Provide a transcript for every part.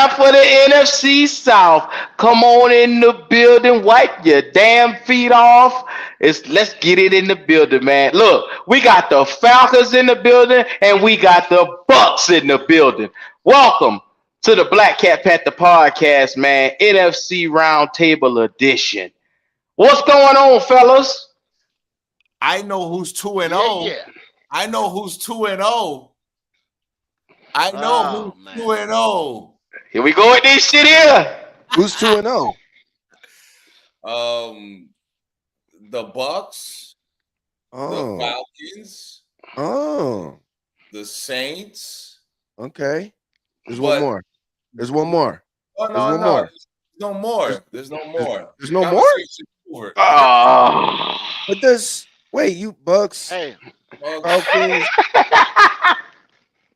half of the NFC South. Come on in the building. Wipe your damn feet off. Let's get it in the building, man. Look, we got the Falcons in the building and we got the Bucks in the building. Welcome to the Black Cat Panther podcast, man. NFC Roundtable edition. What's going on, fellas? I know who's 2-0. Yeah. I know who's 2-0. I know who's 2-0. Here we go with this shit here. Who's 2-0? The Bucks, the Falcons, the Saints. Okay. There's one more. There's one more. Oh, no. There's no more. There's no more. There's no more? But there's you Bucks. Hey. Falcons.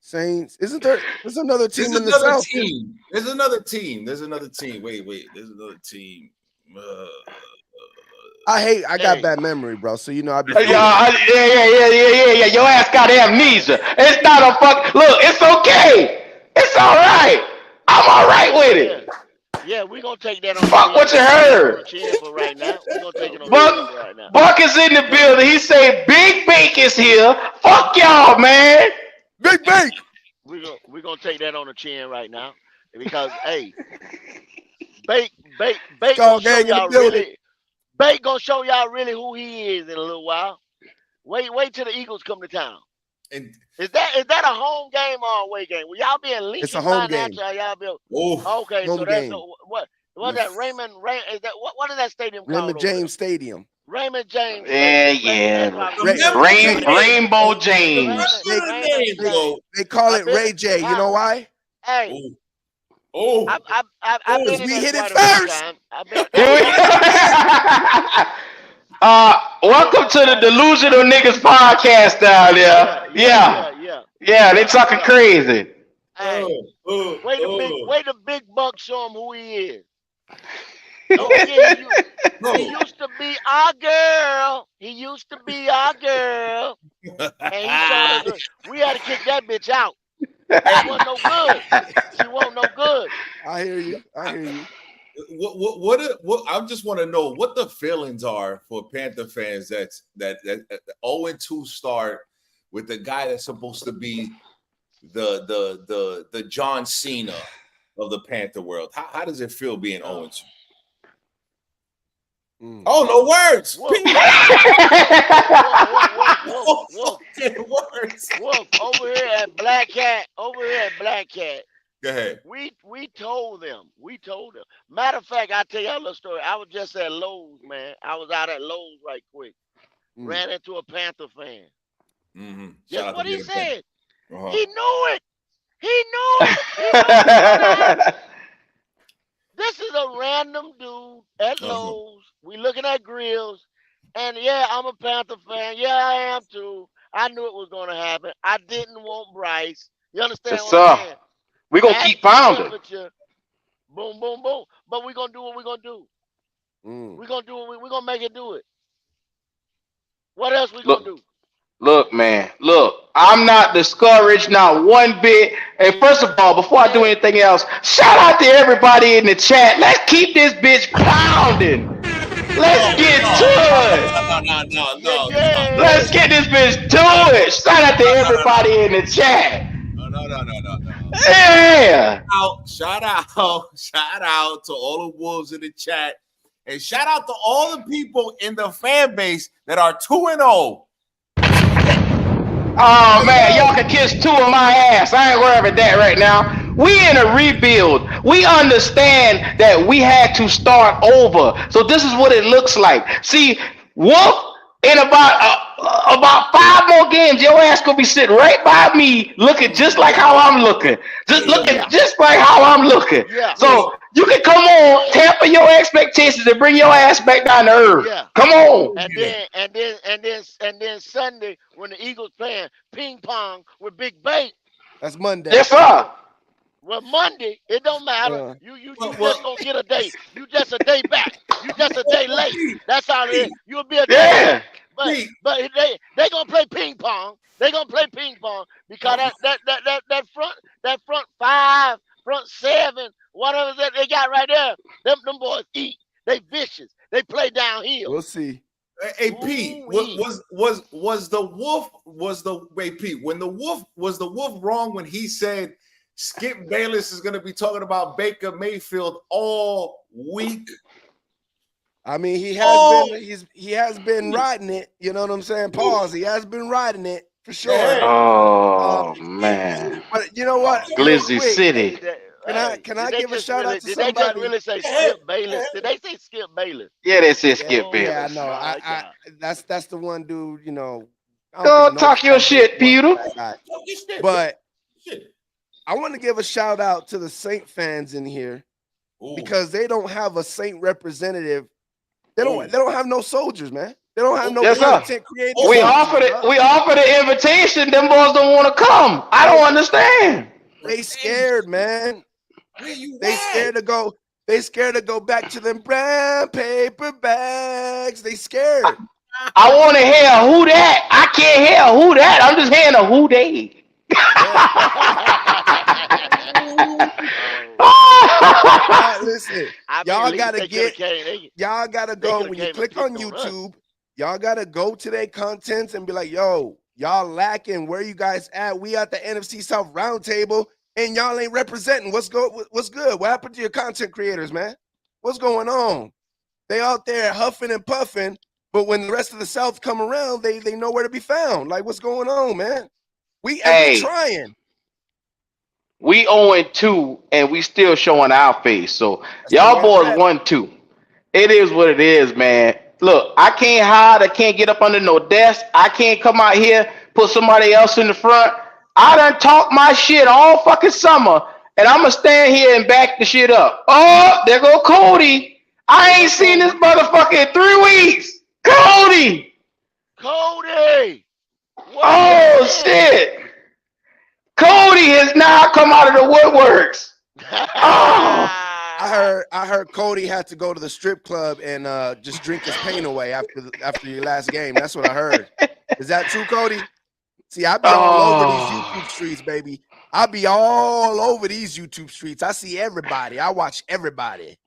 Saints. Isn't there? There's another team in the South. There's another team. There's another team. Wait. There's another team. I got bad memory, bro. So you know I'd be. Yeah. Your ass got amnesia. It's not a fuck. Look, it's okay. It's all right. I'm all right with it. Yeah, we're gonna take that on. Fuck what you heard. For right now. We're gonna take it on right now. Buck is in the building. He say Big Bake is here. Fuck y'all, man. Big Bake. We're gonna take that on the chin right now because Bake gonna show y'all really. Bake gonna show y'all really who he is in a little while. Wait till the Eagles come to town. And is that a home game or a away game? Will y'all be in Lincoln? It's a home game. Y'all be, okay, so that's what that Raymond is that what is that stadium called? Raymond James Stadium. Raymond James. Yeah. Rainbow James. They call it Ray J. You know why? Hey. I've been we hit it first. Welcome to the Delusional Niggas podcast down there. Yeah, they talking crazy. Hey, wait the big buck show him who he is. He used to be our girl. And we had to kick that bitch out. She wasn't no good. I hear you. What I just want to know what the feelings are for Panther fans that 0-2 start with the guy that's supposed to be the John Cena of the Panther world. How does it feel being 0-2? Oh, no words. Wolf, over here at Black Cat. Go ahead. We told them. Matter of fact, I'll tell y'all a little story. I was just at Lowe's, man. I was out at Lowe's right quick. Ran into a Panther fan. Mm-hmm. Guess what he said? Uh-huh. He knew it. This is a random dude at Lowe's. We looking at grills. And yeah, I'm a Panther fan. Yeah, I am too. I knew it was going to happen. I didn't want Bryce. You understand what I'm saying? We're going to keep pounding. Boom, boom, boom. But we're going to do what we're going to do. We're going to do what we're going to make it do it. What else we going to do? Look, man. Look, I'm not discouraged, not one bit. And first of all, before I do anything else, shout out to everybody in the chat. Let's keep this bitch pounding. Let's get to it. No. Let's get this bitch to it. Shout out to everybody in the chat. No. Yeah. Shout out to all the wolves in the chat. And shout out to all the people in the fan base that are 2-0. Oh, man, y'all can kiss two of my ass. I ain't worried about that right now. We in a rebuild. We understand that we had to start over. So this is what it looks like. See, Wolf, in about 5 more games, your ass gonna be sitting right by me, looking just like how I'm looking. Just like how I'm looking. Yeah. So you can come on, tamper your expectations and bring your ass back down to earth. Yeah. Come on. And then Sunday when the Eagles playing ping pong with Big Bait. That's Monday. Yes, sir. Well, Monday, it don't matter. You just gonna get a day. You just a day back. You just a day late. That's all it is. You'll be a day late. But they gonna play ping pong. They gonna play ping pong because that front front seven, whatever that they got right there. Them boys eat. They vicious. They play downhill. We'll see. Hey Pete, was the wolf when the wolf was the wolf wrong when he said Skip Bayless is going to be talking about Baker Mayfield all week? I mean, he has been riding it. You know what I'm saying? Pause. He has been riding it for sure. Oh man! But you know what? Glizzy City. Can I give a shout out to did somebody? They just really say Skip Bayless? Did they say Skip Bayless? Yeah, they said Skip Bayless. Yeah, I know. That's the one dude. You know. Go talk your shit, Peter. But I want to give a shout out to the Saint fans in here because they don't have a Saint representative. They don't have no soldiers, man. They don't have no content creators. We offer the invitation. Them boys don't want to come. I don't understand. They scared, man. They scared to go. They scared to go back to them brown paper bags. They scared. I want to hear who that. I can't hear who that. I'm just hearing a who they. Listen, y'all gotta go when you click on YouTube. Y'all gotta go to their contents and be like, yo, y'all lacking. Where you guys at? We at the NFC South RoundTable, and y'all ain't representing. What's good? What happened to your content creators, man? What's going on? They out there huffing and puffing, but when the rest of the South come around, they know where to be found. Like, what's going on, man? We trying. We 0-2, and we still showing our face. So y'all boys 1-2. It is what it is, man. Look, I can't hide. I can't get up under no desk. I can't come out here, put somebody else in the front. I done talk my shit all fucking summer, and I'm going to stand here and back the shit up. Oh, there go Cody. I ain't seen this motherfucker in 3 weeks. Cody. Oh, shit. Cody has now come out of the woodworks. Oh. I heard Cody had to go to the strip club and just drink his pain away after your last game. That's what I heard. Is that true, Cody? See, I be all over these YouTube streets, baby. I be all over these YouTube streets. I see everybody. I watch everybody.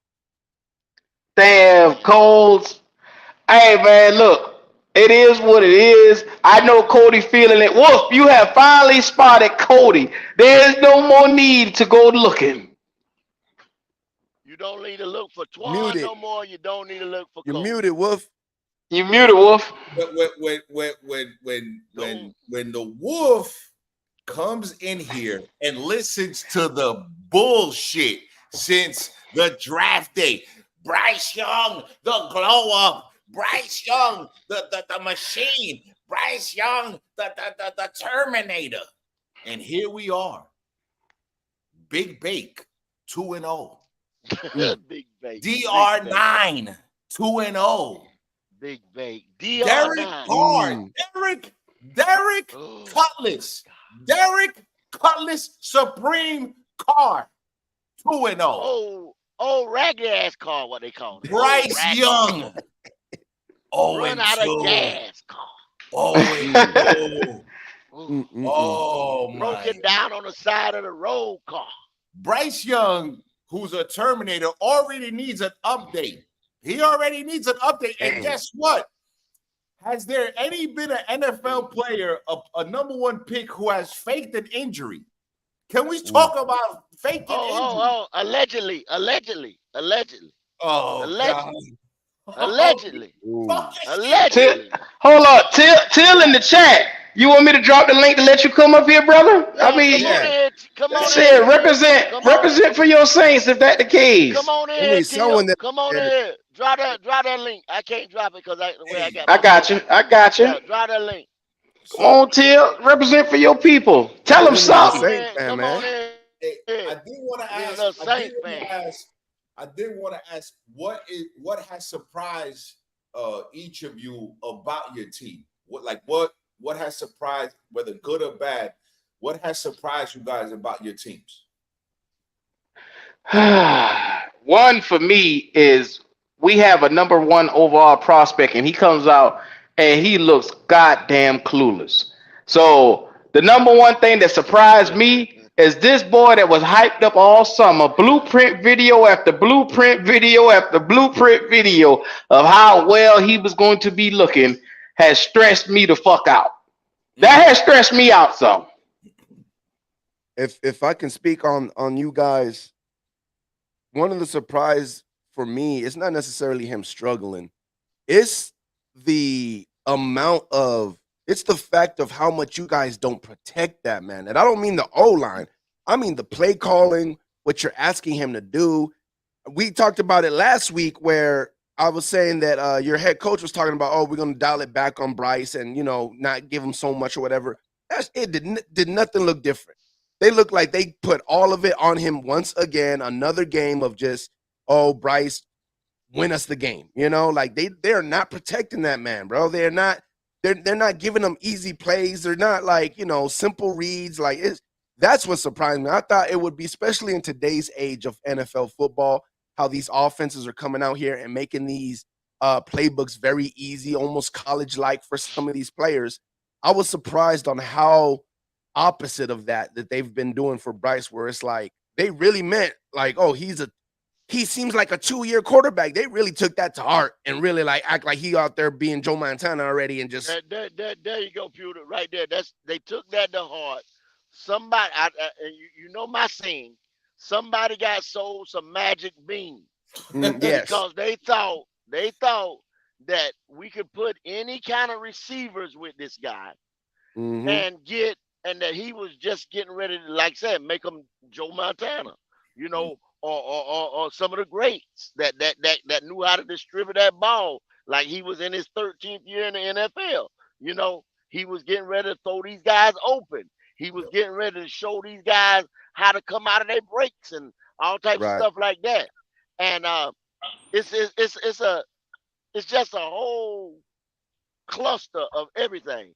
Damn, Coles. Hey, man, look. It is what it is. I know Cody feeling it. Wolf, you have finally spotted Cody. There is no more need to go looking. You don't need to look for Twan no more. You don't need to look for Cody. You're muted, Wolf. You muted, Wolf. When the Wolf comes in here and listens to the bullshit since the draft day, Bryce Young, the glow up. Bryce Young, the machine. Bryce Young, the Terminator. And here we are. Big Bake, 2-0. Big Bake. DR9, 2-0. Big Bake. Derek Carr. Derek Cutlass. Derek Cutlass Supreme Carr, 2-0. Oh, ragged ass car, what they call it. Bryce Young. Run out of gas car. Oh my! Broke it down on the side of the road car. Bryce Young, who's a Terminator, already needs an update. He already needs an update. And guess what? Has there been an NFL player, a number one pick, who has faked an injury? Can we talk about faking injury? Allegedly. Oh, allegedly. God. Allegedly. Hold up. Till in the chat. You want me to drop the link to let you come up here, brother? I mean, come on shit, in. represent for your Saints if that's the case. Come on in. Come on in. Drop that link. I can't drop it because the way I got. I got you. Yeah, drop that link. Come on, Till. Represent for your people. Tell them something. Come on in. I did want to ask what has surprised each of you about your team? What has surprised, whether good or bad, what has surprised you guys about your teams? One for me is we have a number one overall prospect, and he comes out and he looks goddamn clueless. So the number one thing that surprised me is this boy that was hyped up all summer, blueprint video after blueprint video after blueprint video of how well he was going to be looking, has stressed me the fuck out. That has stressed me out some. If I can speak on you guys, one of the surprise for me, it's not necessarily him struggling. It's the it's the fact of how much you guys don't protect that man. And I don't mean the O-line. I mean the play calling, what you're asking him to do. We talked about it last week where I was saying that your head coach was talking about, oh, we're going to dial it back on Bryce and, not give him so much or whatever. It did nothing look different. They look like they put all of it on him once again, another game of just, oh, Bryce, win us the game. Like they're not protecting that man, bro. They're not giving him easy plays. They're not like, simple reads. Like that's what surprised me. I thought it would be, especially in today's age of NFL football, how these offenses are coming out here and making these playbooks very easy, almost college-like for some of these players. I was surprised on how opposite of that they've been doing for Bryce, where it's like they really meant like, oh, he seems like a 2-year quarterback. They really took that to heart and really like act like he out there being Joe Montana already and just there you go, Pewter, right there. They took that to heart. Somebody, you know my saying. Somebody got sold some magic beans. Yes, because they thought that we could put any kind of receivers with this guy and that he was just getting ready to, like I said, make him Joe Montana, or some of the greats that knew how to distribute that ball, like he was in his 13th year in the NFL. He was getting ready to throw these guys open. He was getting ready to show these guys how to come out of their breaks and all types of stuff like that. And it's just a whole cluster of everything.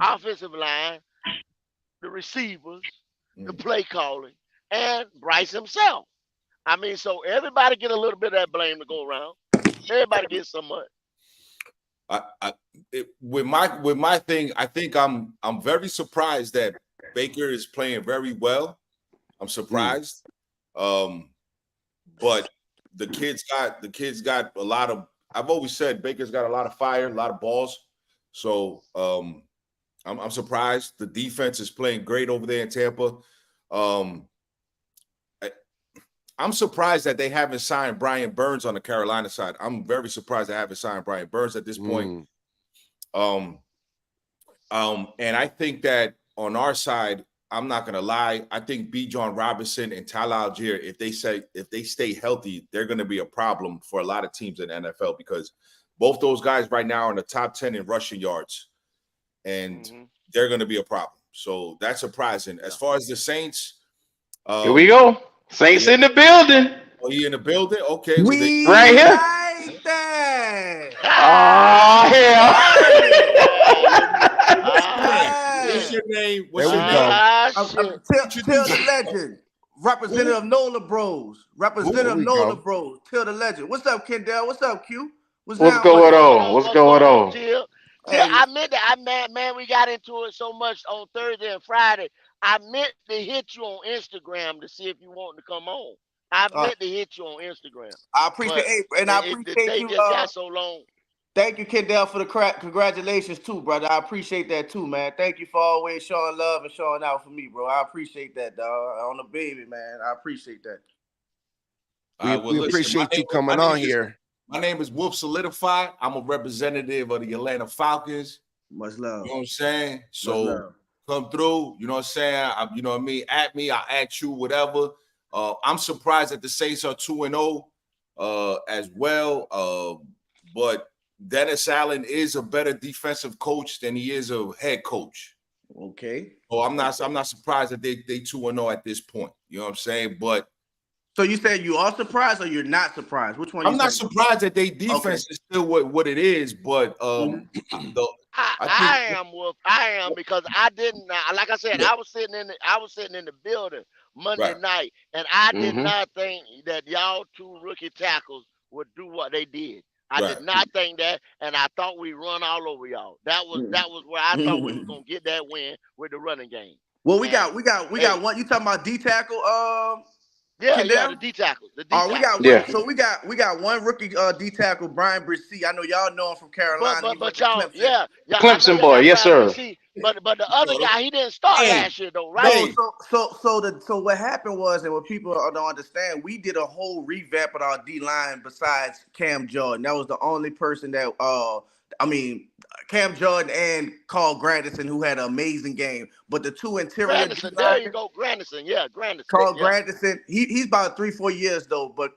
Offensive line, the receivers, the play calling, and Bryce himself. I mean, so everybody get a little bit of that blame to go around. Everybody gets some much. With my thing, I think I'm very surprised that Baker is playing very well. I'm surprised, but the kids got a lot of. I've always said Baker's got a lot of fire, a lot of balls. So I'm surprised. The defense is playing great over there in Tampa. I'm surprised that they haven't signed Brian Burns on the Carolina side. I'm very surprised they haven't signed Brian Burns at this point. And I think that on our side, I'm not gonna lie, I think B. John Robinson and Tyler Algier, if they stay healthy, they're gonna be a problem for a lot of teams in the NFL because both those guys right now are in the top 10 in rushing yards, and they're gonna be a problem. So that's surprising. As far as the Saints, here we go. Saints in the building. Oh, you in the building? Okay. We right here. like that. What's your name? There we go. Tell the legend. Representative Nola Bros. Representative Nola Bros. Tell the legend. What's up, Kendall? What's up, Q? What's going on? What's going on? Till I meant that. Man, we got into it so much on Thursday and Friday. I meant to hit you on Instagram to see if you want to come on. I meant to hit you on Instagram. I appreciate it, and I appreciate you. Just got so long. Thank you, Kendall, for the congratulations too, brother. I appreciate that too, man. Thank you for always showing love and showing out for me, bro. I appreciate that, dog. On the baby, man. I appreciate that. We appreciate you coming on here. My name is Wolf Solidify. I'm a representative of the Atlanta Falcons. Much love. You know what I'm saying? So come through. You know what I'm saying? You know what I mean? At me, I'll at you, whatever. I'm surprised that the Saints are 2-0 as well. But Dennis Allen is a better defensive coach than he is a head coach. Okay. So I'm not surprised that they 2-0 at this point. You know what I'm saying? But so you said you are surprised or you're not surprised? Which one? I'm not surprised that their defense is still what it is, but I am, Wolf. I am, because I didn't. Like I said, I was sitting in the building Monday night, and I did not think that y'all two rookie tackles would do what they did. I did not think that, and I thought we run all over y'all. That was where I thought we were gonna get that win with the running game. Well, we got one. You talking about D tackle? Yeah, Kendall? the D tackle. The D Oh, tackle. we got Yeah. one. So we got one rookie D tackle, Brian Brisee. I know y'all know him from Carolina. He went But to y'all, Clemson. yeah, I know Clemson y'all boy, got yes, Brian sir. Brisee, but the other guy, he didn't start Hey, last year though, right? Hey. So what happened was, and what people don't understand, we did a whole revamp of our D line besides Cam Jordan. That was the only person that Cam Jordan and Carl Grandison, who had an amazing game. But the two interior Grandison, D there linemen, you go, Grandison. Yeah, Grandison. Carl Yeah. Grandison, he's about 3-4 years though. But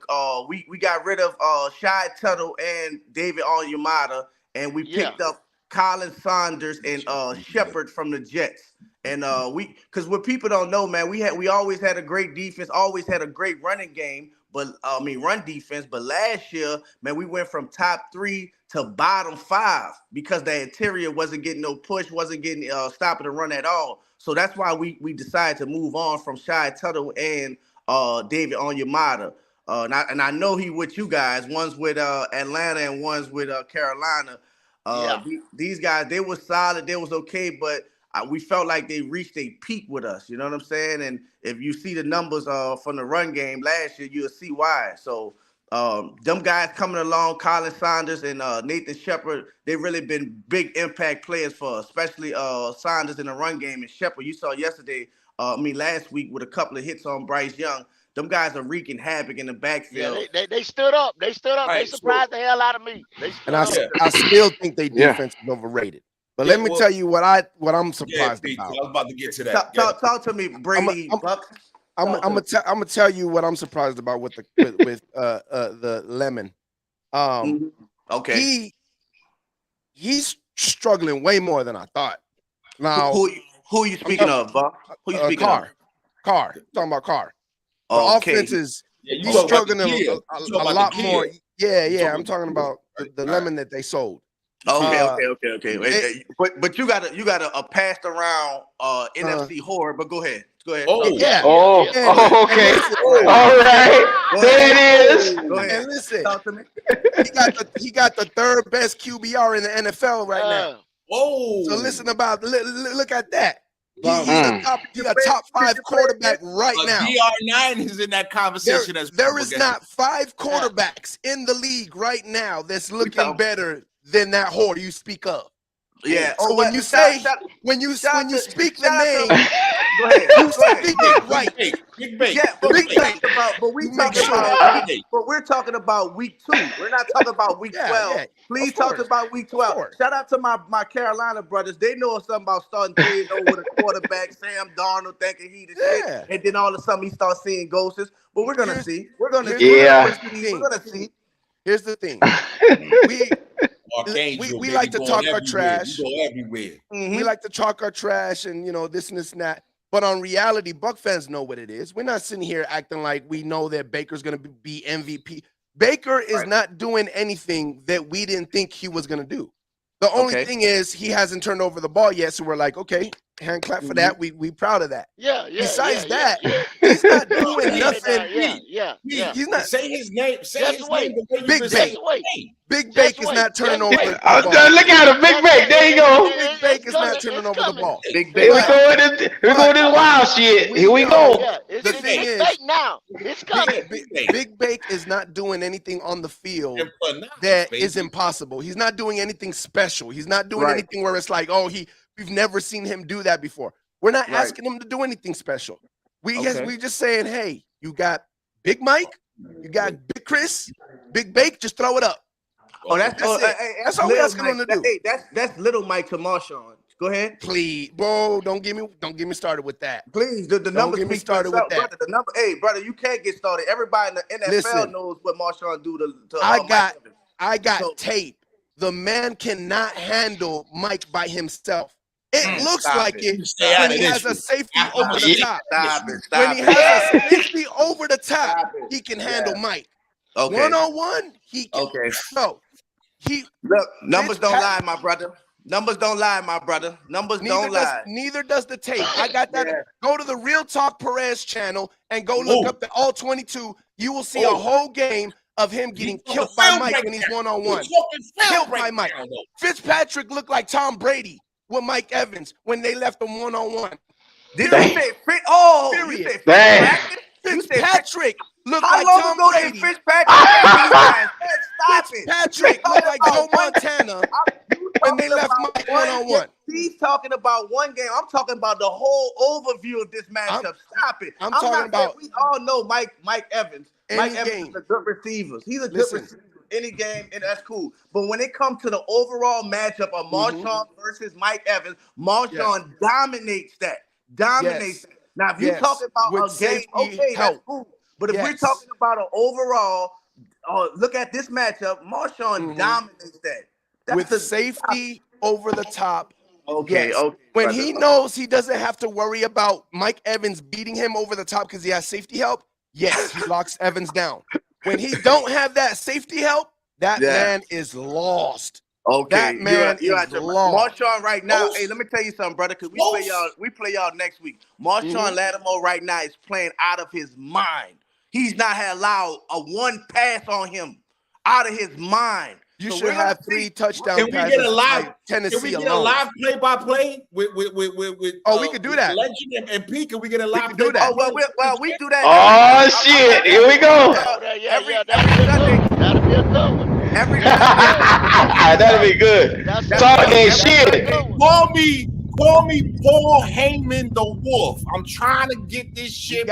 we got rid of Shy Tuttle and David Onyemata, and we picked up Colin Saunders and Shepard from the Jets. And because what people don't know, man, we always had a great defense, always had a great running game, but run defense. But last year, man, we went from top 3 to bottom 5 because the interior wasn't getting no push, wasn't getting stopping the run at all. So that's why we decided to move on from Shy Tuttle and David Onyemata. And I know he with you guys. One's with Atlanta and one's with Carolina. These guys, they were solid. They was okay, but we felt like they reached a peak with us. You know what I'm saying? And if you see the numbers from the run game last year, you'll see why. So them guys coming along, Colin Saunders and Nathan Shepard, they've really been big impact players for us, especially Saunders in the run game. And Shepard, you saw yesterday, last week with a couple of hits on Bryce Young. Them guys are wreaking havoc in the backfield. Yeah, they stood up. They stood up. They surprised the hell out of me. And I still think they defense is overrated. But let me tell you what I'm surprised about. I was about to get to that. Talk to me, Brady. I'm gonna tell you what I'm surprised about with the Lemon. Okay. He's struggling way more than I thought. Now who are you speaking of, Buck? Who you speaking of? Carr. Talking about Carr. The Okay. offense is he's struggling a lot more. Yeah. I'm talking about the Lemon that they sold. Okay. But you got a passed around NFC horror. But go ahead. Okay. All right. There it is. Go ahead. And listen, Talk to me. he got the third best QBR in the NFL right now. So listen look at that. He's a top 5 quarterback right now. DR9 is in that conversation there is not 5 quarterbacks in the league right now that's looking better than that whore you speak of. Yeah. So when you speak the name, go ahead. You speak it right. Big Bake. Yeah, but we're talking about week 2. We're not talking about week 12. Yeah, Please talk about week 12. Shout out to my Carolina brothers. They know something about starting 3-0 with a quarterback, Sam Darnold, thinking he the shit, and then all of a sudden he starts seeing ghosts. But we're gonna see. We're gonna see. Here's the thing. We like to talk our trash. We like to talk our trash and this and this and that. But on reality, Buck fans know what it is. We're not sitting here acting like we know that Baker's going to be MVP. Baker is not doing anything that we didn't think he was going to do. The only thing is he hasn't turned over the ball yet. So we're like, okay, hand clap for that. We proud of that. Besides that, he's not doing nothing. He's not. Say his name. Say his name. Big Bake. Big Bake is not turning over the ball. Look at him, Big Bake. There you go. Big Bake is not turning over the ball. Big Bake. Here we go this wild shit. Here we go. The thing is, now it's coming. Big Bake is not doing anything on the field that is impossible. He's not doing anything special. He's not doing anything where it's like, we've never seen him do that before. We're not asking him to do anything special. We just saying, hey, you got Big Mike, you got Big Chris, Big Bake, just throw it up. That's all we're asking him to do. Hey, that's little Mike to Marshawn. Go ahead, please, bro. Don't get me started with that. Please, the numbers get me started with that. Brother, the number, hey, brother, you can't get started. Everybody in the NFL knows what Marshawn do to I got tape. The man cannot handle Mike by himself. It looks like it when he has a safety over the top. When he has a safety over the top, he can handle Mike. One-on-one, he can. So look, numbers don't lie, my brother. Numbers don't lie, my brother. Numbers don't lie. Neither does the tape. I got that. Go to the Real Talk Perez channel and go look up the all 22. You will see a whole game of him getting killed by Mike when he's one-on-one. Killed by Mike. Fitzpatrick looked like Tom Brady with Mike Evans when they left him one-on-one. Did you say Fitz? Oh, Period. you said Damn. Fitzpatrick? You said Fitzpatrick looked How like long Tom ago Brady. did Fitzpatrick came to you guys? Man, stop it. Fitzpatrick looked like Joe Montana when they left Mike one-on-one. He's talking about one game. I'm talking about the whole overview of this matchup. Stop it. I'm not talking saying about we all know Mike Evans. Mike Evans is a good receiver. He's a good receiver any game, and that's cool. But when it comes to the overall matchup of Marshawn versus Mike Evans, Marshawn dominates that. Dominates that. Now, if you're talking about a game, okay, that's cool. But if we're talking about an overall, look at this matchup, Marshawn dominates that. That's with safety over the top. Okay, okay. When he knows he doesn't have to worry about Mike Evans beating him over the top because he has safety help, yes, he locks Evans down. When he don't have that safety help, that man is lost. Okay, that man is lost. Marshawn right now. Hey, let me tell you something, brother. Because we play y'all next week. Marshawn Lattimore right now is playing out of his mind. He's not allowed a one pass on him. Out of his mind. You should have 3 touchdown passes. Can we get a live? Tennessee Can we get alone. a live play-by-play with? We could do that. Legend and P. Can we get a live? We do that. Oh well, we do that. Oh shit! Here we go. Every Sunday. That'll be a good one. That'll be good. Talking shit. Call me Paul Heyman the Wolf. I'm trying to get this shit.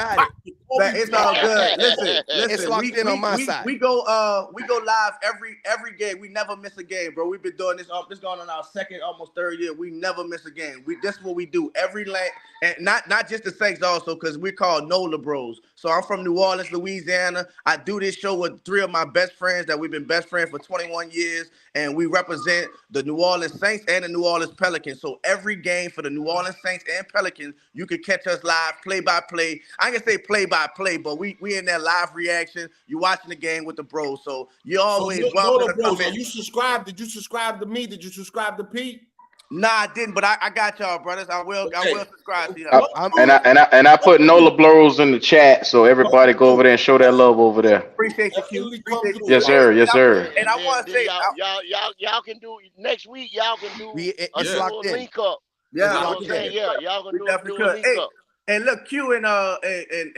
It's all good. Listen. It's locked in on my side. We go live every game. We never miss a game, bro. We've been doing this. This going on our second, almost third year. We never miss a game. That's what we do every and not just the Saints also, because we call NOLA Bros. So I'm from New Orleans, Louisiana. I do this show with 3 of my best friends that we've been best friends for 21 years, and we represent the New Orleans Saints and the New Orleans Pelicans. So every game for the New Orleans Saints and Pelicans, you can catch us live, play-by-play. I ain't gonna say play-by-play, but we in that live reaction. You watching the game with the bros, so you always welcome to come in. You subscribe? Did you subscribe to me? Did you subscribe to Pete? Nah, I didn't, but I got y'all, brothers. I will subscribe to y'all. And I put NOLA Blurs in the chat, so everybody go over there and show that love over there. Appreciate you, Q. Yes, sir. Yes, sir. And I want to say, y'all can do next week. Y'all can do a link up. Yeah, y'all can do a link up. And look, Q and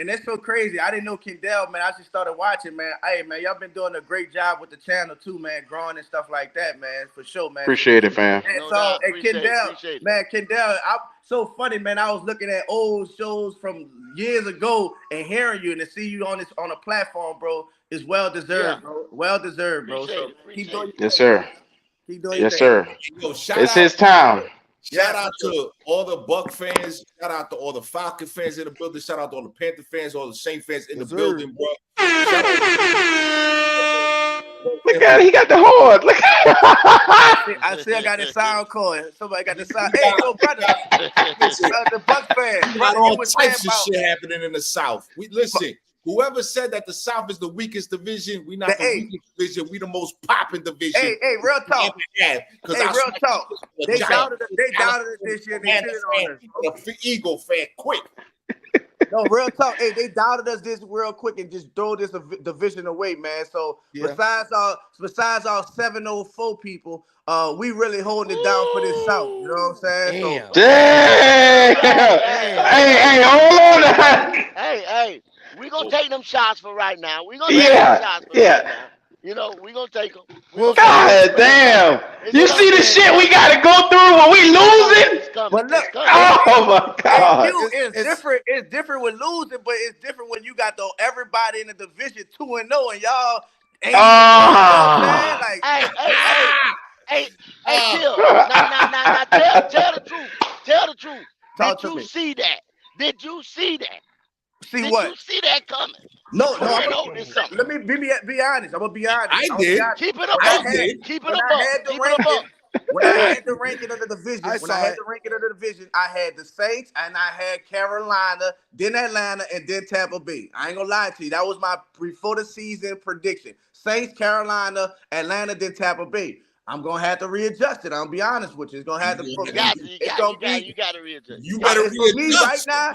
that's so crazy. I didn't know Kendall, man. I just started watching, man. Hey, man, y'all been doing a great job with the channel too, man. Growing and stuff like that, man. For sure, man. Appreciate it, fam. And Kendall, so funny, man. I was looking at old shows from years ago and hearing you and to see you on a platform, bro, is well deserved, bro. Well deserved, bro. So keep doing your yes, sir. Keep doing yes, your sir. Yo, It's his time. Shout out to all the Buck fans. Shout out to all the Falcon fans in the building. Shout out to all the Panther fans, all the Saint fans in the building, bro. Look at it. He got the horn. Look I still got the sound card. Somebody got the sound. Hey, yo, brother. The Buck fans. Brother, all types of shit happening in the South. Listen. Whoever said that the South is the weakest division, we not the weakest division. We the most popping division. Hey, real talk. Real talk. They doubted it this year. They shit on us. The Eagle fan, quick. No, real talk. Hey, they doubted us this real quick and just throw this division away, man. So besides our 704 people, we really holding it down for this South. You know what I'm saying? Damn. Hey, hold on. Hey. We're going to take them shots for right now. We're going to take them shots for right now. You know, we're going to take them. God damn. You see the shit we got to go through when we losing? But look, oh, my God. It's different with losing, but it's different when you got everybody in the division 2-0 and y'all ain't Hey, Till. Now, tell the truth. Tell the truth. Did you see that? Did you see that? See what? Did you see that coming? No. Let me be honest. I'm gonna be honest. I did. Keep it up. Keep it up. When I had the ranking of the division, I had the Saints and I had Carolina, then Atlanta, and then Tampa Bay. I ain't gonna lie to you. That was my before the season prediction. Saints, Carolina, Atlanta, then Tampa Bay. I'm gonna have to readjust it. I'll be honest with you. It's gonna have to. You gotta readjust. You better readjust right now.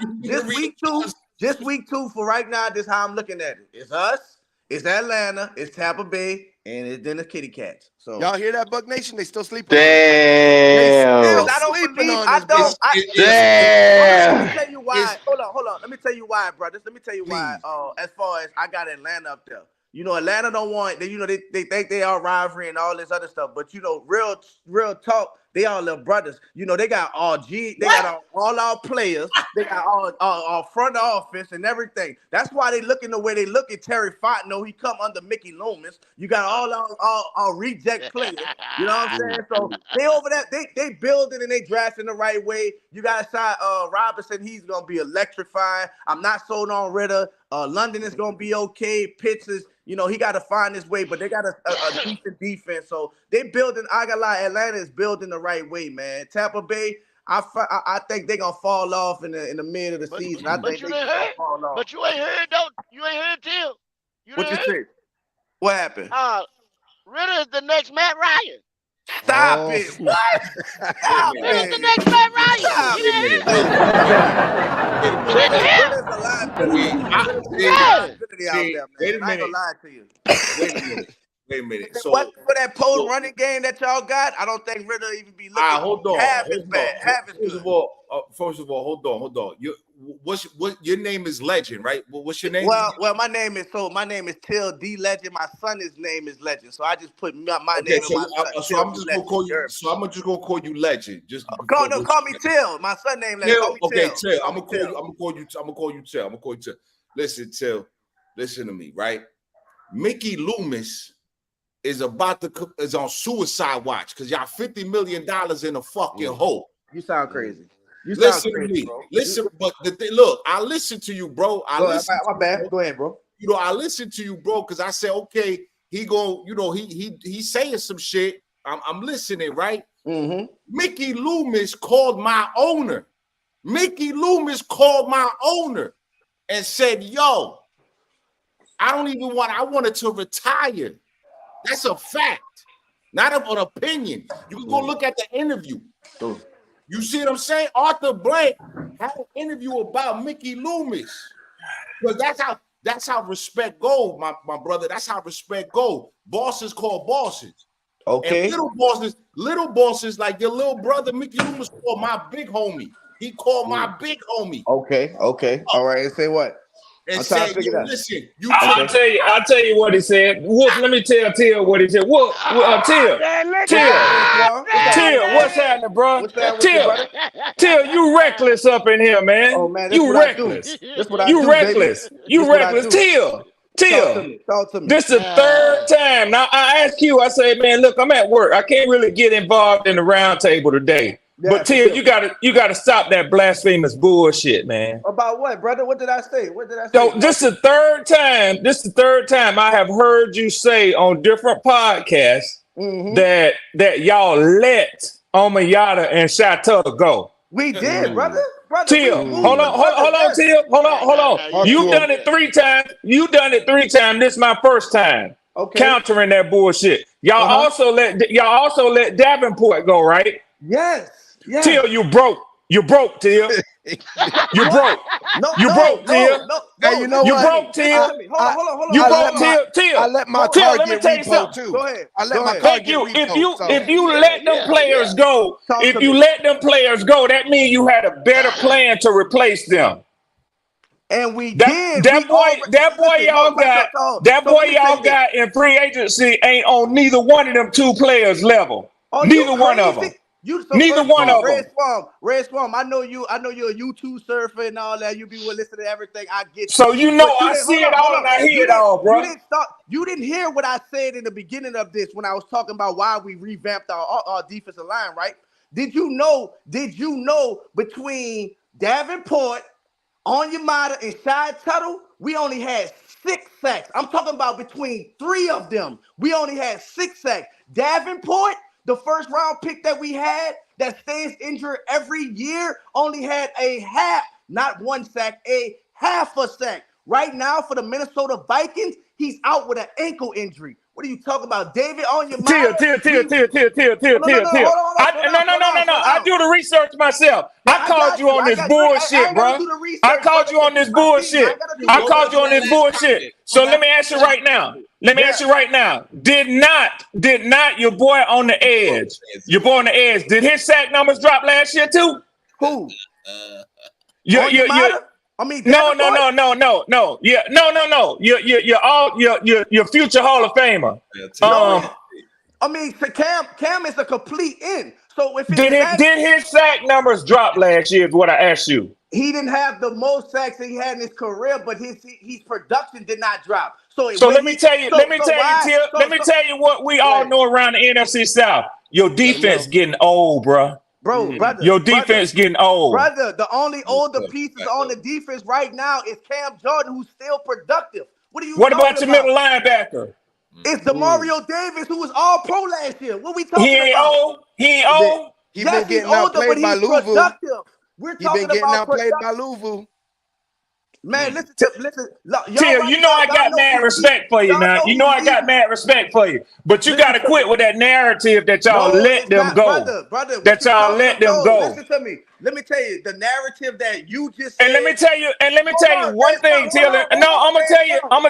This week 2 for right now. This is how I'm looking at it. It's us. It's Atlanta. It's Tampa Bay, and then the Kitty Cats. So y'all hear that, Buck Nation? They still sleeping. Damn. I don't believe. I don't. Damn. Let me tell you why. Hold on. Let me tell you why, brothers. Let me tell you why. As far as I got Atlanta up there. You know, Atlanta don't want. They think they are rivalry and all this other stuff. But you know, real talk. They all little brothers. You know, they got all G. They got all our players. They got all front office and everything. That's why they looking the way they look at Terry Fontenot. He come under Mickey Loomis. You got all our reject players. You know what I'm saying? So they over that. They building and they drafting the right way. You got Robinson. He's gonna be electrifying. I'm not sold on Ritter. London is gonna be okay. Pitts is. You know, he got to find his way, but they got a decent defense. So they building. I got lie. Atlanta is building the right way, man. Tampa Bay, I think they're gonna fall off in the mid of the season. I think they're gonna fall off. But you ain't heard though. You ain't heard Till. What you say? What happened? Ritter is the next Matt Ryan. Stop it! What? Stop Ritter's it! the next Matt Ryan. Stop You Wait a minute. I ain't gonna lie to you. Wait a minute. So what for that post running game that y'all got? I don't think Ritter even be looking. Hold on. Half is bad. Half is good. First of all, hold on. Your name is Legend, right? What's your name? Well, my name is Till D Legend. My son's name is Legend, so I just put my name. So I'm just gonna call you. So I'm just gonna call you Legend. Just call me Till. My son name Legend. Call me okay, Till. Till. I'm gonna call you Till. Listen, Till. Listen to me, right? Mickey Loomis is on suicide watch because y'all $50 million in a fucking hole. You sound crazy. Listen to me. Bro. Listen, but look, I listen to you, bro. My bad. Go ahead, bro. You know, I listen to you, bro, because I said, okay, he's saying some shit. I'm listening, right? Mm-hmm. Mickey Loomis called my owner. And said, yo, I wanted to retire. That's a fact, not an opinion. You can go look at the interview. You see what I'm saying? Arthur Blank had an interview about Mickey Loomis. Because that's how respect goes, my brother. That's how respect goes. Bosses call bosses. Okay. And little bosses like your little brother Mickey Loomis called my big homie. He called my big homie. Okay. All right. And say what? And said, listen, I'll tell you what he said. Whoop, let me tell Till what he said. Whoop, Till, what's happening, bro? Till, you reckless up in here, man. Oh man, you reckless. You reckless. You reckless. Till. Talk to me. This is the third time. Now I ask you, I say, man, look, I'm at work. I can't really get involved in the round table today. Yeah, but Till, you gotta stop that blasphemous bullshit, man. About what, brother? What did I say? So this is the third time. This is the third time I have heard you say on different podcasts that y'all let Omayata and Chateau go. We did, brother. Till, hold on, Till. Hold on. You've done it 3 times. This is my first time. Okay. Countering that bullshit. Y'all also let Davenport go, right? Yes. Till, you broke. You broke, Till. You broke. You broke, Till. Hey, you know you what? broke, Till. Hold on. You broke, Till. I let my Till, car let me get tell you repo something. too. Go ahead. I let my car get repo. If you let them players go, let them players go, that means you had a better plan to replace them. And we did. That boy y'all got in free agency ain't on neither one of them 2 players level. Neither one of them. Neither one of them. Red Swamp. I know you're a YouTube surfer and all that. You be listening to everything. I get. So you know I see it all and I hear it all, bro. You didn't hear what I said in the beginning of this when I was talking about why we revamped our defensive line, right? Did you know between Davenport, Onyemata, and Shai Tuttle, we only had 6 sacks. I'm talking about between 3 of them. We only had 6 sacks. Davenport, the first round pick that we had that stays injured every year, only had a half, not 1 sack, a half a sack. Right now for the Minnesota Vikings, he's out with an ankle injury. What are you talking about? David Onyemata? Till. I do the research myself. I called you on this bullshit, bro. I called you on this bullshit. So let me ask you right now. Did not your boy on the edge? Did his sack numbers drop last year too? Who? I mean, no. Yeah, no. You're future Hall of Famer. I mean, Cam is a complete end. So if did his sack numbers drop last year? Is what I asked you. He didn't have the most sacks that he had in his career, but his production did not drop. So let me tell you, what we all know around the NFC South. Your defense getting old, bro. Brother, your defense getting old. Brother, the only older pieces on the defense right now is Cam Jordan, who's still productive. What about your middle linebacker? It's DeMario Davis, who was all pro last year. What we talking about? He ain't old. He's been getting outplayed by Louisville. Productive. We're talking been getting about outplayed by Louisville. Man, listen. Till, you know I got mad respect for you now. You know I got mad respect for you. But you got to quit with that narrative that y'all let them go. Brother, that y'all let them go. Listen to me. Let me tell you the narrative that you just said. And let me tell you one thing, Till. No, I'm gonna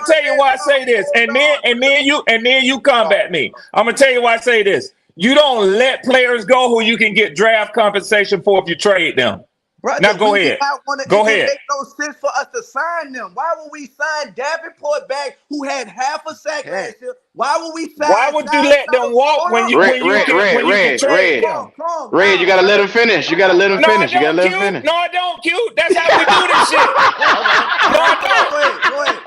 tell you why I say this. And then you combat me. I'm gonna tell you why I say this. You don't let players go who you can get draft compensation for if you trade them. Brother, now go ahead. Go ahead. It makes no sense for us to sign them. Why would we sign Davenport back, who had half a sack last year? Why would we sign? Why would you let them walk when you can trade them? Red, you gotta let him finish. You gotta let him finish. You gotta let him finish. No, I don't, Q. That's how we do this shit. No, I don't.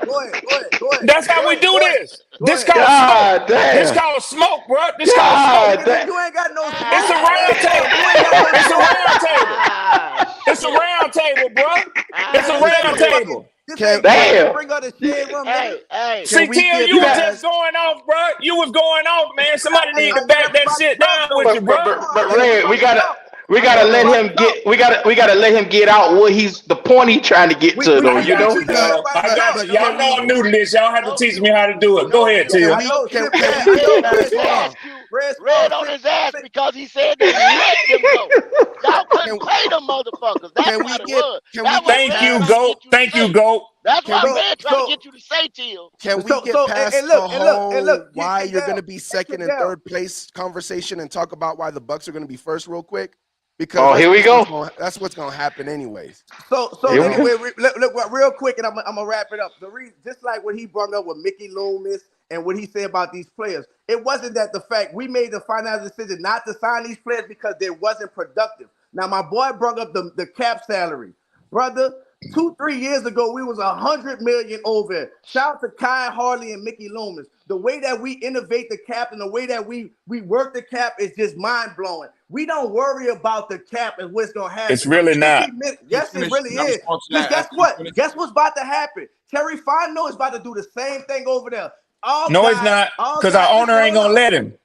Go ahead. That's how we do this. This called smoke. This called smoke, bro. This called smoke. You ain't got no smoke. It's a round table. It's a round table. It's a round table, bro. It's a round table. Damn. Bring out the shade room, hey. See, Tim, you was just going off, bro. You was going off, man. Somebody need to back that shit down with you, bro. But Red, we gotta let him get. We gotta let him get out what the point he's trying to get to, though. You know. Y'all know I'm new to this. Y'all have to teach me how to do it. Go ahead, Tim. Red on his ass because he said that he let them go. Y'all couldn't pay them motherfuckers. That's what it was. Thank you, Goat. That's what Red trying to get you to say, Till. Can we get past the whole why you're going to be second and third place conversation and talk about why the Bucks are going to be first real quick? Because here we go. That's what's going to happen anyways. So anyway, look, real quick, and I'm gonna wrap it up. The reason, just like what he brought up with Mickey Loomis and what he said about these players, it wasn't that the fact we made the final decision not to sign these players because they wasn't productive. Now, my boy brought up the cap salary, brother. 2-3 years ago, we was $100 million over. Shout out to Kai Harley and Mickey Loomis. The way that we innovate the cap and the way that we work the cap is just mind blowing. We don't worry about the cap and what's gonna happen. It's really not. Yes, it really is. Guess what? Guess what's about to happen? Terry Fontenot is about to do the same thing over there. No, he's not, because our owner ain't gonna let him.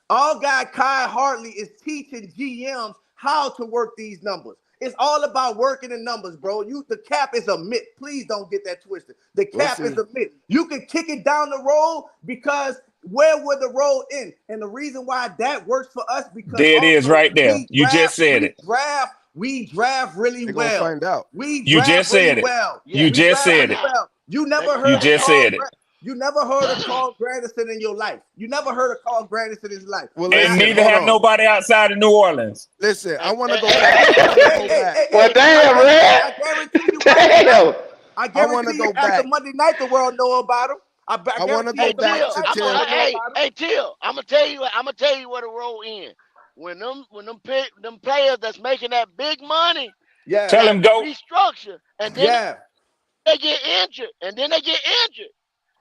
All guy Kai Hartley is teaching GMs how to work these numbers. It's all about working the numbers, bro. The cap is a myth. Please don't get that twisted. The cap is a myth. You can kick it down the road because where would the road end? And the reason why that works for us because there it is right there. You just said it. We draft really well. Find out. You just said it. You just said it. You never heard. You just said it. You never heard of Carl Granderson in your life. You never heard of Carl Granderson in his life. Well, and neither have nobody outside of New Orleans. Listen, I want to go back. Well, damn, Red. I guarantee you. Damn. I guarantee you after Monday night, the world know about him. I want to go back to Till. Hey, Till, I'm gonna tell you where the road ends. When them players that's making that big money, tell them go restructure, and then they get injured,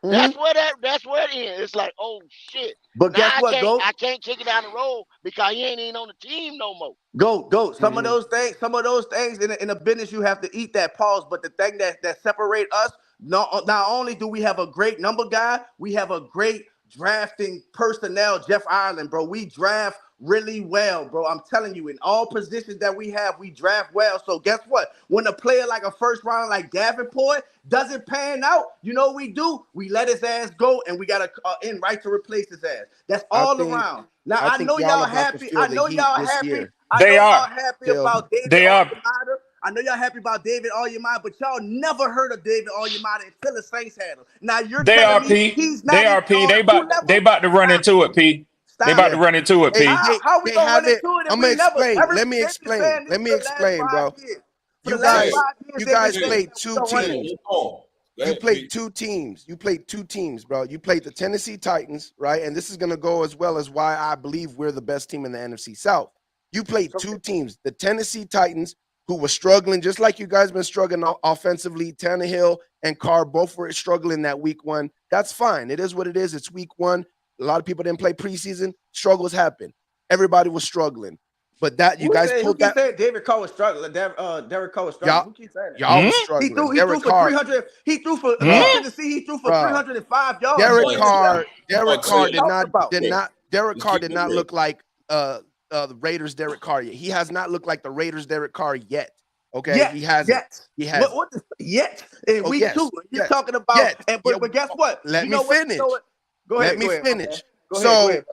That's where it ends. It's like, oh shit. But guess what, Go? I can't kick it down the road because he ain't even on the team no more. Go. Some of those things in a business you have to eat that pause. But the thing that separate us, not only do we have a great number guy, we have a great drafting personnel, Jeff Ireland, bro. We draft really well, bro. I'm telling you, in all positions that we have, we draft well. So guess what? When a player like a first round like Davenport doesn't pan out, you know what we do? We let his ass go, and we got to in right to replace his ass. That's all around. Now I know y'all happy. I know y'all happy. They are happy about David. They are. I know y'all happy about David Onyemata, but y'all never heard of David Onyemata until the Saints had him. Now you're telling me he's not. They about to run into it, P. They about to run into it, P. How we gonna run into it? I'm gonna explain. Let me explain, bro. For the last 5 years, you guys played two teams. You played two teams. You played two teams, bro. You played the Tennessee Titans, right? And this is going to go as well as why I believe we're the best team in the NFC South. You played two teams, the Tennessee Titans, who were struggling, just like you guys been struggling offensively. Tannehill and Carr both were struggling that week one. That's fine. It is what it is. It's week one. A lot of people didn't play preseason. Struggles happen. Everybody was struggling. But that you guys pulled that. David Carr was struggling. Derek Carr was struggling. Who keeps saying that? Y'all was struggling. He threw for 300. He threw for Tennessee. He threw for 305 yards. Derek Carr did not look like the Raiders Derek Carr yet. He has not looked like the Raiders Derek Carr yet. Okay, he hasn't. He has. What yet? In week 2, you're talking about. But guess what? Let me finish. Go ahead. Let me finish. Go ahead.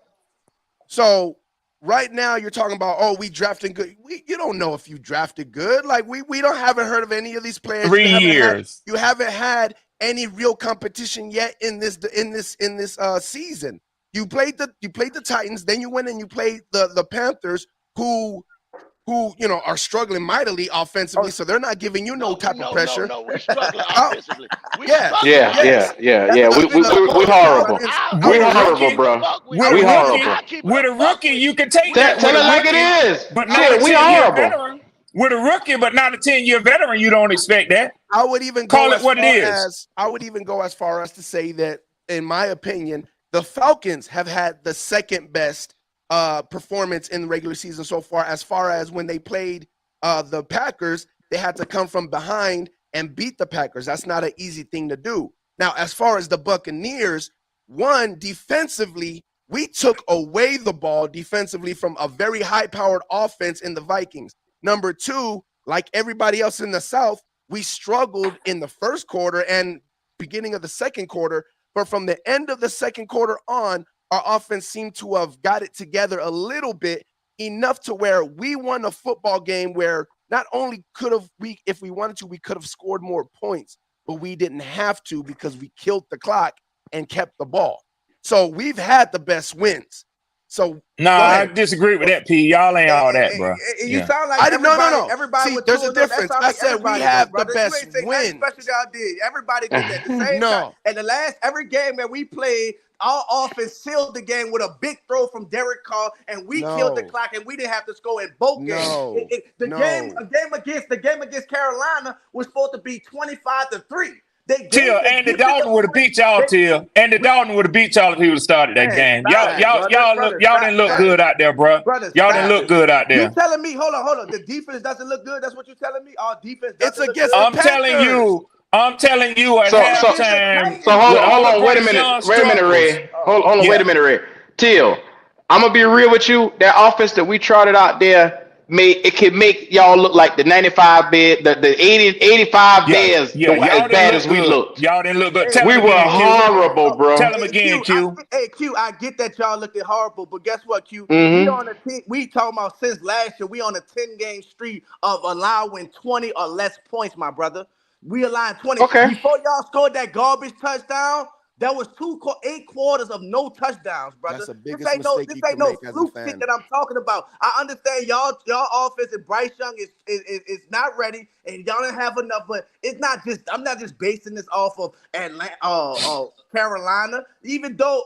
So right now you're talking about, we drafted good. You don't know if you drafted good. Like we haven't heard of any of these players. 3 years. You haven't had any real competition yet in this season. You played the Titans, then you went and you played the Panthers, who are struggling mightily offensively, so they're not giving you no type of pressure. No, we're struggling offensively. Yeah. We horrible. We horrible, bro. We horrible. With a rookie, you can take that. Tell it like it is. But not we horrible. With a rookie, but not a 10-year veteran, you don't expect that. I would even call it what it is. I would even go as far as to say that, in my opinion, the Falcons have had the second best performance in the regular season so far as when they played the Packers, they had to come from behind and beat the Packers. That's not an easy thing to do. Now, as far as the Buccaneers, one, defensively, we took away the ball defensively from a very high-powered offense in the Vikings. Number two, like everybody else in the South, we struggled in the first quarter and beginning of the second quarter, but from the end of the second quarter on, our offense seemed to have got it together a little bit, enough to where we won a football game where not only if we wanted to, we could have scored more points, but we didn't have to because we killed the clock and kept the ball. So we've had the best wins. So I disagree with that, P. Y'all ain't all that, bro. You sound like everybody. Everybody. See, there's a difference. I said we have the best wins. Special y'all did. Everybody did that. The same time. And every game that we played, our offense sealed the game with a big throw from Derek Carr, and we killed the clock, and we didn't have to score in both games. The game against Carolina was supposed to be 25-3. Andy Dalton would have beat y'all, Andy Dalton would have beat y'all if he would have started that game. Y'all didn't look good out there, bro. Y'all didn't look good out there. You telling me, hold on. The defense doesn't look good? That's what you're telling me? Our defense doesn't look good? I'm telling you at halftime. So hold on, wait a minute, Ray. Hold on, wait a minute, Ray. Till, I'm gonna be real with you. That offense that we trotted out there, it can make y'all look like the 95 bed, the 85 Bears, as bad as we look. Y'all didn't look good. We were horrible, bro. Tell them again, Q. Q, I get that y'all looked horrible, but guess what, Q? We talking about since last year, we on a 10-game streak of allowing 20 or less points, my brother. We allowed 20. Okay. Before y'all scored that garbage touchdown, there was 8 quarters of no touchdowns, brother. That's the biggest this ain't no fluke shit that I'm talking about. I understand y'all offense and Bryce Young is not ready, and y'all didn't have enough. But it's not just. I'm not just basing this off of Carolina. Even though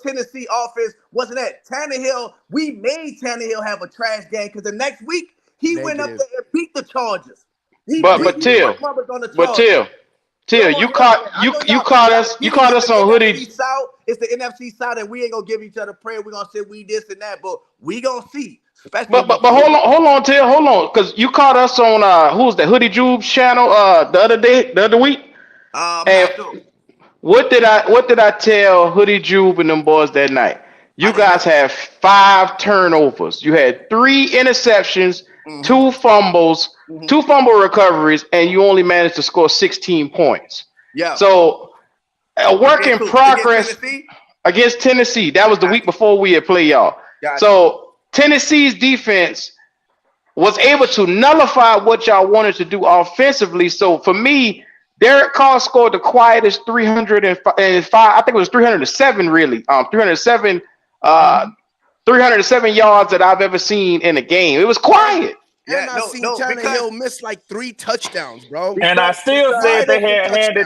Tennessee offense wasn't at Tannehill, we made Tannehill have a trash game because the next week he went up there and beat the Chargers. Till, you caught us on hoodie. South. It's the NFC South, and we ain't gonna give each other prayer. We're gonna say we this and that, but we gonna see. But hold on, Till, because you caught us on who's that Hoodie Jube's channel the other week. What did I tell Hoodie Jube and them boys that night? You guys have 5 turnovers. You had 3 interceptions. 2 fumbles, 2 fumble recoveries, and you only managed to score 16 points. Yeah. So a work in progress against Tennessee. That was the week before we had played y'all. So Tennessee's defense was able to nullify what y'all wanted to do offensively. So for me, Derek Carr scored the quietest 305. I think it was 307 really. 307 yards that I've ever seen in a game. It was quiet. And I seen Tannehill miss like 3 touchdowns, bro. And I still said they had Andy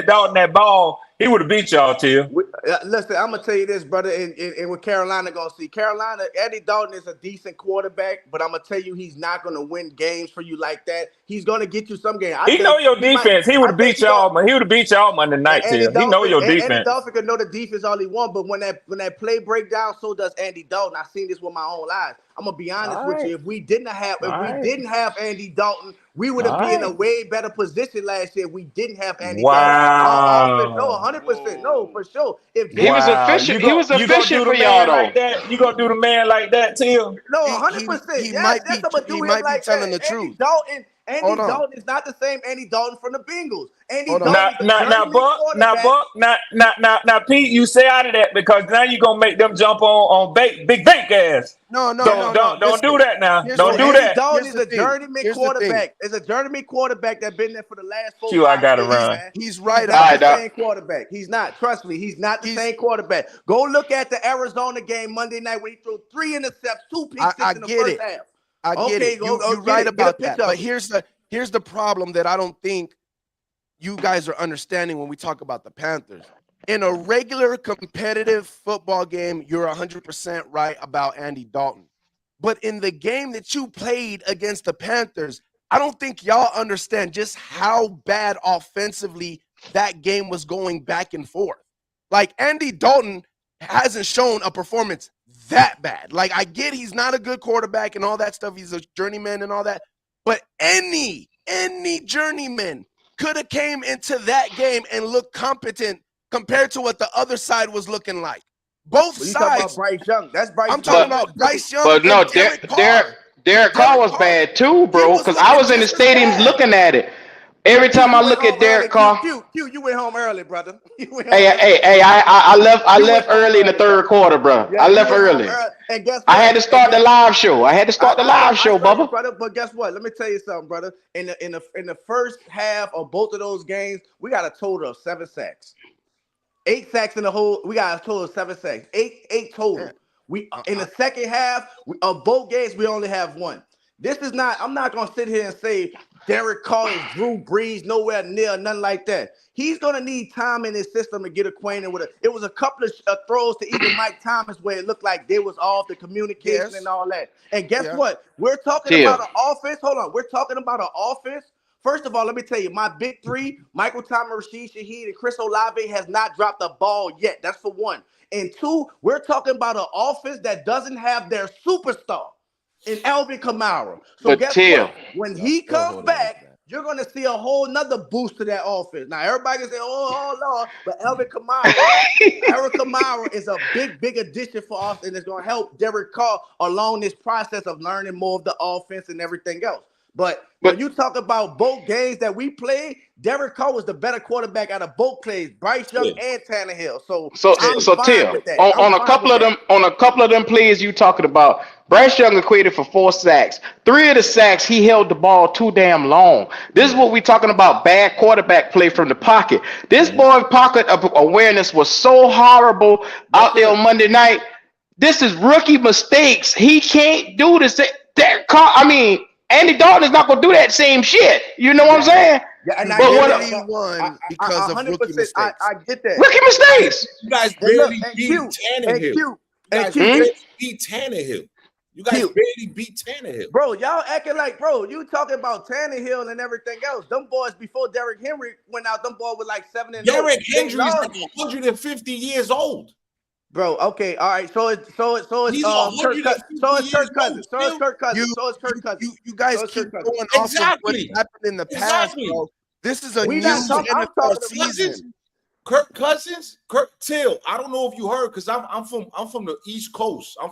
Dalton that ball. He would have beat y'all, too. Listen, I'm gonna tell you this, brother, and what Carolina gonna see. Carolina, Andy Dalton is a decent quarterback, but I'm gonna tell you, he's not gonna win games for you like that. He's gonna get you some game. He know your defense. He would have beat y'all. He would have beat y'all Monday night, too. He know your defense. Andy Dalton can know the defense all he wants, but when that play break down, so does Andy Dalton. I've seen this with my own eyes. I'm gonna be honest with you. If we didn't have Andy Dalton, we would have been in a way better position last year. We didn't have Andy Dalton. No, 100%. No, for sure. If he was efficient, he was efficient for y'all though. Like that? You gonna do the man like that, Tim? No, 100%. He might be telling the truth. Andy Dalton is not the same Andy Dalton from the Bengals. Now, Pete, you stay out of that because now you're gonna make them jump on big bank ass. No. Don't do that now. Don't do Andy that. Dalton is a journeyman quarterback. It's a journeyman quarterback that's been there for the last 4 years. I gotta run. He's right. He's not the same quarterback. He's not. Trust me, he's not the same quarterback. Go look at the Arizona game Monday night when he threw 3 intercepts, 2 pick sixes in the first half. I get it. You're right about that. But here's the problem that I don't think you guys are understanding when we talk about the Panthers. In a regular competitive football game, you're 100% right about Andy Dalton. But in the game that you played against the Panthers, I don't think y'all understand just how bad offensively that game was going back and forth. Like, Andy Dalton hasn't shown a performance that bad. Like, I get he's not a good quarterback and all that stuff. He's a journeyman and all that. But any journeyman could have came into that game and looked competent compared to what the other side was looking like. Both sides. Talking about Bryce Young. That's Bryce. I'm talking about Bryce Young. But no, Derek Carr was bad too, bro. Because I was in the stadiums looking at it. Every time I look at Derek Carr, you went home early, brother. I left early in the third quarter, bro. I left early. And guess what? I had to start the live show. Bubba. Brother, but guess what? Let me tell you something, brother. In the first half of both of those games, we got a total of 7 sacks. 8 sacks in the whole. We got a total of 7 sacks. Eight total. We in the second half of both games, we only have 1. This is not. I'm not gonna sit here and say Derek Carr is Drew Brees, nowhere near, nothing like that. He's gonna need time in his system to get acquainted with it. It was a couple of throws to even Mike Thomas where it looked like they was off the communication and all that. And guess what? We're talking about an offense. Hold on, we're talking about an offense. First of all, let me tell you, my big 3, Michael Thomas, Rashid Shaheed, and Chris Olave has not dropped the ball yet. That's for 1. And 2, we're talking about an offense that doesn't have their superstar in Alvin Kamara. So guess what? When he comes back, you're going to see a whole nother boost to that offense. Now, everybody can say, oh, Lord, but Alvin Kamara is a big addition for us, and it's going to help Derek Carr along this process of learning more of the offense and everything else. But when you talk about both games that we played, Derek Carr was the better quarterback out of both plays, Bryce Young and Tannehill. So Tim, on a couple of them plays you talking about, Bryce Young equated for 4 sacks. 3 of the sacks, he held the ball too damn long. This is what we talking about, bad quarterback play from the pocket. This boy's pocket awareness was so horrible out there on Monday night. This is rookie mistakes. He can't do this. Derek Carr, Andy Dalton is not going to do that same shit. You know what I'm saying? Yeah, and I won because of rookie mistakes. I get that. Rookie mistakes. You guys barely beat Tannehill. You guys barely beat Tannehill. You guys barely beat Tannehill. Bro, y'all acting like, you talking about Tannehill and everything else. Them boys, before Derrick Henry went out, them boys were like 7-0. Derrick Henry is like 150 years old. Bro, okay, all right. So it's Kirk Cousins. You guys keep going off of what happened in the past, bro. This is a new NFL season. Kirk Cousins, Till. I don't know if you heard because I'm from the East Coast. I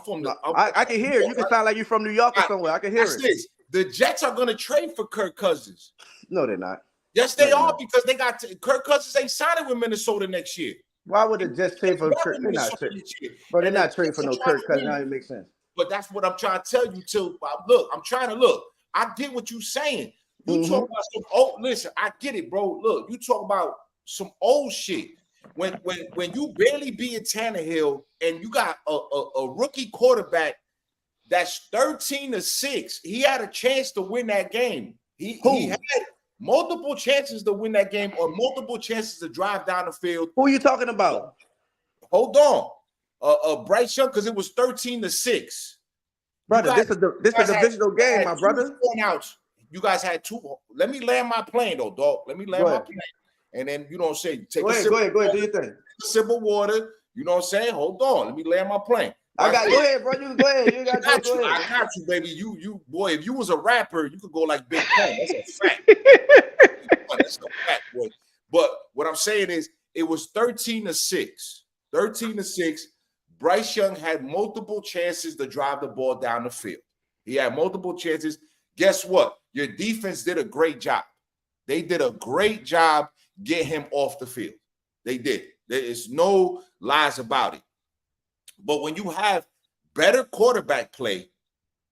can hear you. Can sound like you're from New York or somewhere. I can hear it. This. The Jets are going to trade for Kirk Cousins. No, they're not. Yes, they are because they got Kirk Cousins ain't signing with Minnesota next year. Why would the Jets trade for Kirk? They're not trading. But they're not trading for no Kirk because now it makes sense. But that's what I'm trying to tell you. Look, I'm trying to look. I get what you're saying. You talk about some old. Listen, I get it, bro. Look, you talk about some old shit. When you barely beat Tannehill and you got a rookie quarterback that's 13-6. He had a chance to win that game. He had multiple chances to win that game or multiple chances to drive down the field. Who are you talking about? Hold on. Bryce Young, because it was 13-6. Brother, this is a divisional game, my brother. You guys had 2. Let me land my plane, though, dog. Let me land my plane. And then, you know what I'm saying? Go ahead, do your thing. A sip of water. You know what I'm saying? Hold on. Let me land my plane. Go ahead, bro. You go ahead. You got I go ahead. I got you, baby. You boy, if you was a rapper, you could go like Big Pun. That's a fact. That's a fact, boy. But what I'm saying is it was 13-6. 13-6. Bryce Young had multiple chances to drive the ball down the field. He had multiple chances. Guess what? Your defense did a great job. They did a great job getting him off the field. They did. There is no lies about it. But when you have better quarterback play,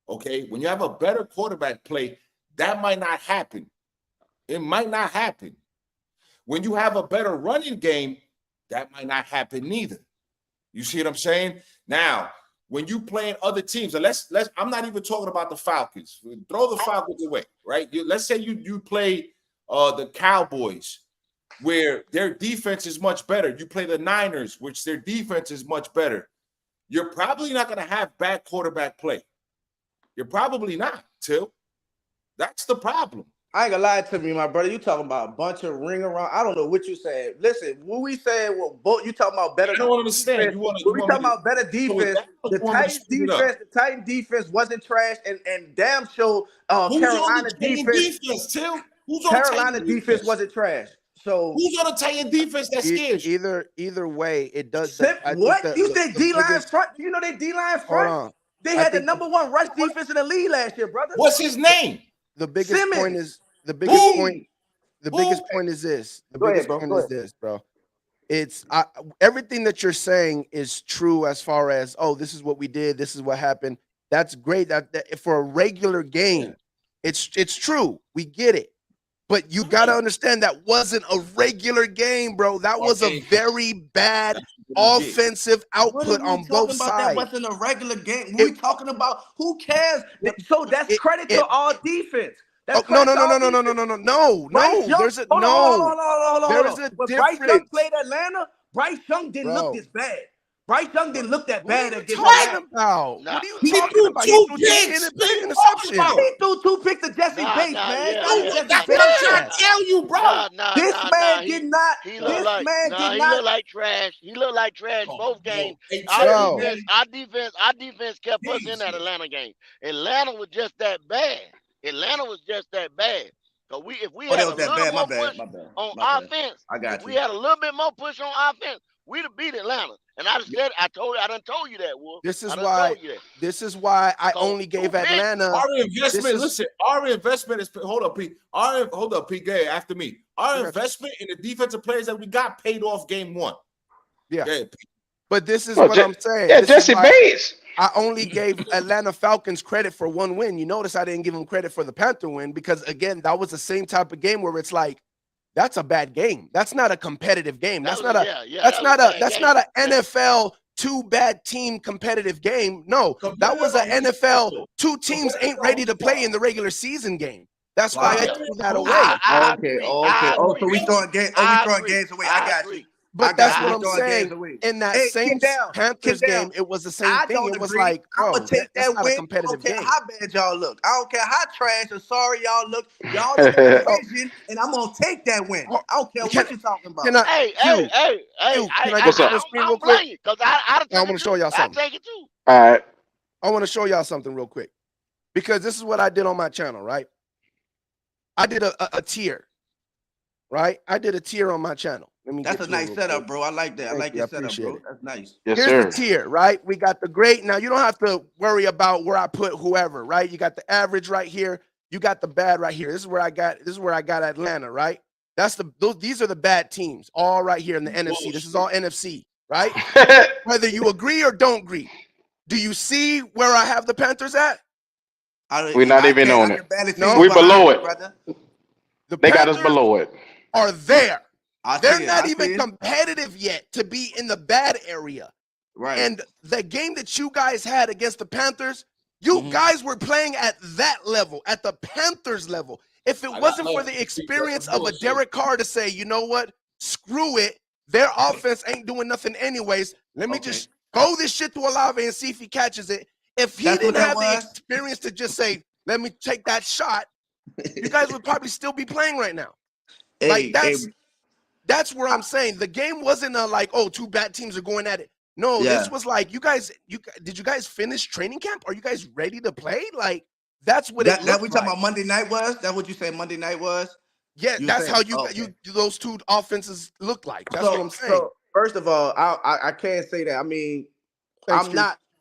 okay, when you have a better quarterback play, that might not happen. It might not happen. When you have a better running game, that might not happen neither. You see what I'm saying? Now, when you playing other teams, and let's I'm not even talking about the Falcons. Throw the Falcons away, right? Let's say you play the Cowboys, where their defense is much better. You play the Niners, which their defense is much better. You're probably not going to have bad quarterback play. You're probably not, Till. That's the problem. I ain't gonna lie to me, my brother. You talking about a bunch of ring around. I don't know what you said. Listen, when we said you talking about better. I don't understand. We talking about better defense. The Titan defense wasn't trash, and damn sure Carolina defense. Till? Who's on Carolina defense wasn't trash. So who's on a Titan defense that scares you? Either way, it does. What you think? D-line front? You know they D-line front. They had the number 1 rush defense in the league last year, brother. What's his name? The biggest Simmons. point is the biggest point. The biggest point is this. The biggest point is this, bro. It's everything that you're saying is true as far as this is what we did, this is what happened. That's great. That for a regular game, it's true. We get it. But you got to understand that wasn't a regular game, bro. That was a very bad offensive output on both sides. That wasn't a regular game. We talking about who cares? So that's credit to our defense. No. There's a difference. When Bryce Young played Atlanta, Bryce Young didn't look this bad. Bryce Young didn't look that bad against Atlanta. What are you talking about? He threw 2 picks to Jesse Bates, man. That's what I'm trying to tell you, bro. This man did not. He looked like trash. He looked like trash both games. Our defense kept us in that Atlanta game. Atlanta was just that bad. So if we had a little more push on offense, if we had a little bit more push on offense, we'd have beat Atlanta. And I done told you that, Wolf. This is why I only gave Atlanta. Our investment is hold up, Pete. Hold up, Pete. Gay after me. Our investment in the defensive players that we got paid off game 1. Yeah. But this is what I'm saying. Yeah, Jesse Bates. I only gave Atlanta Falcons credit for 1 win. You notice I didn't give them credit for the Panther win because, again, that was the same type of game where it's like, that's a bad game. That's not a competitive game. That's not an NFL 2 bad team competitive game. No, that was an NFL 2 teams ain't ready to play in the regular season game. That's why I threw that away. Okay. So we throwing games away. I got you. But that's what I'm saying. In that same Panthers game, it was the same thing. It was like, bro, I'm gonna take that win. A competitive game. How bad y'all look. I don't care how trash or sorry y'all look. Y'all look division, and I'm gonna take that win. I don't care what you're talking about. Can I What's up? real quick? I want to show y'all something. I take it too. All right. I want to show y'all something real quick because this is what I did on my channel, right? I did a tier, right? I did a tier on my channel. That's a nice setup, bro. I like that. I like your setup, bro. That's nice. Yes, Here's sir. the tier, right? We got the great. Now, you don't have to worry about where I put whoever, right? You got the average right here. You got the bad right here. This is where I got Atlanta, right? These are the bad teams, all right here in the NFC. This is all NFC, right? Whether you agree or don't agree. Do you see where I have the Panthers at? We're not even on it. No, we below it. Brother. They got us below it. Are there. They're not even competitive yet to be in the bad area. Right. And the game that you guys had against the Panthers, You guys were playing at that level, at the Panthers level. If it wasn't for the experience of a Derek Carr to say, you know what, screw it, their offense ain't doing nothing anyways. Let me just throw this shit to Olave and see if he catches it. If he didn't have the experience to just say, let me take that shot, you guys would probably still be playing right now. Like that's where I'm saying the game wasn't like, oh, two bad teams are going at it. No, this was like, did you guys finish training camp? Are you guys ready to play? Like, that's what it looked that we talking like. about Monday night was? That what you say Monday night was? Yeah, that's how you those two offenses look like. That's what I'm saying. So first of all, I can't say that. I mean,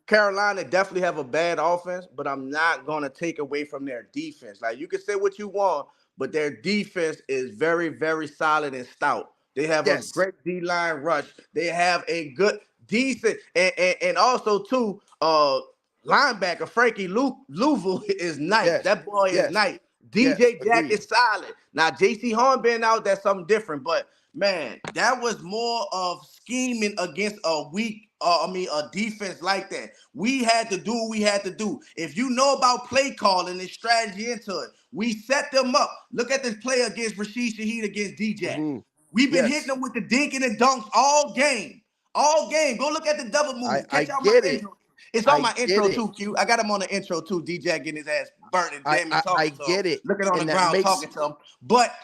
Carolina definitely have a bad offense, but I'm not gonna take away from their defense. Like, you can say what you want, but their defense is very, very solid and stout. They have a great D-line rush. They have a good, decent, and also too, linebacker Frankie Louisville is nice. That boy is nice. DJ Jack is solid. Now, J.C. Horn being out, that's something different. But, man, that was more of scheming against a weak, a defense like that. We had to do what we had to do. If you know about play calling and strategy into it, we set them up. Look at this play against Rashid Shaheed against DJ. We've been hitting them with the dinking and dunks all game. All game. Go look at the double move. Catch out my intro. It's on my intro too, Q. I got him on the intro too. DJ getting his ass burnt and Jamie talking to him. Looking on the ground talking to him. But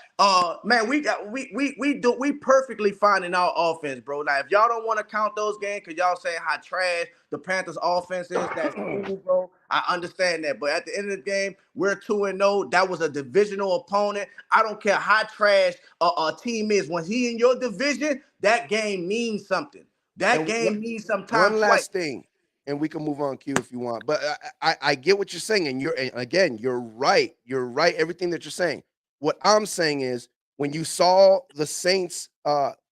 man, we perfectly fine in our offense, bro. Now, if y'all don't want to count those games because y'all saying how trash the Panthers offense is, that's cool, bro. I understand that. But at the end of the game, we're 2-0. That was a divisional opponent. I don't care how trash a team is. When he in your division, that game means something. That game means sometimes. One last thing. And we can move on, Q, if you want. But I get what you're saying, and you're right. You're right. Everything that you're saying. What I'm saying is, when you saw the Saints'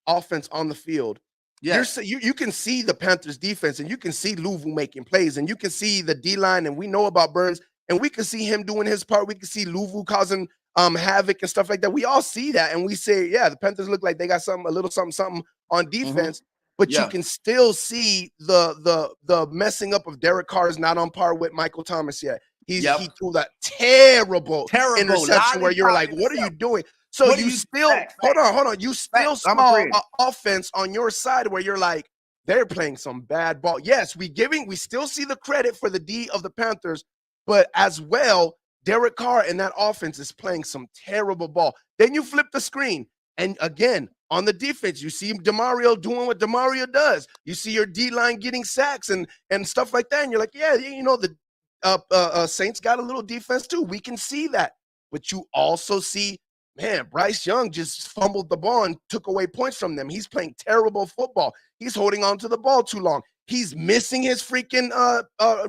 offense on the field, you can see the Panthers' defense, and you can see Louisville making plays, and you can see the D-line, and we know about Burns, and we can see him doing his part. We can see Louisville causing havoc and stuff like that. We all see that, and we say, yeah, the Panthers look like they got a little something on defense. But you can still see the messing up of Derek Carr is not on par with Michael Thomas yet. He threw that terrible interception where you're like, what are you doing? So you still hold on. You still saw an offense on your side where you're like, they're playing some bad ball. Yes, we still see the credit for the D of the Panthers, but as well, Derek Carr and that offense is playing some terrible ball. Then you flip the screen, and again, on the defense, you see DeMario doing what DeMario does. You see your D-line getting sacks and stuff like that. And you're like, yeah, you know, the Saints got a little defense too. We can see that. But you also see, man, Bryce Young just fumbled the ball and took away points from them. He's playing terrible football. He's holding on to the ball too long. He's missing his freaking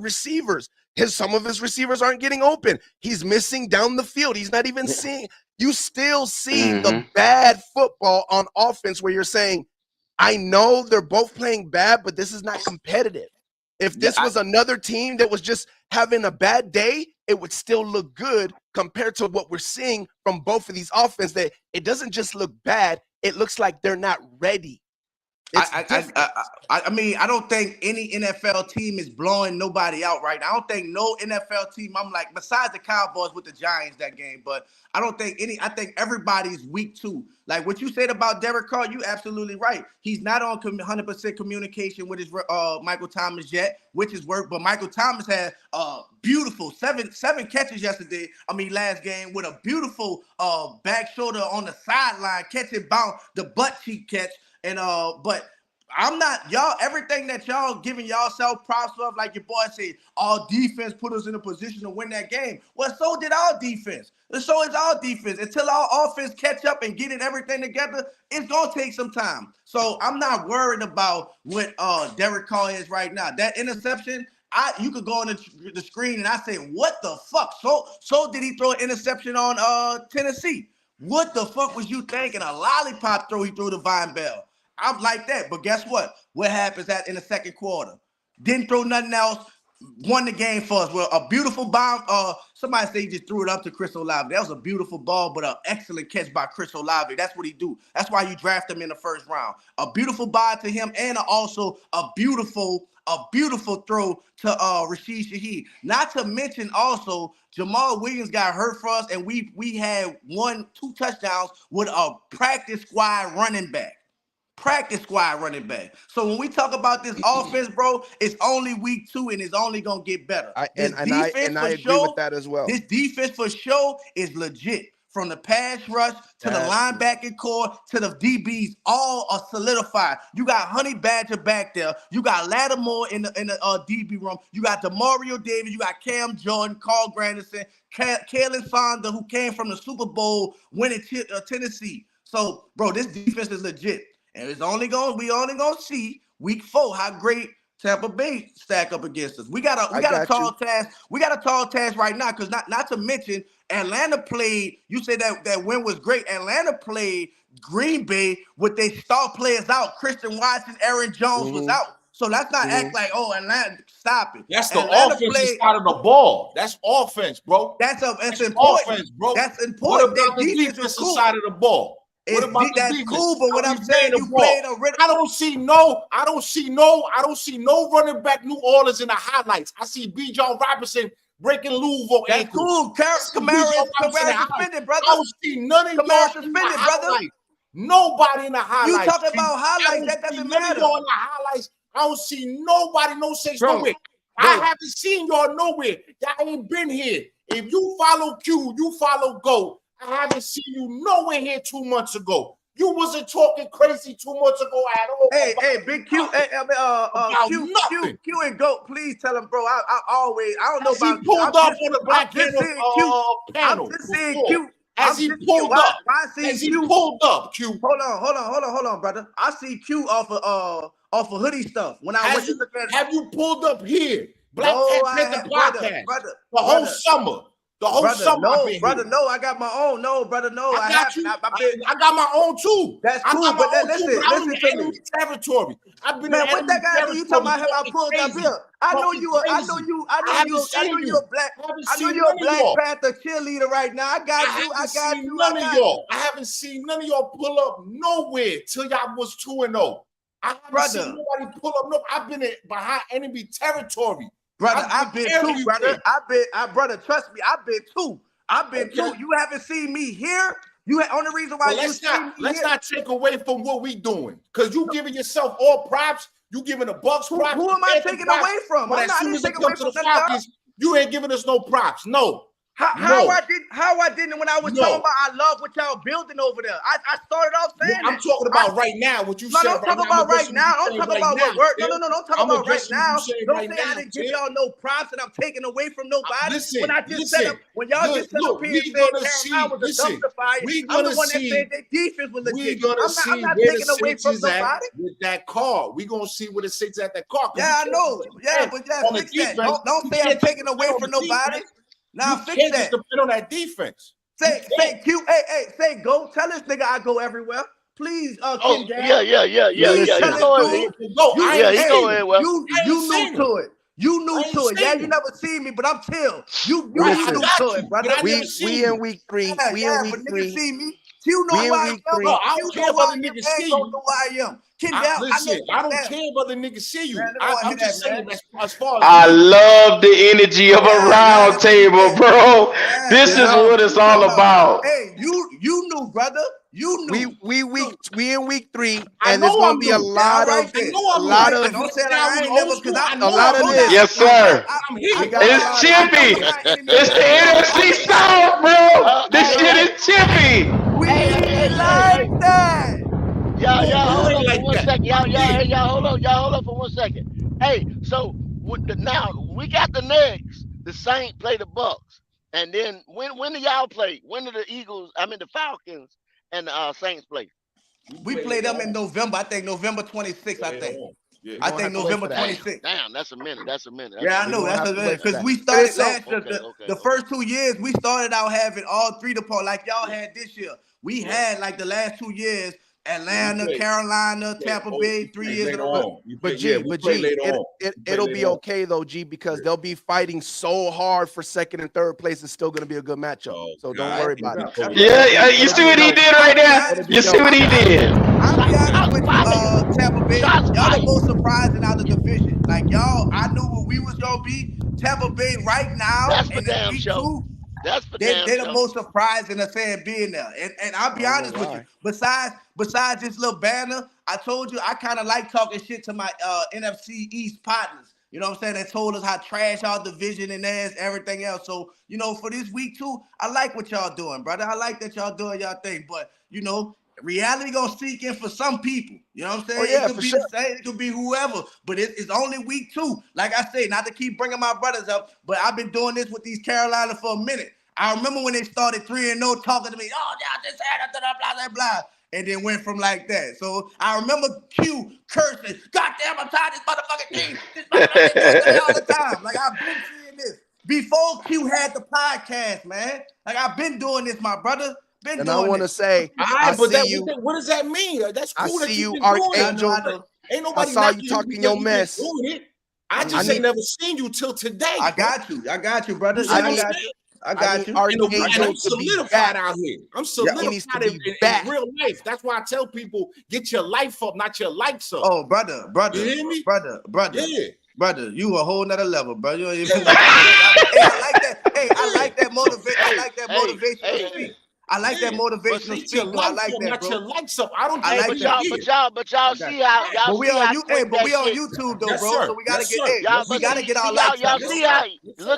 receivers. Some of his receivers aren't getting open. He's missing down the field. He's not even seeing. You still see the bad football on offense where you're saying, I know they're both playing bad, but this is not competitive. If this was another team that was just having a bad day, it would still look good compared to what we're seeing from both of these offenses. That it doesn't just look bad. It looks like they're not ready. I mean, I don't think any NFL team is blowing nobody out right now. I don't think no NFL team, I'm like, besides the Cowboys with the Giants that game, but I don't think I think everybody's weak too. Like what you said about Derek Carr, you absolutely right. He's not on 100% communication with his Michael Thomas yet, which is work, but Michael Thomas had beautiful seven catches last game with a beautiful back shoulder on the sideline, catching bounce, the butt cheek catch. And but I'm not y'all. Everything that y'all giving y'allself props of, like your boy said, our defense put us in a position to win that game. Well, so did our defense. And so is our defense. Until our offense catch up and getting everything together, it's gonna take some time. So I'm not worried about what Derek Carr is right now. That interception, you could go on the screen and I say, what the fuck? So did he throw an interception on Tennessee? What the fuck was you thinking? A lollipop throw he threw to Vine Bell. I'm like that. But guess what? What happens in the second quarter? Didn't throw nothing else. Won the game for us. Well, a beautiful bomb Somebody say he just threw it up to Chris Olave. That was a beautiful ball, but an excellent catch by Chris Olave. That's what he do. That's why you draft him in the first round. A beautiful buy to him, and also a beautiful throw to Rashid Shaheed. Not to mention also Jamal Williams got hurt for us, and we had 1-2 touchdowns with a practice squad running back. So when we talk about this offense, bro, it's only week 2 and it's only gonna get better. I agree with that as well. This defense for sure is legit. From the pass rush to the linebacking core to the DBs, all are solidified. You got Honey Badger back there. You got Lattimore in the DB room. You got DeMario Davis. You got Cam Jordan, Carl Granderson, Kalen Fonda, who came from the Super Bowl winning Tennessee. So, bro, this defense is legit. And we only gonna see week 4 how great Tampa Bay stack up against us. We got a tall task. We got a tall task right now, because not to mention Atlanta played. You said that win was great. Atlanta played Green Bay with their star players out. Christian Watson, Aaron Jones was out. So let's not act like, oh, Atlanta, stop it. That's the offensive side of the ball. That's offense, bro. That's important. Offense, bro. That's important. What about the defensive side of the ball? What about the that's defense? cool, but what I'm saying, you played a rhythm. I don't see no running back New Orleans in the highlights. I see Bijan Robinson breaking Louisville That's ankles. cool. Kamara suspended, brother. I don't see none of y'all suspended, brother. Nobody in the highlights. You talking about highlights? That doesn't matter. Y'all in the highlights. I don't see nobody, no saints nowhere. I haven't seen y'all nowhere. Y'all ain't been here. If you follow Q, you follow Go. I haven't seen you nowhere here 2 months ago. You wasn't talking crazy 2 months ago at all. Hey, Big Q, Q and Goat, please tell him, bro. I don't know about he pulled up on the Black panel. I'm just saying Q. As he pulled up, Q. Hold on, brother. I see Q off of hoodie stuff. When I went to look at it. Have you pulled up here? Black Panther podcast. Brother, the whole summer. The whole summer. No, I got my own. No, brother, no. I got my own too. That's cool, but listen to me. Territory. I've been. Man, what that guy you talking about? I pulled up here. I know you're a Black Panther cheerleader right now. I got you. I haven't seen none of y'all pull up nowhere till y'all was 2-0. I haven't seen nobody pull up. No, I've been behind enemy territory. Brother, I've been too, brother. Brother, trust me, I've been too. You haven't seen me here. Only reason why let's not take away from what we doing, because you giving yourself all props. You giving the Bucks props. Who am I taking away from? But as soon as it comes to the Falcons, you ain't giving us no props. No. How I didn't when I was talking about I love what y'all building over there. I started off saying I'm talking about right now. What you said. Don't talk about right now. Don't talk about what work. No. Don't talk about right now. Don't say I didn't give y'all no props and I'm taking away from nobody. When I just set up, when y'all just set up here and said Karen was a dumpster fire, I'm the one that said their defense was legit. I'm not taking away from nobody. With that car, we gonna see where the six at that car. Yeah, I know. Yeah, but fix that. Don't say I'm taking away from nobody. Now fix that. Depend on that defense. Say Q. Say go. Tell this nigga I go everywhere. Please, King Jack. Yeah. You new to it. You new to it. Yeah, you never seen me, but I'm chill. You new to it, brother. We in week 3. We in week 3. See me. You know who I am. I don't care if other niggas see you. Know who I am. I don't care if other niggas see you. I'm just saying as far as I love the energy of a round table, bro. This is what it's all about. Hey, you knew, brother. You knew. We in week 3, and there's gonna be a lot of this. Yes, sir. It's chippy. It's the NFC South, bro. This shit is chippy. We like that. Y'all hold on for 1 second. Y'all hold on for 1 second. Hey, so now we got the next. The Saints play the Bucks, and then when do y'all play? When do the Falcons and the Saints play? We play them in November. I think November 26th. I think. Yeah, I think November 26th. Damn, that's a minute. Yeah, I know. That's a minute. Because we started last year. The first 2 years, we started out having all 3 departments like y'all had this year. We had like the last 2 years, Atlanta, Carolina, Tampa Bay, 3 years in a row. But G, it'll be okay though, G, because they'll be fighting so hard for second and third place. It's still gonna be a good matchup. So don't worry about it. Yeah, you see what he did right there? You see what he did? I'll be honest with you, Tampa Bay, y'all the most surprising out of the division. Like y'all, I knew what we was gonna be. Tampa Bay right now in the week 2. They're the most surprising affair being there. And I'll be honest with you. Besides this little banner, I told you I kind of like talking shit to my NFC East partners. You know what I'm saying? They told us how trash our division and theirs, everything else. So, you know, for this week 2, I like what y'all doing, brother. I like that y'all doing y'all thing. But, you know, reality gonna sneak in for some people. You know what I'm saying? It could be the same, it could be whoever, but it's only week 2. Like I say, not to keep bringing my brothers up, but I've been doing this with these Carolina for a minute. I remember when they started 3-0 talking to me, oh, yeah, this had blah, blah, blah, and then went from like that. So I remember Q cursing, goddamn, I'm tired of this motherfucking team. This motherfucking all the time. Like, I've been seeing this. Before Q had the podcast, man. Like, I've been doing this, my brother. And I want to say, what does that mean? That's cool. I see you, Archangel. Ain't nobody. I saw you talking your mess. I just ain't never seen you till today. I got you, brother. I got you. And I'm solidified out here. I'm solidified in real life. That's why I tell people, get your life up, not your likes up. Oh, brother. You hear me? Brother. Yeah. Brother, you a whole nother level, bro. You don't even like I like that. Hey, I like that motivation. I like that motivational speech. I like that motivational speech. I like that, bro. Your likes up. I don't. But y'all see how y'all. But we on YouTube though, bro. So we gotta get our likes. Y'all see how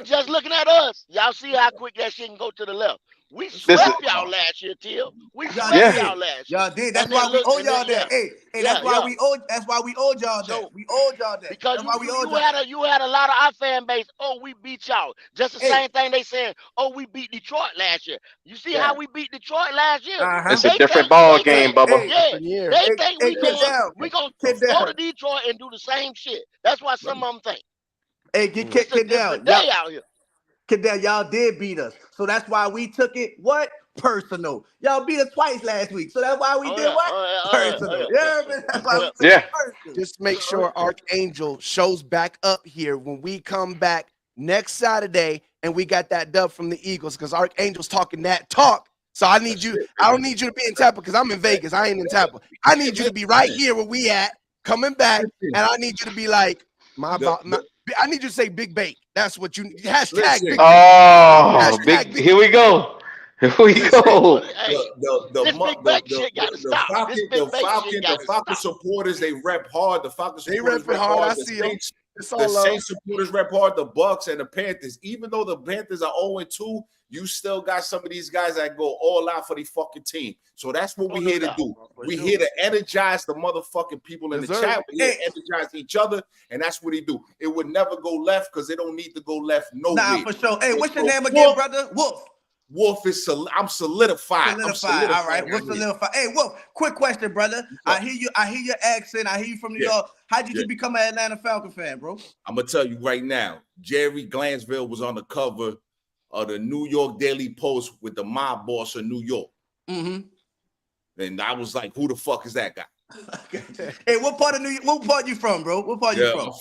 just looking at us. Y'all see how quick that shit can go to the left. We swept y'all last year, Till. We swept y'all last year. Y'all did. That's why we owe y'all that. Hey, that's why we owed. That's why we owed y'all that. We owed y'all that. Because you had a lot of our fan base. Oh, we beat y'all. Just the same thing they saying. Oh, we beat Detroit last year. You see how we beat Detroit last year? It's a different ball game, Bubba. Yeah, they think we gonna go to Detroit and do the same shit. That's why some of them think. Hey, get down. They out here. Y'all did beat us, so that's why we took it personal. Y'all beat us twice last week, so that's why we did personal. Just make sure Archangel shows back up here when we come back next Saturday and we got that dub from the Eagles, because Archangel's talking that talk. So I need you. I don't need you to be in Tampa because I'm in Vegas. I ain't in Tampa. I need you to be right here where we at, coming back, and I need you to be like I need you to say Big Bake. That's what you hashtag. Big Big. Here we go. Here we go. The Falcon supporters, they rep hard. The Falcon supporters rep hard. I see them. The Saints supporters rep hard. The Bucks and the Panthers. Even though the Panthers are 0-2, you still got some of these guys that go all out for the fucking team. So that's what we're here to do. We're here to energize the motherfucking people in the chat. We're here to energize each other, and that's what he do. It would never go left because they don't need to go left. No way. For sure. Hey, what's your name again, brother? Wolf is I'm solidified. All right. What's solidified? Hey, Wolf, quick question, brother. I hear your accent. I hear you from New York. How did you become an Atlanta Falcon fan, bro? I'm gonna tell you right now. Jerry Glansville was on the cover of the New York Daily Post with the mob boss of New York. And I was like, who the fuck is that guy? Hey, what part of New York? What part you from, bro? What part you from?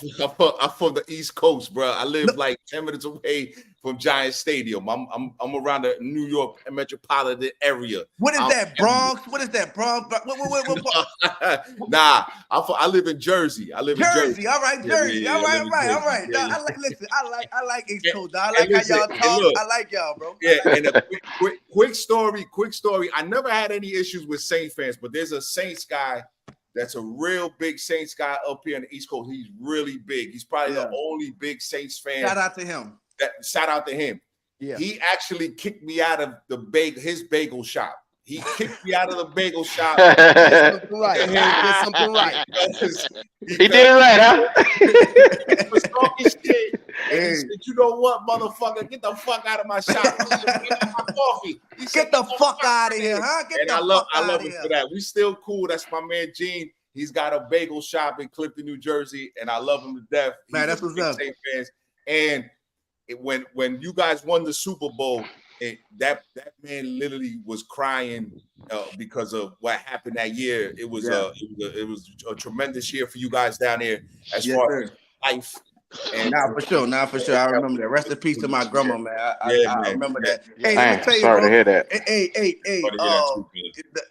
I'm from the East Coast, bro. I live like 10 minutes away from Giant Stadium. I'm around the New York metropolitan area. What is that, Bronx? What is that, Bronx? What part? Nah, I live in Jersey. I live in Jersey. All right, Jersey. All right. I like East Coast. I like how y'all talk. I like y'all, bro. Yeah, and a quick story. I never had any issues with Saints fans, but there's a Saints guy that's a real big Saints guy up here on the East Coast. He's really big. He's probably the only big Saints fan. Shout out to him. Yeah. He actually kicked me out of his bagel shop. He kicked me out of the bagel shop. He did something right. He did it right, huh? He was talking shit. And he said, you know what, motherfucker? Get the fuck out of my shop. Get my coffee. Get the fuck out of here, huh? I love him for that. We still cool. That's my man, Gene. He's got a bagel shop in Clifton, New Jersey, and I love him to death. Man, that's what's up. Fans. And when you guys won the Super Bowl, that man literally was crying because of what happened that year. It was a tremendous year for you guys down there as far as life. And for sure. I remember that. Rest in peace to my grandma, man. I remember that. Hey, let me tell you, sorry bro. to hear that. Hey.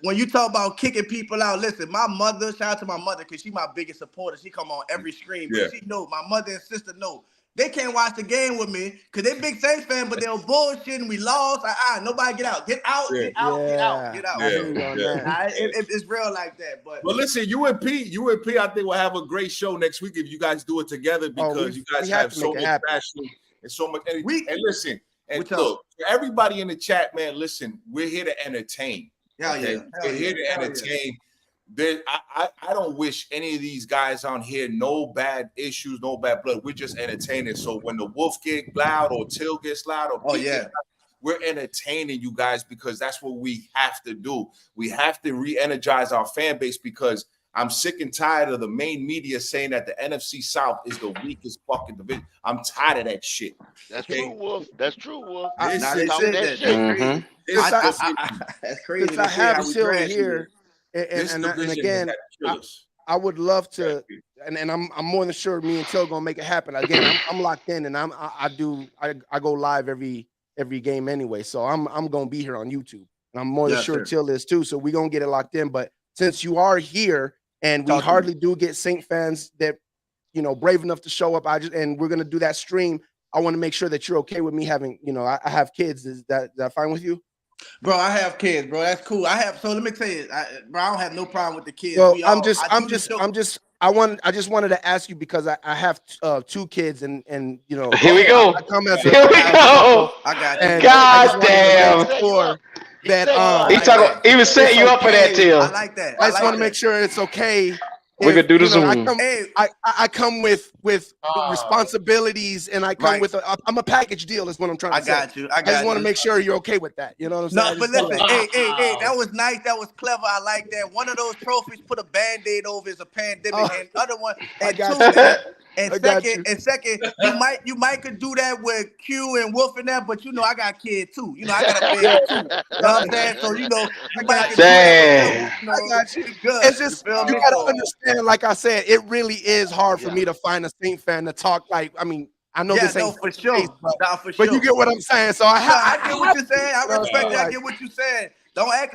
When you talk about kicking people out, listen, my mother, shout out to my mother, because she's my biggest supporter. She come on every stream. But she know, my mother and sister know. They can't watch the game with me because they big Saints fan, but they're bullshitting. We lost. Nobody get out. Get out. Get out. It's real like that. But listen, you and P, I think will have a great show next week if you guys do it together because you guys have so much passion and so much energy. And listen, and look, for everybody in the chat, man, listen, we're here to entertain. We're here to entertain. I don't wish any of these guys on here no bad issues, no bad blood. We're just entertaining. So when the wolf get loud or Till gets loud or we're entertaining you guys because that's what we have to do. We have to re-energize our fan base because I'm sick and tired of the main media saying that the NFC South is the weakest fucking division. I'm tired of that shit. That's true, Wolf. That's true, Wolf. That's crazy. Since I have Till here. And again, I would love to, and I'm more than sure me and Till gonna make it happen. Again, I'm locked in, and I go live every game anyway, so I'm gonna be here on YouTube, and I'm more than sure Till is too. So we gonna get it locked in. But since you are here, and we hardly do get Saint fans that brave enough to show up, and we're gonna do that stream. I want to make sure that you're okay with me having, I have kids. Is that fine with you? Bro, I have kids, bro. That's cool. So let me tell you, bro, I don't have no problem with the kids. So I just wanted to ask you because I have 2 kids and here we go. I got you. God damn. That He was setting you up for that, Till. I like that. I just want to make sure it's okay. We could do the Zoom. I come with responsibilities, and I come with I'm a package deal. Is what I'm trying to say. I just want to make sure you're okay with that. You know what I'm saying? No, but listen, hey, that was nice. That was clever. I like that. One of those trophies, put a Band-Aid over is a pandemic, and other one, and second, you might could do that with Q and Wolf and that, but I got kids too. I got a baby too. You know what I'm saying? So you might I got you. It's just you gotta understand. Like I said, it really is hard for me to find a Saint fan to talk like. I mean, I know this ain't for sure, but you get what I'm saying. So I get what you're saying. I respect it. I get what you're saying. Don't act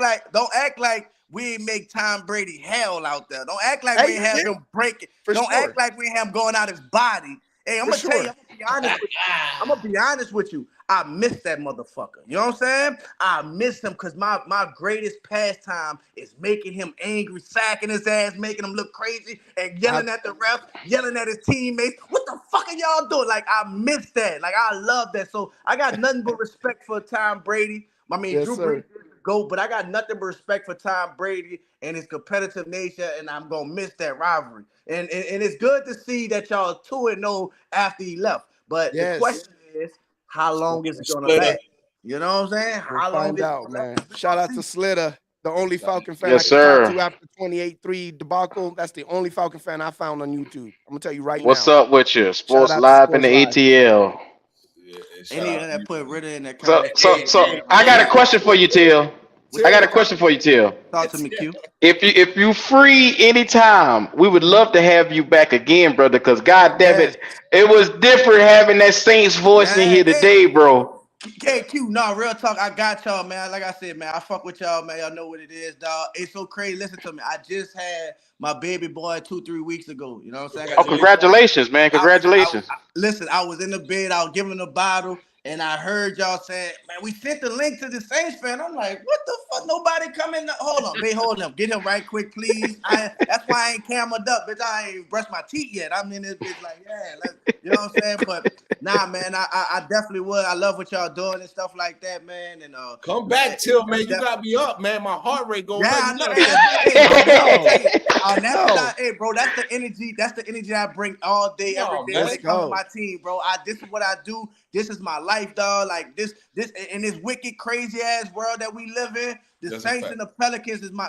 like we ain't make Tom Brady hell out there. Don't act like we ain't have him breaking. Don't act like we ain't have him going out his body. Hey, I'm gonna tell you. I'm gonna be honest with you. I miss that motherfucker. You know what I'm saying? I miss him because my greatest pastime is making him angry, sacking his ass, making him look crazy, and yelling at the ref, yelling at his teammates. What the fuck are y'all doing? Like, I miss that. Like, I love that. So I got nothing but respect for Tom Brady. I mean, Drew Brees is the GOAT, but I got nothing but respect for Tom Brady and his competitive nature, and I'm gonna miss that rivalry. And it's good to see that y'all 2-0 after he left. But the question is, how long is it gonna last? You know what I'm saying? How long find out, man. Shout out to Slitter, the only Falcon fan Yes, I sir. can talk to after 28-3 debacle. That's the only Falcon fan I found on YouTube. I'm gonna tell you right What's now. up with you? Sports Shout out to Live Sports in the Live. ATL. That put Ritter in that So I got a question for you, Till. Talk to me, Q. If you free anytime, we would love to have you back again, brother. Because God damn it, it was different having that Saints voice in here today, bro. Q, no, real talk. I got y'all, man. Like I said, man, I fuck with y'all, man. Y'all know what it is, dog. It's so crazy. Listen to me. I just had my baby boy 2-3 weeks ago. You know what I'm saying? Congratulations, man. Congratulations. Listen, I was in the bed. I was giving him a bottle. And I heard y'all saying, man, we sent the link to the Saints fan. I'm like, what the fuck? Nobody coming? Hold on. Hold him. Get him right quick, please. That's why I ain't camered up, bitch. I ain't brushed my teeth yet. I'm in this bitch like, you know what I'm saying? But nah, man, I definitely would. I love what y'all doing and stuff like that, man. And come back, Till, man. You got me up, man. My heart rate going. Yeah, I know. Hey, bro, that's the energy. That's the energy I bring all day, every day. When they come to my team, bro. This is what I do. This is my life, dog. Like this in this wicked, crazy ass world that we live in. The Saints and the Pelicans is my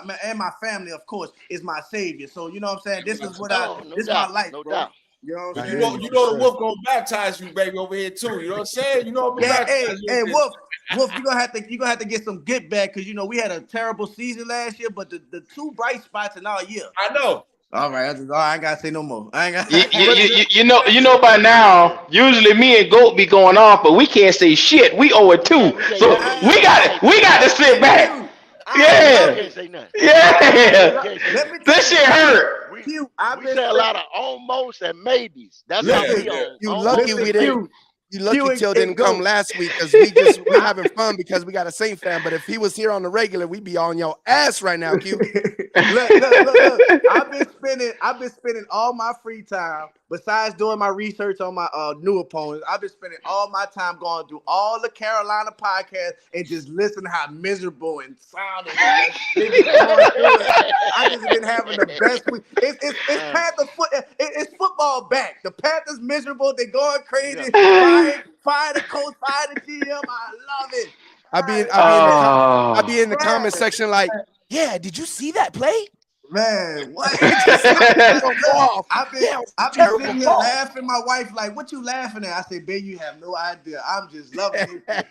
family, of course, is my savior. So you know what I'm saying. This is what this is my life, bro. You know what I'm saying? You know the Wolf gonna baptize you, baby, over here too. You know what I'm saying? You know what I'm saying? Hey, Wolf. Wolf, you're gonna have to get some get back because we had a terrible season last year, but the two bright spots in our year. I know. All right, I ain't gotta say no more. I ain't got. You know by now. Usually me and Goat be going off, but we can't say shit. We 0-2, so we got to sit back. Yeah, Can't say nothing. yeah. Let me This shit hurt. We say a lot of almost and maybes. That's how we on. You Almost lucky and we didn't. maybes. You lucky Q Till and didn't Go. come last week because we're having fun because we got a Saint fan. But if he was here on the regular, we'd be on your ass right now, Q. Look. I've been spending all my free time, besides doing my research on my new opponents. I've been spending all my time going through all the Carolina podcasts and just listening to how miserable and sounding they be going through it. I just been having the best week. It's Panther it's football back. The Panthers miserable. They going crazy. Fire the coach. Fire the GM. I love it. I be in the comment section like, yeah, did you see that play? Man, what? I've been sitting here laughing. My wife like, what you laughing at? I say, babe, you have no idea. I'm just loving it.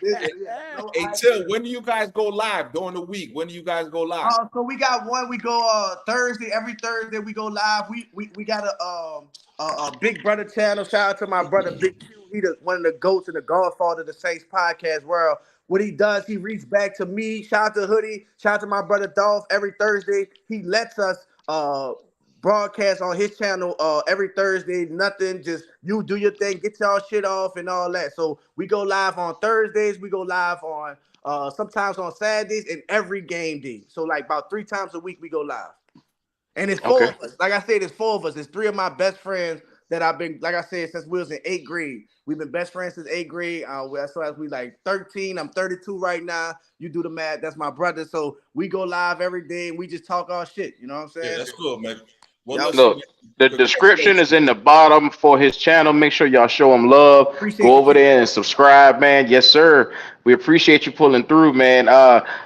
Hey, Till, when do you guys go live during the week? When do you guys go live? So we got one. We go Thursday. Every Thursday we go live. We got a Big Brother channel. Shout out to my brother Big Q. He one of the goats in the Godfather of the Saints podcast world. What he does, he reaches back to me. Shout out to Hoodie. Shout out to my brother Dolph. Every Thursday, he lets us broadcast on his channel every Thursday. Nothing, just you do your thing, get y'all shit off and all that. So we go live on Thursdays. We go live on sometimes on Saturdays and every game day. So like about 3 times a week we go live. And it's 4 of us. Like I said, it's 4 of us. It's 3 of my best friends that I've been, like I said, since we was in 8th grade. We've been best friends since 8th grade. So as we like 13, I'm 32 right now. You do the math. That's my brother. So we go live every day and we just talk our shit. You know what I'm saying? Yeah, that's cool, man. Well, Look, the description is in the bottom for his channel. Make sure y'all show him love. Go over there and subscribe, man. Yes, sir. We appreciate you pulling through, man.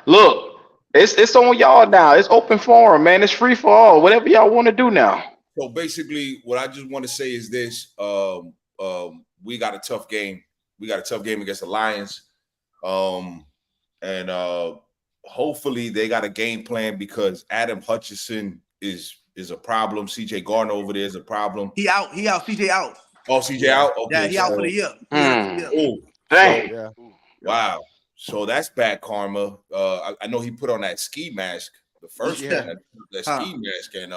Look, it's on y'all now. It's open forum, man. It's free for all. Whatever y'all want to do now. So basically, what I just want to say is this: we got a tough game. We got a tough game against the Lions, and hopefully they got a game plan because Adam Hutchinson is a problem. CJ Gardner over there is a problem. He out. CJ out. Oh, CJ out. Okay, yeah, he out for the year. Oh, dang. So, yeah. Wow. So that's bad karma. I know he put on that ski mask, the first one, that ski mask, and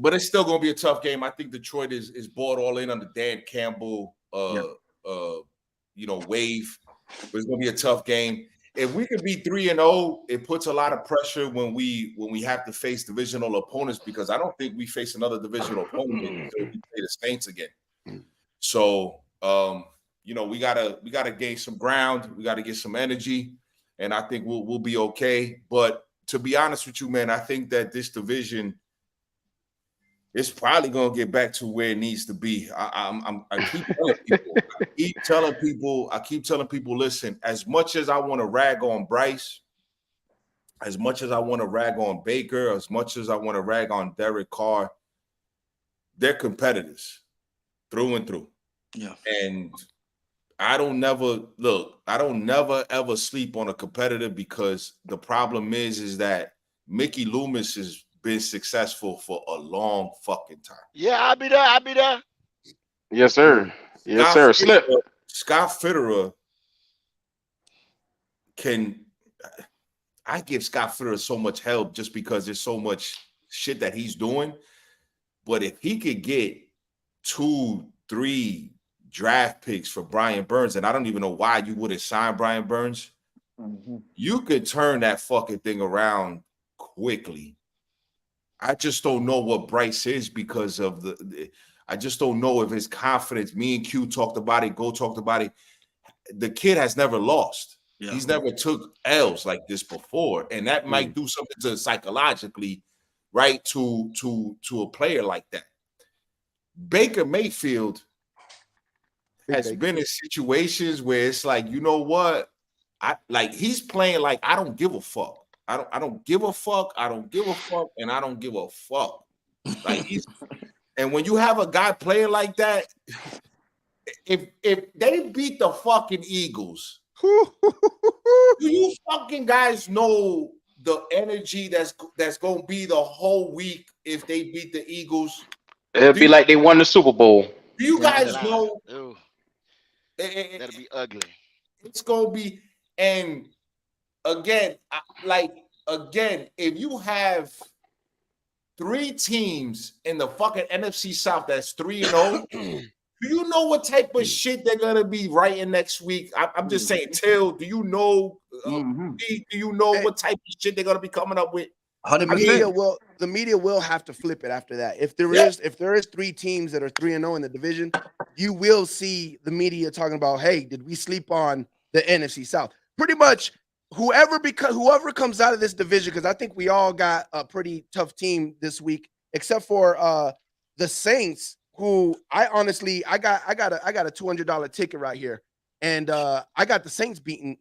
but it's still gonna be a tough game. I think Detroit is bought all in on the Dan Campbell wave. But it's gonna be a tough game. If we could be 3-0, it puts a lot of pressure when we have to face divisional opponents, because I don't think we face another divisional opponent until we play the Saints again. So we gotta gain some ground, we gotta get some energy, and I think we'll be okay. But to be honest with you, man, I think that this division is probably gonna get back to where it needs to be. I keep telling people, listen, as much as I want to rag on Bryce, as much as I want to rag on Baker, as much as I want to rag on Derek Carr, they're competitors through and through. Yeah. And I don't never ever sleep on a competitor, because the problem is that Mickey Loomis has been successful for a long fucking time. Yeah, I'll be there. Yes, sir. Yes, sir. Slip. Scott Fitterer I give Scott Fitterer so much help just because there's so much shit that he's doing. But if he could get 2-3 draft picks for Brian Burns, and I don't even know why you wouldn't sign Brian Burns, you could turn that fucking thing around quickly. I just don't know what Bryce is because of I just don't know if his confidence. Me and Q talked about it. Go talked about it. The kid has never lost. Yeah. He's never took L's like this before, and that might do something to psychologically, right, to a player like that. Baker Mayfield has been in situations where it's like, you know what, he's playing like I don't give a fuck. I don't give a fuck. I don't give a fuck, and I don't give a fuck. Like and when you have a guy playing like that, if they beat the fucking Eagles, do you fucking guys know the energy that's gonna be the whole week if they beat the Eagles? It'll be like they won the Super Bowl. Do you guys Lie. know Ooh, that'll be ugly. it's gonna be? And again, if you have 3 teams in the fucking NFC South that's 3-0, do you know what type of shit they're gonna be writing next week? I'm just saying, Till, do you know? Do you know what type of shit they're gonna be coming up with? 100%. The media will have to flip it after that. If there is 3 teams that are 3-0 in the division, you will see the media talking about, hey, did we sleep on the NFC South? Pretty much whoever comes out of this division, because I think we all got a pretty tough team this week, except for the Saints, who I got a $200 ticket right here, and I got the Saints beating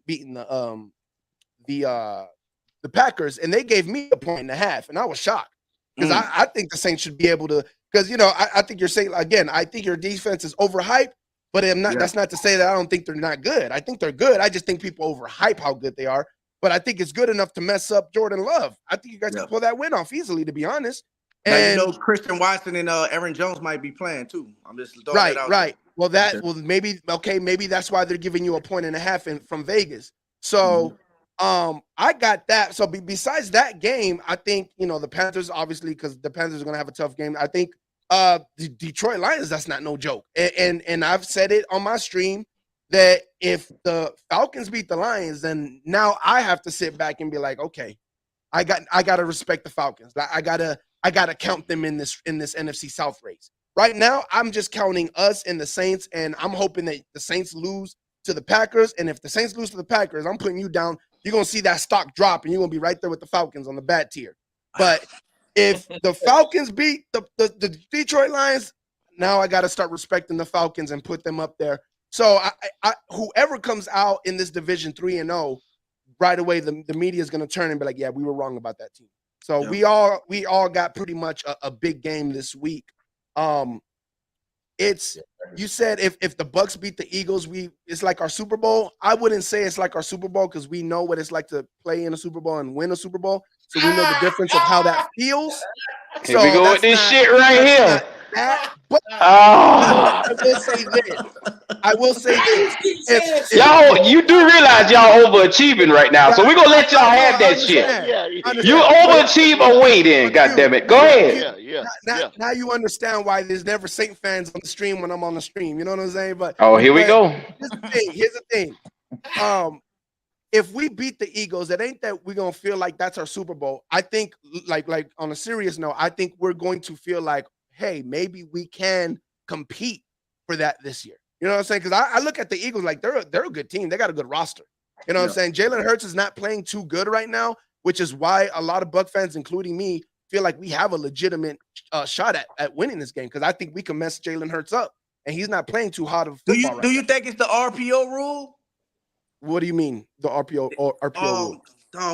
the Packers, and they gave me a 1.5, and I was shocked because I think the Saints should be able to, because I think you're saying again, I think your defense is overhyped, but I'm not. Yeah. That's not to say that I don't think they're not good. I think they're good. I just think people overhype how good they are, but I think it's good enough to mess up Jordan Love. I think you guys can pull that win off easily, to be honest. And now, Christian Watson and Aaron Jones might be playing too. I'm just throwing right, that out right. There. Well, maybe that's why they're giving you a 1.5 from Vegas. So. I got that. So besides that game, I think the Panthers, obviously, because the Panthers are going to have a tough game. I think the Detroit Lions, that's not no joke. And I've said it on my stream that if the Falcons beat the Lions, then now I have to sit back and be like, okay, I got to respect the Falcons. I gotta count them in this NFC South race. Right now, I'm just counting us and the Saints, and I'm hoping that the Saints lose to the Packers. And if the Saints lose to the Packers, I'm putting you down. You're going to see that stock drop, and you're going to be right there with the Falcons on the bad tier. But if the Falcons beat the Detroit Lions, now I got to start respecting the Falcons and put them up there. So whoever comes out in this division 3-0, right away the media is going to turn and be like, yeah, we were wrong about that team. So we all got pretty much a big game this week. You said if the Bucks beat the Eagles, it's like our Super Bowl. I wouldn't say it's like our Super Bowl because we know what it's like to play in a Super Bowl and win a Super Bowl. So we know the difference of how that feels. Here we go with this shit right here. But I will say this. Y'all, you do realize y'all overachieving right now. So we're going to let y'all have that shit. You overachieve away then, goddammit. Go ahead. Now you understand why there's never Saint fans on the stream when I'm on the stream. You know what I'm saying? But here we go. Here's the thing. If we beat the Eagles, it ain't that we're gonna feel like that's our Super Bowl. I think, like on a serious note, I think we're going to feel like, hey, maybe we can compete for that this year. You know what I'm saying? Because I look at the Eagles like they're a good team. They got a good roster. You know what I'm saying? Jalen Hurts is not playing too good right now, which is why a lot of Buck fans, including me, feel like we have a legitimate shot at winning this game, because I think we can mess Jalen Hurts up, and he's not playing too hard of football. Do you think it's the RPO rule? What do you mean, the RPO rule?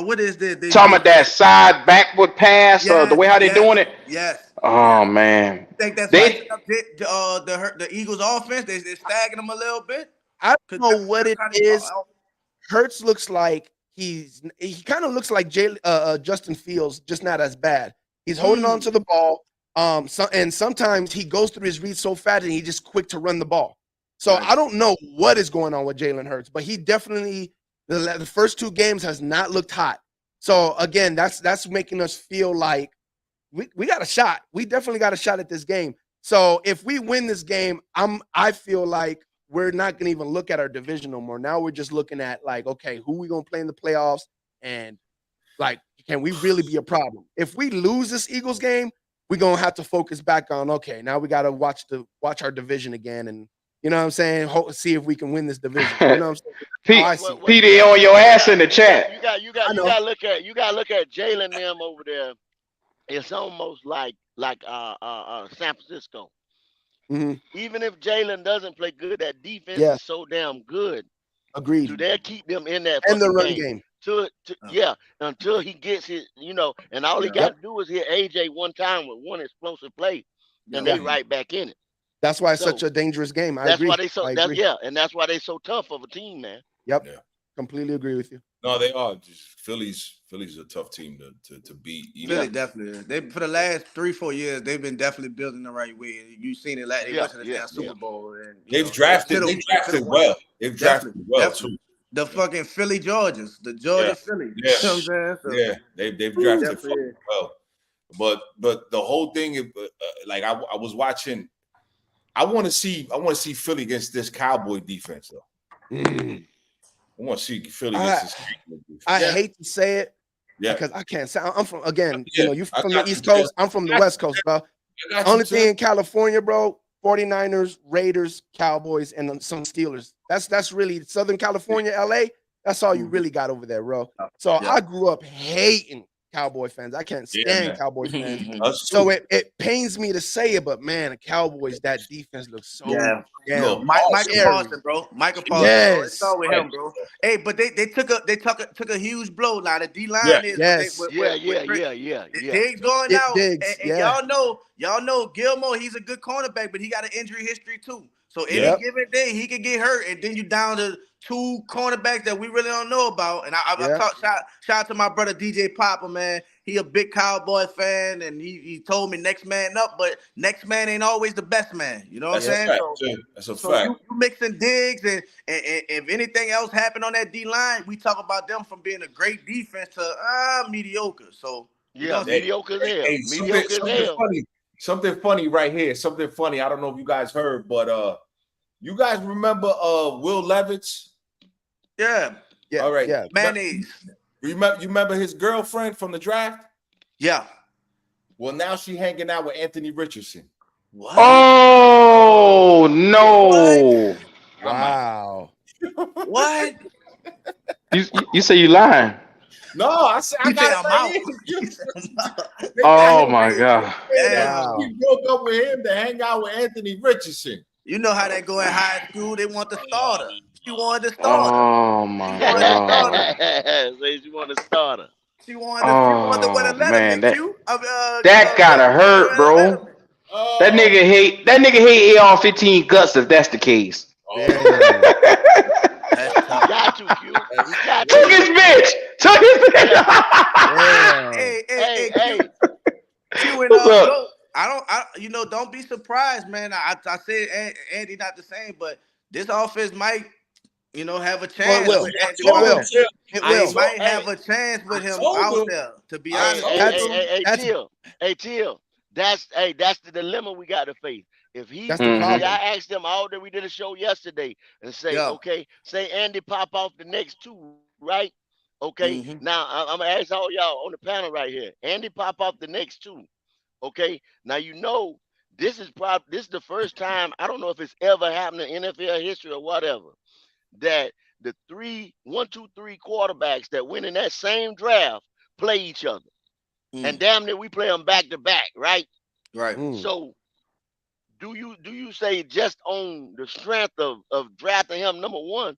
What is this? Talking about that side backward pass, the way how they're doing it? Yes. Oh, man. You think that's the Eagles' offense? They're staggering them a little bit? I don't know what it is. Hurts looks like he kind of looks like Justin Fields, just not as bad. He's holding on to the ball. And sometimes he goes through his reads so fast and he's just quick to run the ball. So I don't know what is going on with Jalen Hurts, but he definitely the first 2 games has not looked hot. So again, that's making us feel like we got a shot. We definitely got a shot at this game. So if we win this game, I feel like we're not gonna even look at our division no more. Now we're just looking at like, okay, who we gonna play in the playoffs, and like, can we really be a problem? If we lose this Eagles game, we're gonna have to focus back on, okay, now we gotta watch our division again, and you know what I'm saying? See if we can win this division. You know what I'm saying? Pete on your ass in the chat. You gotta look at Jalen them over there. It's almost like San Francisco. Mm-hmm. Even if Jalen doesn't play good, that defense is so damn good. Agreed. Do they keep them in that and the run game? Until he gets his, and all he got to do is hit AJ one time with one explosive play, and they right back in it. That's why it's such a dangerous game. I agree. Why they so and that's why they so tough of a team, man. Yep. Yeah. Completely agree with you. No, they are. Just Philly's a tough team to beat. Philly definitely. They for the last 3-4 years, they've been definitely building the right way. You've seen it like they went to the Super Bowl. And they've drafted well. They've drafted well too. The fucking Philly Georgians, the Georgia Philly. Yeah. You know what I'm saying? So, they've drafted well. But the whole thing, like I was watching. I want to see Philly against this Cowboy defense though. I want to see Philly against this Cowboy defense. I hate to say it, because I can't say I'm from you from the East Coast. I'm from the West Coast, bro. Only thing in California, bro, 49ers, Raiders, Cowboys, and some Steelers. That's really Southern California, LA. That's all you really got over there, bro. So I grew up hating Cowboy fans. I can't stand Cowboy fans. So it pains me to say it, but man, the Cowboys, that defense looks so Michael Parsons, bro. Michael Parsons. Yes. It's all with him, bro. Hey, but they took a huge blow. Now the D-line is Diggs going out. And y'all know Gilmore, he's a good cornerback, but he got an injury history too. So any given day he could get hurt, and then you down to 2 cornerbacks that we really don't know about. And I shout out to my brother DJ Popper, man. He a big Cowboy fan, and he told me next man up, but next man ain't always the best man. You know what I'm saying? That's a fact. You mixing Diggs, and if anything else happened on that D line, we talk about them from being a great defense to mediocre. So mediocre there. Something funny right here. Something funny. I don't know if you guys heard, but you guys remember Will Levis? Yeah. All right. Yeah. Mayonnaise. You remember his girlfriend from the draft? Yeah. Well, now she hanging out with Anthony Richardson. What? Oh no! What? Wow. What? You say you lying? No, I said I got out. Oh my god! She broke up with him to hang out with Anthony Richardson. You know how that go in high school? They want the starter. She wanted the starter. Oh my god! She wanted the starter. She wanted to win a letter. Man, that gotta hurt, bro. That nigga hate AR-15 guts if that's the case. Got you, Q. Took his bitch. Hey. Q and don't be surprised, man. I said Andy not the same, but this offense might, have a chance. It might have a chance with him out there. To be honest, Till. That's the dilemma we got to face. If I asked them all that we did a show yesterday and say, say Andy pop off the next 2, right? Okay. Now I'm gonna ask all y'all on the panel right here. Andy pop off the next 2. Okay. Now this is the first time, I don't know if it's ever happened in NFL history or whatever, that the 1, 2, 3 quarterbacks that went in that same draft play each other. And damn near we play them back to back, right? Right. So do you say just on the strength of drafting him number 1,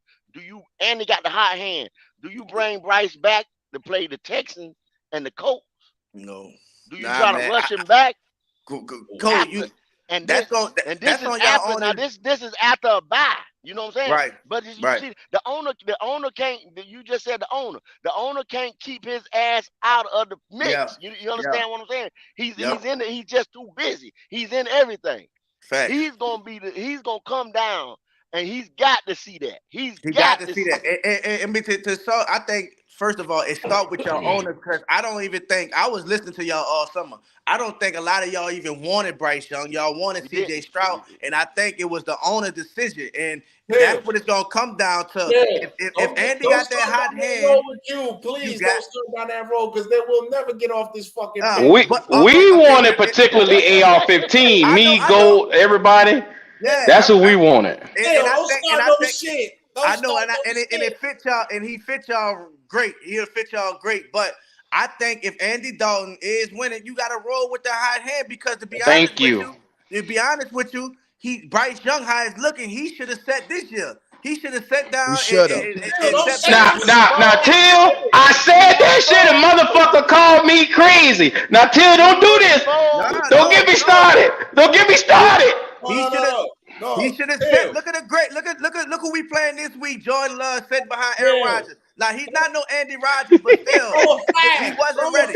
and he got the hot hand, do you bring Bryce back to play the Texans and the Colts? No. Do you try to rush him back? Go. This is after a bye. You know what I'm saying? Right. But you see, the owner can't. You just said the owner can't keep his ass out of the mix. Yeah. You understand what I'm saying? He's in it. He's just too busy. He's in everything. Fact. He's gonna come down, and he's got to see that. He got to see that. I think first of all, it start with your owner, because I don't even think I was listening to y'all all summer. I don't think a lot of y'all even wanted Bryce Young. Y'all wanted CJ Stroud, and I think it was the owner decision, and that's what it's gonna come down to. If Andy got that hot hand, with you, please don't start down that road, because they will never get off this fucking. We wanted particularly AR-15. Me, Gold, everybody. Yeah, that's what we wanted. And it fit y'all, and he fit y'all great. He'll fit y'all great, but I think if Andy Dalton is winning, you got to roll with the hot hand, because to be honest with you, Bryce Young, how he's looking, he should have set this year. He should have sat down. Now, Till, I said that shit, a motherfucker called me crazy. Now, Till, don't do this. Don't get me started. He should have said. Look at the great. Look who we playing this week. Jordan Love sitting behind Aaron Rodgers. Now he's not no Andy Rodgers, but still, he wasn't ready.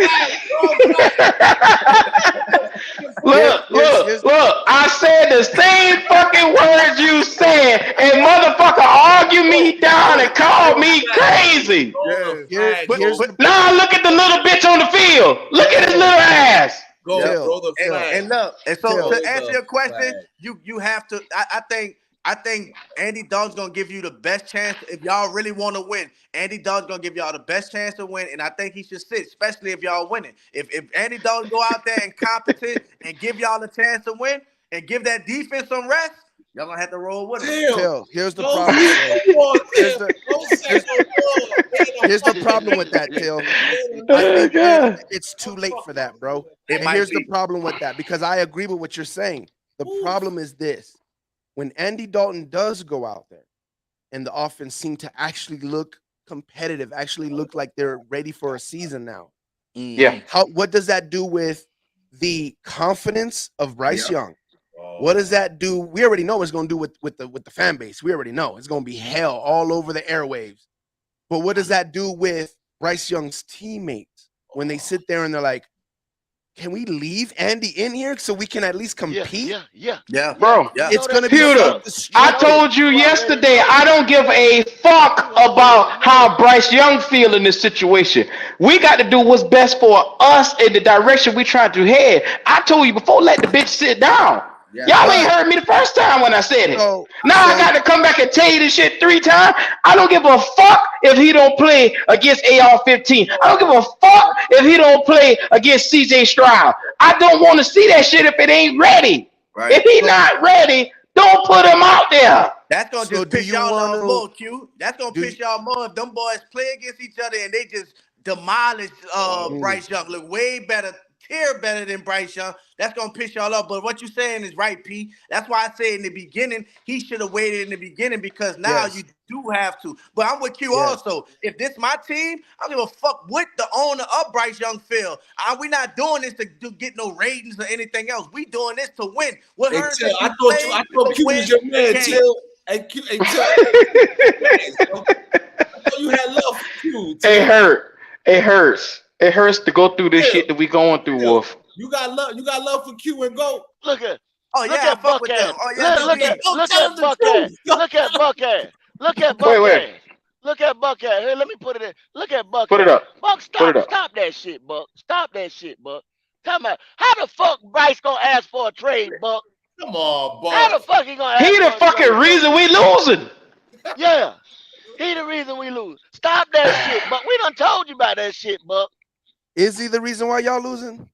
Look. I said the same fucking words you said, and motherfucker argue me down and call me crazy. Now look at the little bitch on the field. Look at his little ass. And look, and so to answer your question, you have to. I think Andy Dalton's gonna give you the best chance if y'all really want to win. Andy Dalton's gonna give y'all the best chance to win, and I think he should sit, especially if y'all winning. If Andy Dalton go out there and competent and give y'all the chance to win and give that defense some rest, y'all gonna have to roll with him. Here's the problem. Here's the problem with that, Till. I think it's too late for that, bro. And here's the problem with that, because I agree with what you're saying. The problem is this. When Andy Dalton does go out there and the offense seem to actually look competitive, actually look like they're ready for a season now. Yeah. What does that do with the confidence of Bryce Young? What does that do? We already know what it's going to do with the fan base. We already know it's going to be hell all over the airwaves. But what does that do with Bryce Young's teammates when they sit there and they're like, can we leave Andy in here so we can at least compete? Yeah. Bro, it's going to be Pewter. I told you yesterday, I don't give a fuck about how Bryce Young feel in this situation. We got to do what's best for us in the direction we trying to head. I told you before, let the bitch sit down. Y'all ain't heard me the first time when I said it. Now I got to come back and tell you this shit 3 times. I don't give a fuck if he don't play against AR-15. I don't give a fuck if he don't play against CJ Stroud. I don't want to see that shit if it ain't ready. Right. If he not ready, don't put him out there. That's gonna just piss y'all off more, Q. That's gonna piss y'all more if them boys play against each other and they just demolish Bryce Young. Look way better. Better than Bryce Young. That's gonna piss y'all off. But what you're saying is right, P. That's why I say in the beginning he should have waited in the beginning, because now you do have to. But I'm with Q also. If this my team, I don't give a fuck what the owner of Bryce Young feel. We not doing this to get no ratings or anything else. We doing this to win. What I thought Q was your man, Till. Hey, Q, Till. I thought you had love for Q. It hurts. It hurts to go through this shit that we going through, Wolf. You got love for Q and Go. Look at Look at Buckhead. Look at Buckhead. Look at Buckhead. Look at Buckhead. Here, let me put it in. Look at Buckhead. Put it up. Buck, stop that shit, Buck. Stop that shit, Buck. Tell me, how the fuck Bryce gonna ask for a trade, Buck? Come on, Buck. How the fuck he gonna ask He the fucking reason we losing. Yeah. He the reason we lose. Stop that shit, Buck. We done told you about that shit, Buck. Is he the reason why y'all losing?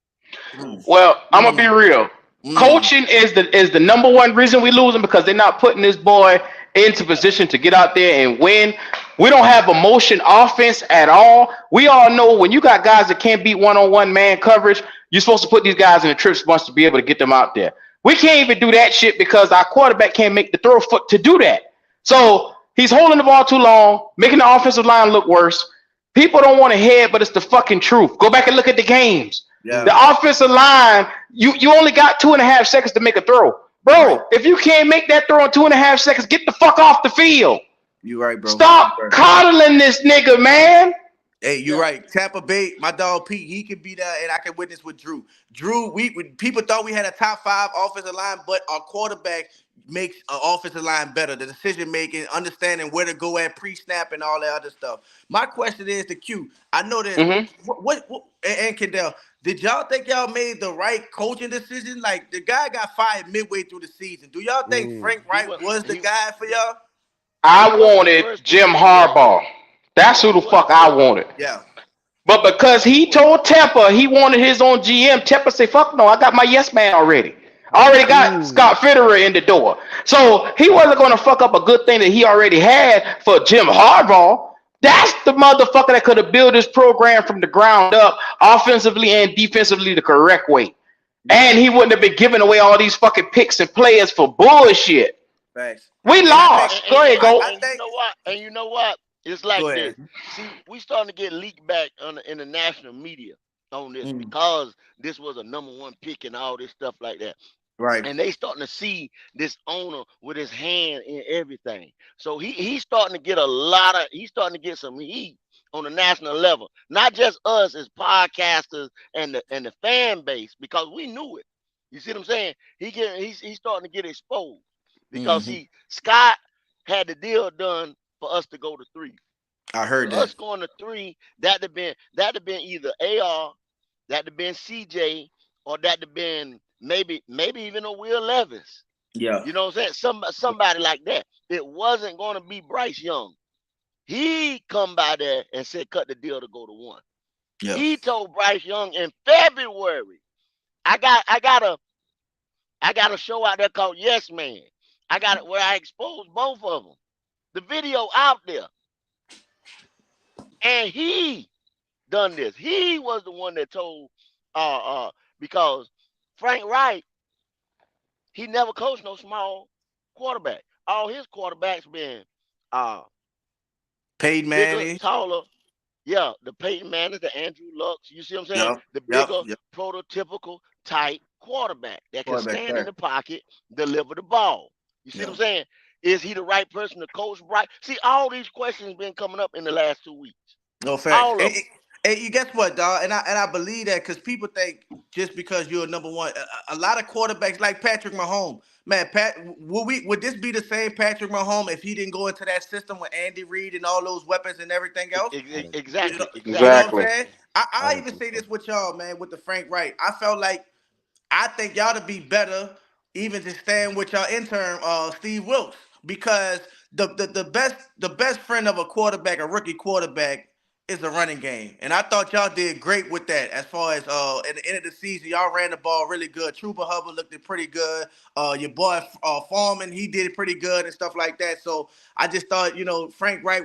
Well, I'm gonna be real. Coaching is the number one reason we losing, because they're not putting this boy into position to get out there and win. We don't have a motion offense at all. We all know when you got guys that can't beat one-on-one man coverage, you're supposed to put these guys in the trip spots to be able to get them out there. We can't even do that shit because our quarterback can't make the throw foot to do that. So he's holding the ball too long, making the offensive line look worse. People don't want to hear it, but it's the fucking truth. Go back and look at the games. Yeah. The offensive line, you only got 2.5 seconds to make a throw. Bro, if you can't make that throw in 2.5 seconds, get the fuck off the field. You right, bro. Stop coddling this nigga, man. Hey, you're right. Tampa Bay, my dog Pete, he can be there, and I can witness with Drew. Drew, people thought we had a top 5 offensive line, but our quarterback makes an offensive line better. The decision making, understanding where to go at pre-snap and all that other stuff. My question is to Q. I know that and Kendall, did y'all think y'all made the right coaching decision? Like, the guy got fired midway through the season. Do y'all think Frank Wright was the guy for y'all? I wanted Jim Harbaugh. That's who the fuck I wanted. Yeah. But because he told Tampa he wanted his own GM, Tampa said, fuck no, I got my yes man already. I already got Scott Fitterer in the door. So he wasn't going to fuck up a good thing that he already had for Jim Harbaugh. That's the motherfucker that could have built this program from the ground up, offensively and defensively, the correct way. And he wouldn't have been giving away all these fucking picks and players for bullshit. Thanks. We lost. Go ahead, go. And you know what? It's like this. See, we starting to get leaked back in the international media on this because this was a #1 pick and all this stuff like that. Right. And they starting to see this owner with his hand in everything. So he's starting to get he's starting to get some heat on the national level. Not just us as podcasters and the fan base, because we knew it. You see what I'm saying? He's starting to get exposed because Mm-hmm. Scott had the deal done for us to go to 3. I heard For that. us going to 3, that'd have been either AR, that'd have been CJ, or that'd have been maybe even a Will Levis. Yeah. You know what I'm saying? Somebody like that. It wasn't going to be Bryce Young. He come by there and said cut the deal to go to 1. Yeah. He told Bryce Young in February, I got a show out there called Yes Man. I got it where I exposed both of them. The video out there. And he done this. He was the one that told because Frank Wright, he never coached no small quarterback. All his quarterbacks been Peyton bigger, Manning. taller. Yeah, the Peyton Manning, the Andrew Lucks. You see what I'm saying? Yep. The Yep. bigger, Yep. prototypical type quarterback that can Quarterback, stand in right. the pocket, deliver the ball. You see what I'm saying? Is he the right person to coach Bryce? See, all these questions been coming up in the last 2 weeks. No facts. All of them. And you guess what, dog? And I believe that because people think just because you're number one, a lot of quarterbacks like Patrick Mahomes, man. Would this be the same Patrick Mahomes if he didn't go into that system with Andy Reid and all those weapons and everything else? Exactly. You know what I'm Exactly. saying? I even say this with y'all, man, with the Frank Wright. I think y'all to be better even to stand with y'all intern, Steve Wilkes, because the best friend of a quarterback, a rookie quarterback, is the running game. And I thought y'all did great with that as far as at the end of the season, y'all ran the ball really good. Trooper Hubbard looked it pretty good. Your boy Foreman, he did it pretty good and stuff like that. So I just thought, Frank Wright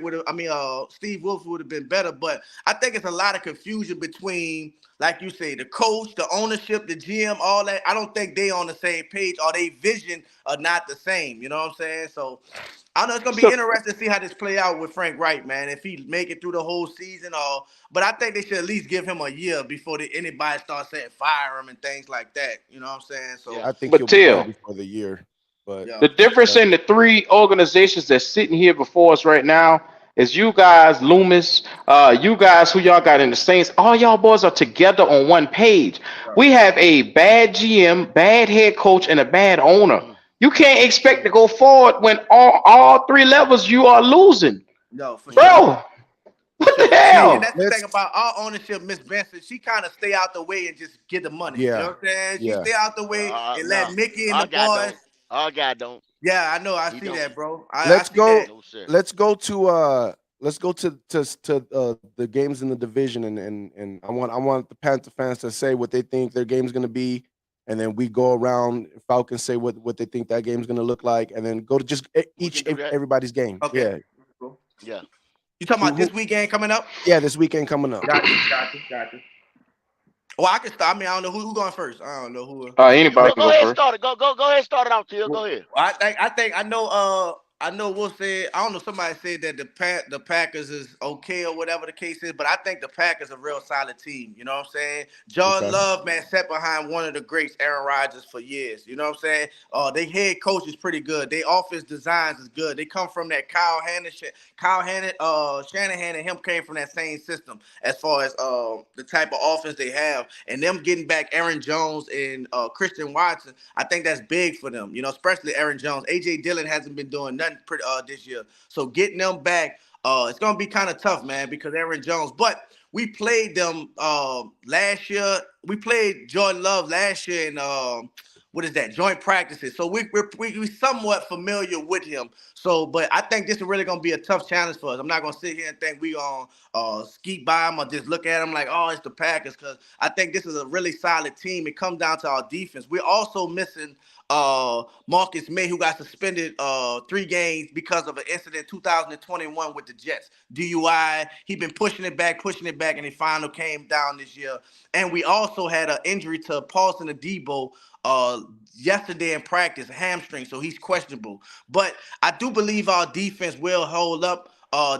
Steve Wilkes would have been better. But I think it's a lot of confusion between, like you say, the coach, the ownership, the GM, all that. I don't think they on the same page or they vision are not the same. You know what I'm saying? So I know it's gonna be interesting to see how this play out with Frank Wright, man. If he make it through the whole season, but I think they should at least give him a year before anybody starts saying fire him and things like that. You know what I'm saying? So I think But he'll be Till, ready for the year. But yeah. the difference in the 3 organizations that's sitting here before us right now is you guys, Loomis, you guys who y'all got in the Saints, all y'all boys are together on one page. We have a bad GM, bad head coach, and a bad owner. You can't expect to go forward when all 3 levels you are losing. No, for Bro, sure. what the See, and hell? that's the thing about our ownership, Miss Benson. She kind of stay out the way and just get the money. You know yeah, what I'm saying? She yeah. stay out the way and let No, Mickey and our the guy boys. don't. Our guy don't. Yeah, I know. I He see don't. that, bro. I Let's see go. that. No, sir. Let's go to the games in the division, and I want the Panther fans to say what they think their game's going to be, and then we go around. Falcons say what they think that game's going to look like, and then go to just everybody's game. Okay. Yeah. You talking about this weekend coming up? Yeah, this weekend coming up. Gotcha. Well, I can start. I mean, I don't know who going first. I don't know who. Anybody can Go go ahead, first. start it. Go ahead, start it out, Till. Go ahead. I know Will said, I don't know, somebody said that the Packers is okay or whatever the case is, but I think the Packers are a real solid team. You know what I'm saying? Jordan Love, man, sat behind one of the greats, Aaron Rodgers, for years. You know what I'm saying? Their head coach is pretty good. Their offense designs is good. They come from that Shanahan and him came from that same system as far as the type of offense they have. And them getting back Aaron Jones and Christian Watson, I think that's big for them, especially Aaron Jones. A.J. Dillon hasn't been doing nothing this year. So getting them back, it's going to be kind of tough, man, because Aaron Jones. But we played them last year. We played Jordan Love last year in joint practices. So we somewhat familiar with him. So, but I think this is really going to be a tough challenge for us. I'm not going to sit here and think we going to skeet by him or just look at him like, oh, it's the Packers, because I think this is a really solid team. It comes down to our defense. We're also missing Marcus May, who got suspended 3 games because of an incident 2021 with the Jets. DUI. He been pushing it back, and he finally came down this year. And we also had an injury to Paulson Adebo yesterday in practice, a hamstring, so he's questionable. But I do believe our defense will hold up.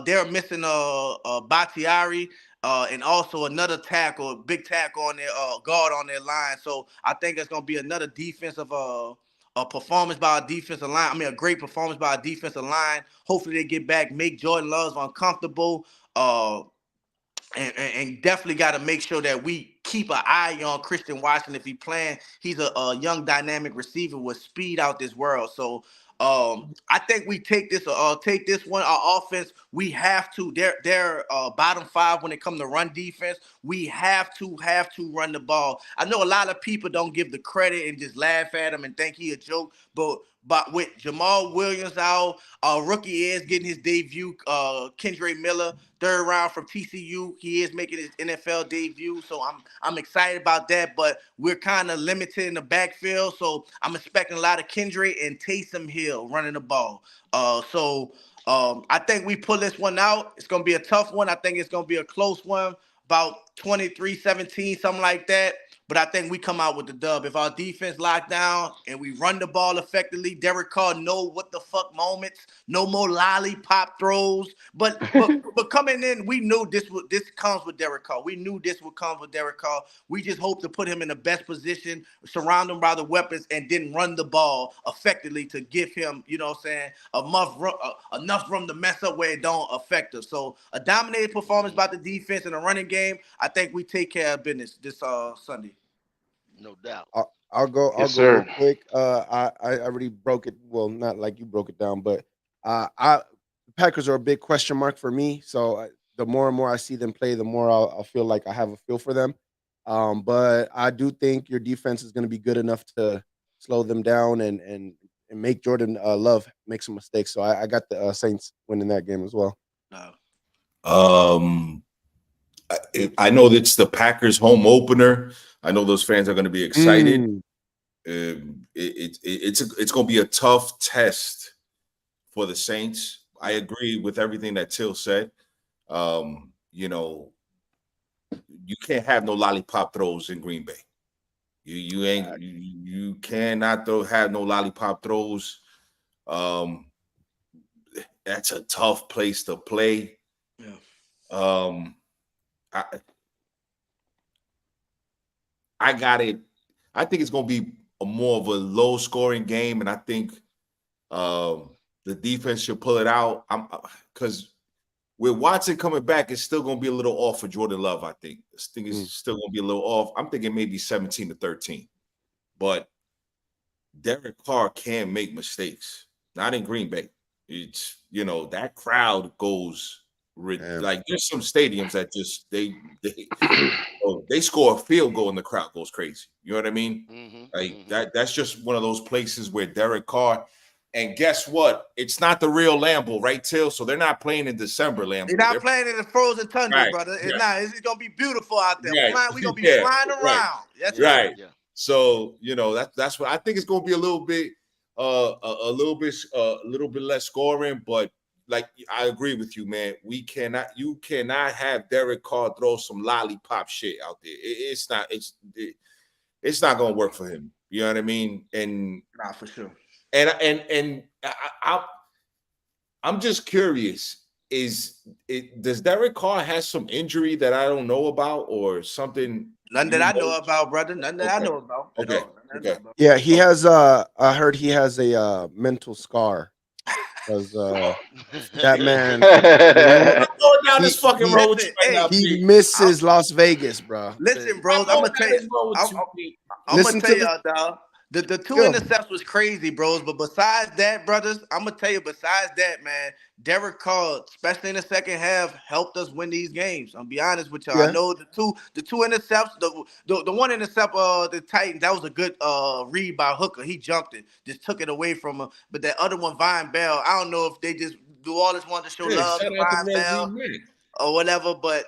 they're missing Bakhtiari. And also another tackle, big tackle on their guard on their line. So I think it's gonna be another defensive a performance by our defensive line. I mean, a great performance by our defensive line. Hopefully they get back, make Jordan Love uncomfortable. And definitely got to make sure that we keep an eye on Christian Washington if he playing. He's a young dynamic receiver with speed out this world. So I think we take this one. Our offense, we have to. They're bottom 5 when it comes to run defense. We have to run the ball. I know a lot of people don't give the credit and just laugh at him and think he a joke, but with Jamal Williams out, rookie is getting his debut. Kendre Miller, 3rd round from TCU, he is making his NFL debut. So I'm excited about that. But we're kind of limited in the backfield, so I'm expecting a lot of Kendre and Taysom Hill running the ball. I think we pull this one out. It's gonna be a tough one. I think it's gonna be a close one, about 23-17, something like that. But I think we come out with the dub. If our defense locked down and we run the ball effectively, Derek Carr know what the fuck moments, no more lollipop throws. But coming in, we knew this comes with Derek Carr. We knew this would come with Derek Carr. We just hope to put him in the best position, surround him by the weapons, and then run the ball effectively to give him, you know what I'm saying, enough room to mess up where it don't affect us. So a dominated performance by the defense in a running game. I think we take care of business this Sunday. No doubt. I'll go real quick. I already broke it. Well, not like you broke it down, but the Packers are a big question mark for me. So the more and more I see them play, the more I'll feel like I have a feel for them. But I do think your defense is going to be good enough to slow them down and make Jordan Love make some mistakes. So I got the Saints winning that game as well. I know it's the Packers home opener. I know those fans are going to be excited. It's going to be a tough test for the Saints. I agree with everything that Till said. You know, you can't have no lollipop throws in Green Bay. You cannot have no lollipop throws. That's a tough place to play. Yeah. I got it. I think it's going to be more of a low-scoring game, and I think the defense should pull it out. Because with Watson coming back, it's still going to be a little off for Jordan Love, I think. I think it's still going to be a little off. I'm thinking maybe 17-13. But Derek Carr can make mistakes. Not in Green Bay. It's, you know, that crowd goes like there's some stadiums that just they score a field goal and the crowd goes crazy. You know what I mean? That's just one of those places where Derek Carr. And guess what? It's not the real Lambeau, right, Till? So they're not playing in December, Lambeau. They're not playing in the frozen tundra, brother. It's not. It's gonna be beautiful out there. We're gonna be flying around. That's right. Yeah. So you know that's what I think. It's gonna be a little bit less scoring, but like I agree with you, man. You cannot have Derek Carr throw some lollipop shit out there. It's not gonna work for him. You know what I mean? And not for sure. And I'm just curious. Does Derek Carr have some injury that I don't know about or something? None that I know about, brother. None that I know about. Okay. Yeah, he has. I heard he has a mental scar. Because that man, I'm going down this fucking road with you right now. He misses Las Vegas, bro. Listen, bro, I'm gonna tell you. I'm gonna tell y'all, dog. The two intercepts was crazy, bros. But besides that, brothers, I'm gonna tell you. Besides that, man, Derek Carr, especially in the second half, helped us win these games. I'll be honest with y'all. I know the two intercepts. The one intercept, the Titans, that was a good read by Hooker. He jumped it, just took it away from him. But that other one, Vine Bell, I don't know if they just do all this one to show love to Vine Bell or whatever. But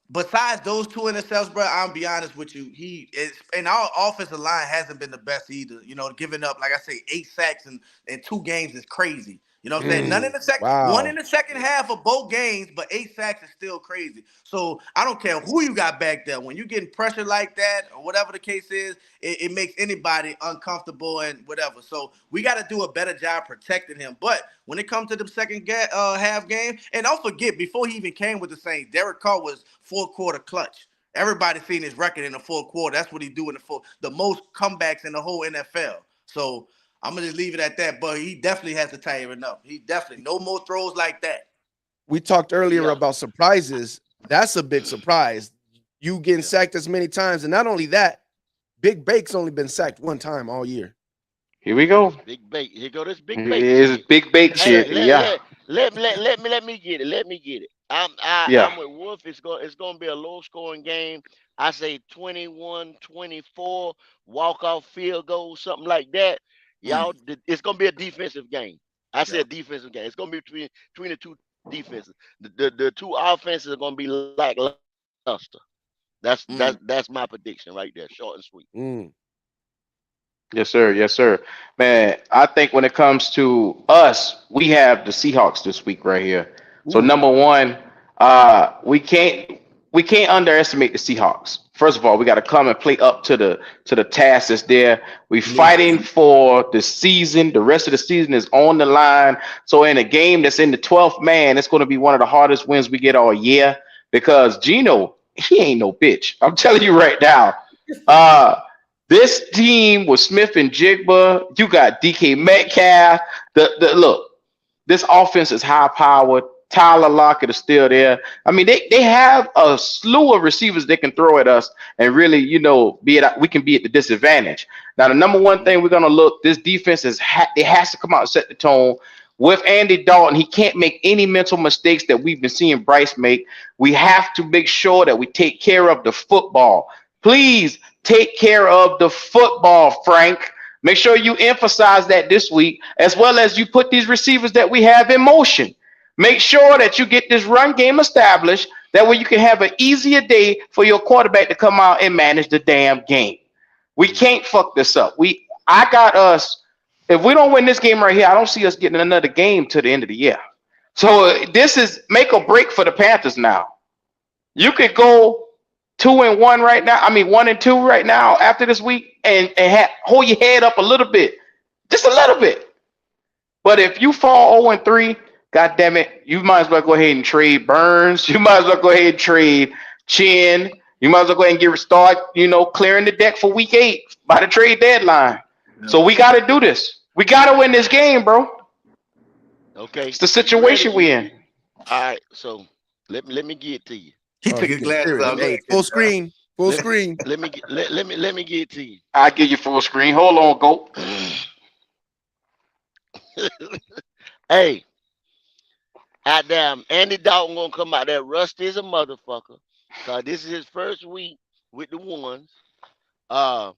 besides those two intercepts, bro, I'll be honest with you. He is, and our offensive line hasn't been the best either. You know, giving up, like I say, 8 sacks in 2 games is crazy. You know what I'm saying? None in the second, Wow. one in the second half of both games, but 8 sacks is still crazy. So I don't care who you got back there. When you're getting pressure like that, or whatever the case is, it makes anybody uncomfortable and whatever. So we got to do a better job protecting him. But when it comes to the second half game, and don't forget, before he even came with the Saints, Derek Carr was fourth quarter clutch. Everybody seen his record in the fourth quarter. That's what he do in the most comebacks in the whole NFL. So I'm gonna just leave it at that, but he definitely has to tighten up. He definitely no more throws like that. We talked earlier about surprises. That's a big surprise. You getting sacked as many times, and not only that, Big Bake's only been sacked one time all year. Here we go. Big Bake. Here go this Big Bake. It's big bake shit. Let me get it. Let me get it. I'm with Wolf. It's gonna be a low scoring game. I say 21-24, walk off field goal, something like that. Y'all, it's gonna be a defensive game. I said defensive game. It's gonna be between the two defenses. The two offenses are gonna be lackluster. That's my prediction right there, short and sweet. Yes, sir. Yes, sir. Man, I think when it comes to us, we have the Seahawks this week right here. So number one, we can't underestimate the Seahawks. First of all, we got to come and play up to the task that's there. We fighting for the season. The rest of the season is on the line. So in a game that's in the 12th man, it's going to be one of the hardest wins we get all year because Geno, he ain't no bitch. I'm telling you right now. This team with Smith and Jigba, you got DK Metcalf. Look, this offense is high powered. Tyler Lockett is still there. I mean, they have a slew of receivers they can throw at us and really, we can be at the disadvantage. Now, the number one thing we're gonna look, this defense it has to come out and set the tone. With Andy Dalton, he can't make any mental mistakes that we've been seeing Bryce make. We have to make sure that we take care of the football. Please take care of the football, Frank. Make sure you emphasize that this week, as well as you put these receivers that we have in motion. Make sure that you get this run game established. That way you can have an easier day for your quarterback to come out and manage the damn game. We can't fuck this up. I got us. If we don't win this game right here, I don't see us getting another game to the end of the year. So this is make or break for the Panthers now. You could go 2-1 right now. I mean 1-2 right now after this week, and hold your head up a little bit, just a little bit. But if you fall 0-3. God damn it, you might as well go ahead and trade Burns. You might as well go ahead and trade Chin. You might as well go ahead and start clearing the deck for week 8 by the trade deadline. Yeah. So we got to do this. We got to win this game, bro. Okay. It's the situation we in. All right, so let me get it to you. He took his glasses off. Hey, full screen. Let me get it to you. I'll give you full screen. Hold on, go. Hey. Goddamn, Andy Dalton gonna come out there rusty as a motherfucker. Cause this is his first week with the ones. The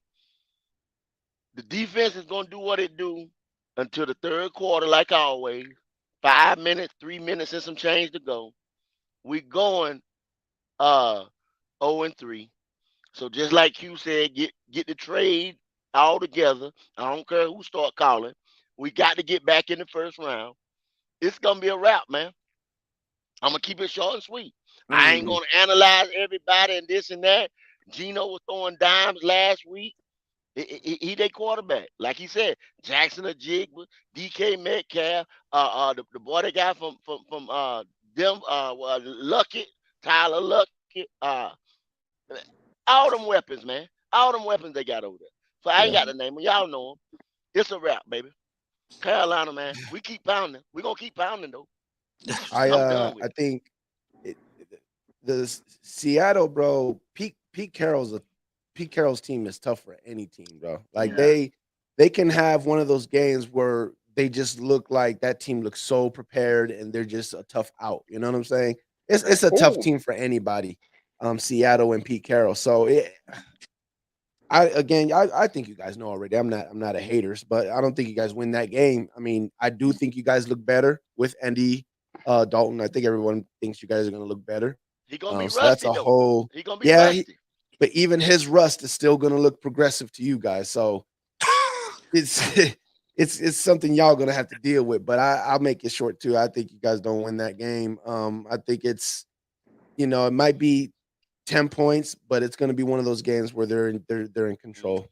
defense is gonna do what it do until the third quarter, like always. 5 minutes, 3 minutes, and some change to go. We going 0-3. So just like Q said, get the trade all together. I don't care who start calling. We got to get back in the first round. It's gonna be a wrap, man. I'm gonna keep it short and sweet. I ain't gonna analyze everybody and this and that. Geno was throwing dimes last week. He their quarterback, like he said. Jackson or Jigba, DK Metcalf, the boy they got from them, Luckett, Tyler Luckett, all them weapons, man. All them weapons they got over there. So I ain't got the name, but y'all know them. It's a wrap, baby. Carolina, man. We keep pounding. We're gonna keep pounding though. I think the Seattle, bro, Pete Carroll's team is tough for any team, bro. Like they can have one of those games where they just look like that team looks so prepared and they're just a tough out. You know what I'm saying? It's a tough team for anybody. Seattle and Pete Carroll. So I think you guys know already. I'm not a haters, but I don't think you guys win that game. I mean, I do think you guys look better with Andy Dalton. I think everyone thinks you guys are going to look better. He gonna be rusty. So that's a whole. He gonna be rusty. But even his rust is still going to look progressive to you guys. So it's it's something y'all gonna have to deal with. But I'll make it short too. I think you guys don't win that game. I think it's, it might be 10 points, but it's gonna be one of those games where they're in control.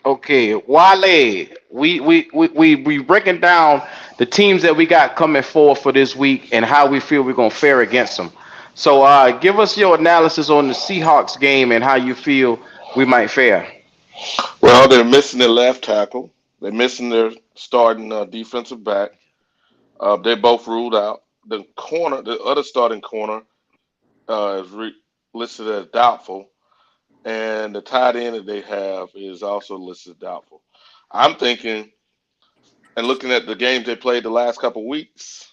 Okay, Wale, we breaking down the teams that we got coming forward for this week and how we feel we're gonna fare against them. So give us your analysis on the Seahawks game and how you feel we might fare. Well, they're missing their left tackle. They're missing their starting defensive back. They're both ruled out. The other starting corner, listed as doubtful, and the tight end that they have is also listed as doubtful. I'm thinking, and looking at the games they played the last couple weeks,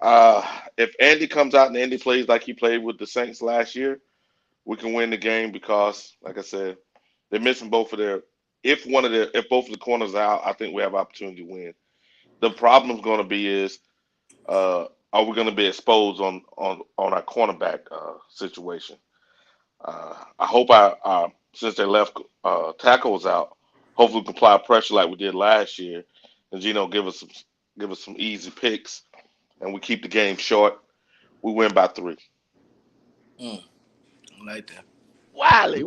if Andy comes out and Andy plays like he played with the Saints last year, we can win the game because, like I said, they're missing both of their. If both of the corners are out, I think we have opportunity to win. The problem is going to be is, are we going to be exposed on our cornerback situation? I hope since their left tackle was out, hopefully we can apply pressure like we did last year, and Gino give us some easy picks, and we keep the game short. We win by 3. I like that. Wally.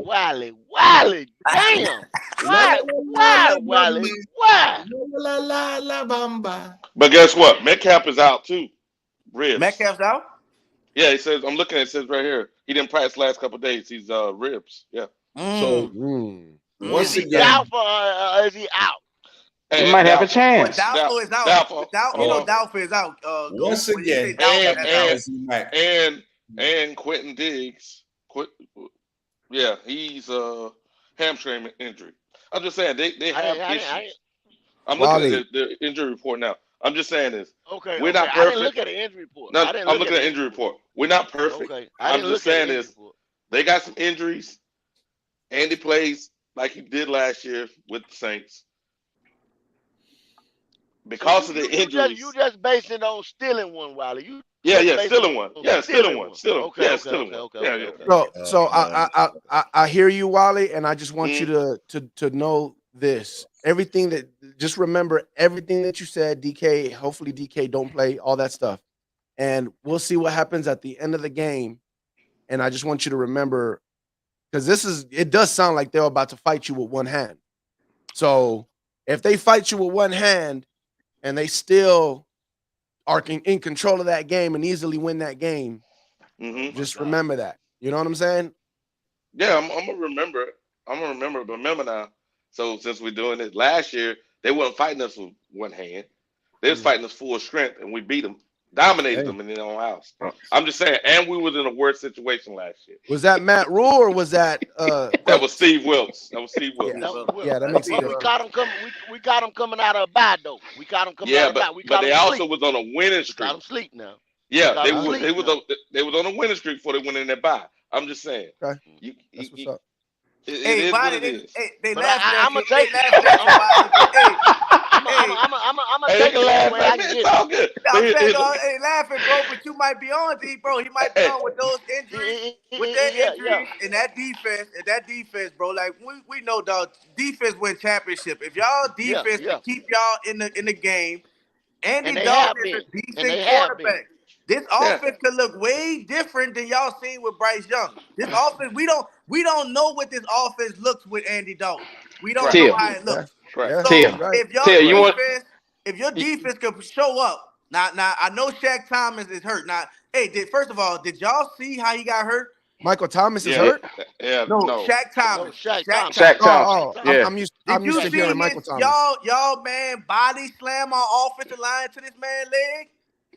Damn. Why, Wally? Why? La bamba. But guess what? Metcalf is out too. Ribs. Metcalf's out? Yeah, it says. I'm looking at it says right here. He didn't practice last couple of days. He's ribs. Yeah. So once Is he again, doubtful or is he out? He might have a chance. Doubtful is out. Doubtful. Doubtful is out. once when you say again, doubtful, that's out. and Quentin Diggs. Yeah, he's hamstring injury. I'm just saying they have issues. I'm looking at the injury report now. I'm just saying this. Okay. We're not I perfect. didn't look at the injury report. No, I'm looking at the injury report. We're not perfect. Okay. I'm just saying this. They got some injuries. Andy plays like he did last year with the Saints. Because of the injuries. You just based it on stealing one, Wiley. Stealing one. Yeah, stealing one. Okay. So I hear you, Wally, and I just want you to know this. Just remember everything that you said, DK. Hopefully DK don't play, all that stuff. And we'll see what happens at the end of the game. And I just want you to remember, because it does sound like they're about to fight you with one hand. So if they fight you with one hand and they still are in control of that game and easily win that game, just remember that. You know what I'm saying? Yeah, I'm gonna remember it. I'm gonna remember. But remember now. So since we're doing it last year, they weren't fighting us with one hand. They was fighting us full strength, and we beat them, dominated them in their own house. I'm just saying, and we was in a worse situation last year. Was that Matt Rule or was that? That was Steve Wilkes. Yeah, that makes sense. We caught him coming. We got him coming out of a bye though. We caught him coming out of a bye. But they also was on a winning streak. Got him sleep now. Yeah, they was on a winning streak before they went in their bye. I'm just saying. Okay. That's what's up. They laughing. I'm gonna take it. I'm gonna take it the way I can It's all good. Hey, laughing, bro, but you might be on, D, bro. He might be on with those injuries, and that defense, bro. Like we know, dog. Defense win championship. If y'all defense can keep y'all in the game, Andy Dalton is a decent quarterback. This offense could look way different than y'all seen with Bryce Young. This offense, we don't know what this offense looks with Andy Dalton. We don't know how it looks. Right. So if your defense could show up, now I know Shaq Thomas is hurt. Now, first of all, did y'all see how he got hurt? Michael Thomas is hurt? Yeah, no. Shaq Thomas. Shaq Thomas. Yeah. I'm used to hearing Michael Thomas. Y'all man body slam on offensive line to this man's leg.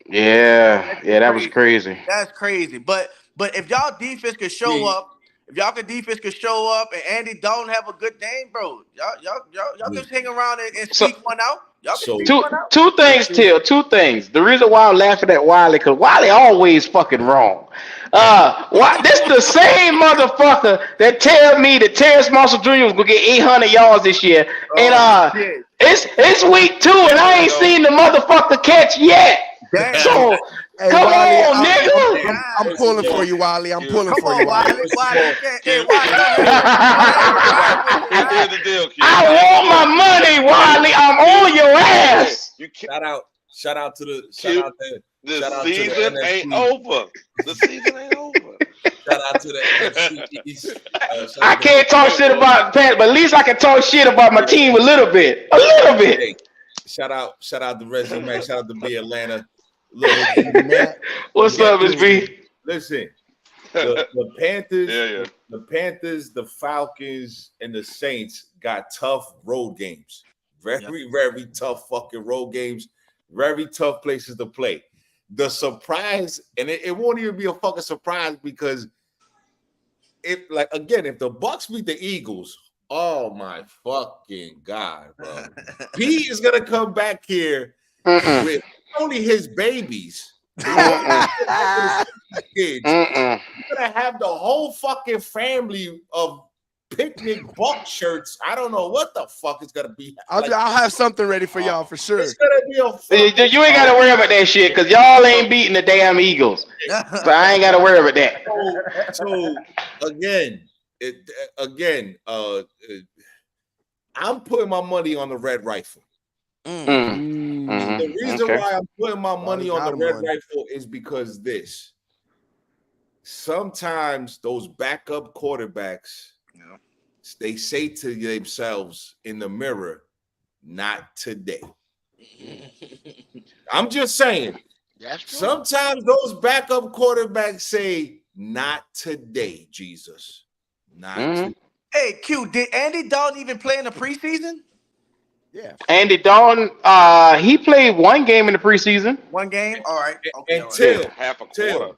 Yeah, that was crazy. That's crazy. But if y'all defense could show up, and Andy don't have a good game, bro, y'all just hang around and sneak one out. Y'all can sneak one out. Two things, Till. Two things. The reason why I'm laughing at Wiley, because Wiley always fucking wrong. This the same motherfucker that tell me that Terrence Marshall Jr. was gonna get 800 yards this year, and it's week 2, and I ain't seen the motherfucker catch yet. Damn. So come on, nigga. I'm pulling for you, Wally. I'm pulling Come for on, you, Wally. Wally. Hey, Wally, go ahead. At the end of the deal, kid. I want my money, Wally. I'm on your ass. You can't. Shout out to the The shout out to the season NFC. ain't over. The season ain't over. Shout out to the NFC East. I can't talk shit about Panther, but at least I can talk shit about my team a little bit. A little bit. Hey, shout out to Resume. Shout out to B Atlanta. Look, What's up, Miss B? listen, the Panthers, Yeah. the Panthers, the Falcons, and the Saints got tough road games. Very tough fucking road games. Very tough places to play. The surprise, and it won't even be a fucking surprise because if the Bucks beat the Eagles, oh my fucking God, bro. He is gonna come back here with only his babies. He's gonna have the whole fucking family of picnic buck shirts. I don't know what the fuck is gonna be. I'll have something ready for y'all for sure. It's gonna be a You ain't gotta worry about that shit because y'all ain't beating the damn Eagles. So I ain't gotta worry about that. So I'm putting my money on the Red Rifle. The reason why I'm putting my money on the Red Rifle is because sometimes those backup quarterbacks, they say to themselves in the mirror, not today. I'm just saying. Sometimes those backup quarterbacks say, not today, Jesus. Not today. Hey, Q, did Andy Dalton even play in the preseason? Yeah. Andy Dalton, he played one game in the preseason. One game? All right. Okay. Until Half a quarter.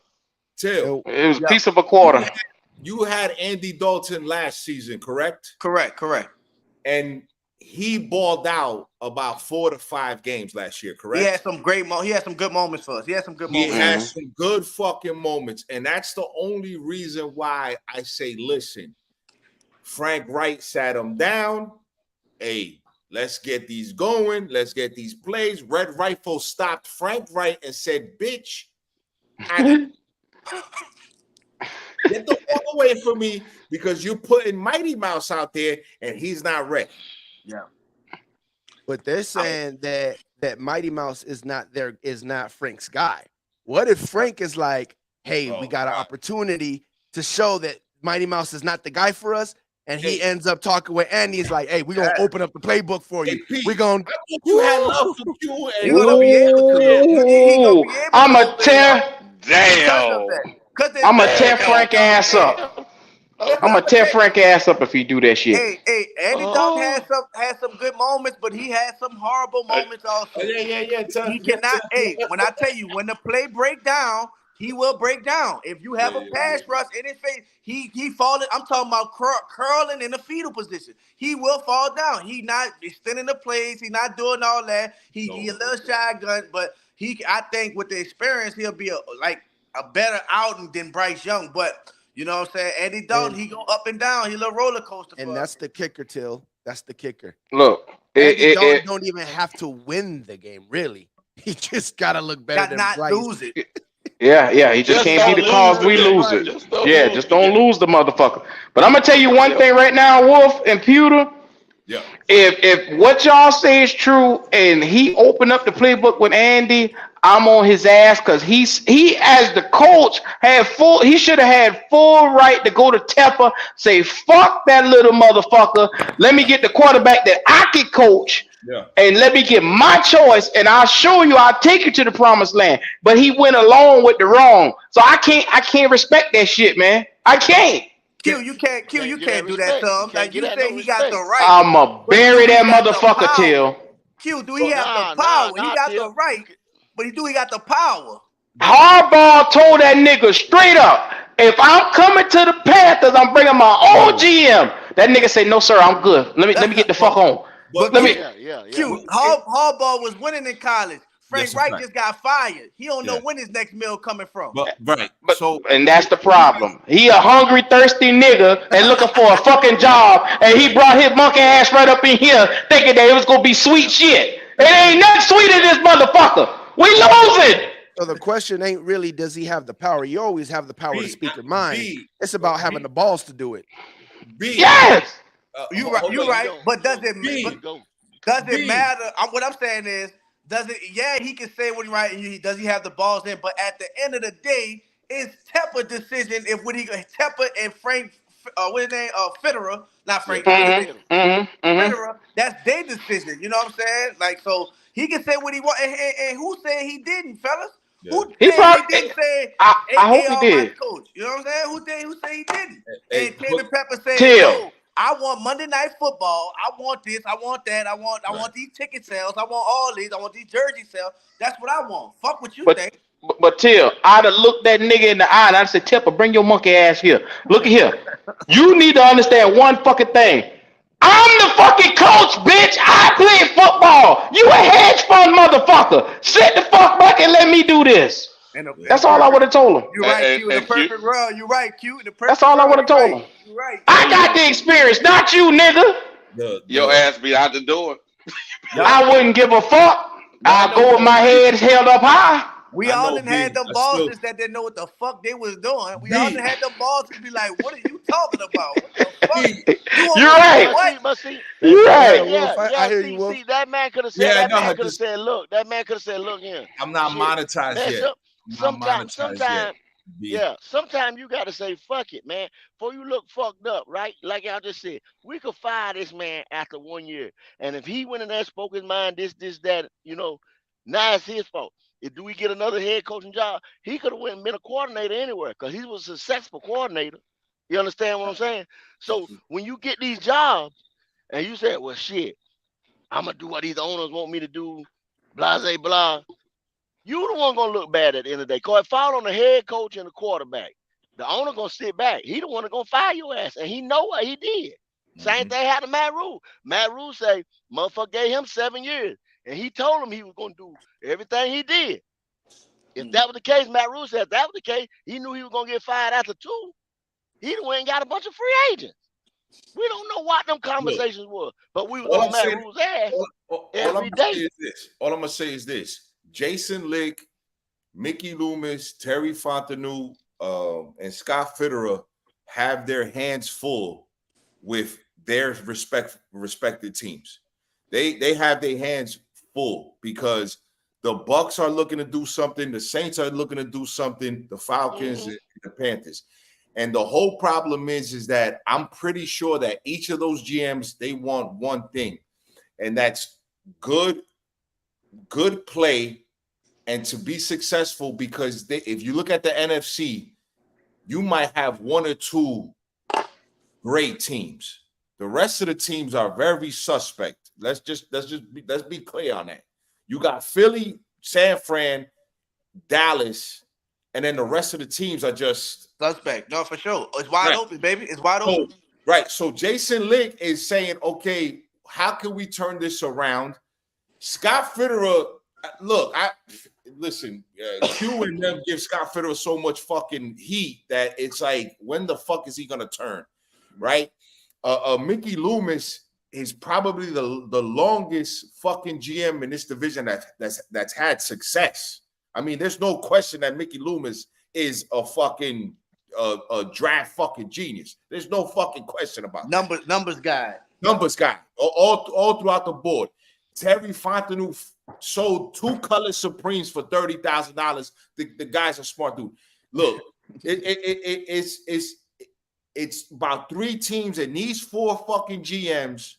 It was a piece of a quarter. You had Andy Dalton last season, correct? Correct. And he balled out about 4 to 5 games last year, correct? He had some he had some good moments for us. He had some good fucking moments. And that's the only reason why I say, listen, Frank Wright sat him down. Hey, let's get these going. Let's get these plays. Red Rifle stopped Frank Wright and said, bitch, get the fuck away from me because you're putting Mighty Mouse out there and he's not ready. Yeah. But they're saying that Mighty Mouse is not Frank's guy. What if Frank is like, hey, we got an opportunity to show that Mighty Mouse is not the guy for us, and he ends up talking with Andy. He's like, hey, we're gonna open up the playbook for you. Hey, We're gonna you had love for Q and You're gonna be able to. I'm a tear. Damn. I'm gonna tear Frank ass up. I'm gonna tear Frank ass up if he do that shit. Hey, Andy Dalton had some good moments, but he had some horrible moments also. Yeah. He cannot. When I tell you, when the play break down, he will break down. If you have a pass rush in his face, he falling. I'm talking about curling in the fetal position. He will fall down. He not extending the plays. He not doing all that. He a little shotgun, but I think with the experience, he'll be a better outing than Bryce Young. But you know what I'm saying? Andy Dalton, he go up and down. He a little roller coaster. And that's the kicker, Till. That's the kicker. Look, Andy Dalton don't even have to win the game, really. He just gotta look better than not Bryce. lose it. Yeah, he just can't be the cause we lose it. Just don't lose the motherfucker. But I'm gonna tell you one thing right now, Wolf and Pewter. Yeah. If what y'all say is true and he opened up the playbook with Andy, I'm on his ass because he as the coach he should have had full right to go to Tepper, say fuck that little motherfucker. Let me get the quarterback that I can coach. Yeah. And let me get my choice, and I'll show you. I'll take you to the promised land. But he went along with the wrong, so I can't respect that shit, man. I can't. Q, you can't do that to him. Like you say, he got the right. I'ma bury that motherfucker, Till. Q, do he have the power? He got the right, but he got the power. Harbaugh told that nigga straight up, if I'm coming to the Panthers, I'm bringing my own GM. That nigga say, no, sir, I'm good. Let me get the fuck on. Q, Harbaugh was winning in college. Frank Wright just got fired. He don't know when his next meal coming from. And that's the problem. He a hungry, thirsty nigga and looking for a fucking job, and he brought his monkey ass right up in here thinking that it was gonna be sweet shit. It ain't nothing sweet in this motherfucker. We losing. So the question ain't really does he have the power? You always have the power to speak your mind. It's about having the balls to do it. Yes. You're right. You're right. But does it matter? What I'm saying is, does it? Yeah, he can say what he right. And does he have the balls in? But at the end of the day, it's Tepper's decision if what he Tepper and Frank, what's his name? Fitterer, not Frank. Fitterer. That's their decision. You know what I'm saying? Like, so he can say what he want. And who said he didn't, fellas? Yeah. Who he probably didn't say? I hope he did. Coach. You know what I'm saying? Who said he didn't? And Taylor Pepper said, Till. I want Monday Night Football. I want this. I want that. I want these ticket sales. I want all these. I want these jersey sales. That's what I want. Fuck what you think. But Till, I'd have looked that nigga in the eye and I'd say, Tipper, bring your monkey ass here. Look at here. You need to understand one fucking thing. I'm the fucking coach, bitch. I play football. You a hedge fund motherfucker. Sit the fuck back and let me do this. That's all I would have told him. You're right, Q. In the perfect world. You're right, Q. That's all I would have told him. You're right. I got the experience, not you, nigga. Your ass be out the door. I wouldn't give a fuck. I'd go with my head held up high. We all done had the bosses that didn't know what the fuck they was doing. We all done had the bosses be like, what are you talking about? What the fuck? You're right. You're right. I hear you, Wolf. See, that man could have said, look, here. I'm not monetized yet. Sometimes you gotta say fuck it, man. Before you look fucked up, right? Like y'all just said, we could fire this man after 1 year. And if he went in there, spoke his mind, this, that, now it's his fault. Do we get another head coaching job? He could have went and been a coordinator anywhere because he was a successful coordinator. You understand what I'm saying? So when you get these jobs and you say, well, shit, I'm going to do what these owners want me to do, blah, blah, blah. You the one going to look bad at the end of the day. Because it fall on the head coach and the quarterback. The owner going to sit back. He the one going to fire your ass. And he know what he did. Same thing happened to Matt Rule. Matt Rule say, motherfucker gave him 7 years. And he told him he was going to do everything he did. If that was the case, Matt Rule said if that was the case, he knew he was going to get fired after 2. He went and got a bunch of free agents. We don't know what them conversations were, but we was on Matt Rule's ass every day. All I'm going to say is this. Jason Lick, Mickey Loomis, Terry Fontenot, and Scott Fitterer have their hands full with their respected teams. They have their hands full because the Bucks are looking to do something, the Saints are looking to do something, the Falcons and the Panthers. And the whole problem is that I'm pretty sure that each of those GMs, they want one thing, and that's good play and to be successful because if you look at the NFC, you might have 1 or 2 great teams. The rest of the teams are very suspect. Let's be clear on that. You got Philly, San Fran, Dallas, and then the rest of the teams are just suspect. No, for sure. It's wide open, baby. It's wide open. Right. So Jason Lick is saying, okay, how can we turn this around? Scott Fitterer, look, Q and them give Scott Fitterer so much fucking heat that it's like, when the fuck is he gonna turn? Right? Mickey Loomis is probably the longest fucking GM in this division that's had success. I mean, there's no question that Mickey Loomis is a fucking a draft fucking genius. There's no fucking question about that. Numbers guy. Numbers guy. All throughout the board. Terry Fontenot sold 2 color Supremes for $30,000. The guy's a smart dude. Look, it's about 3 teams, and these 4 fucking GMs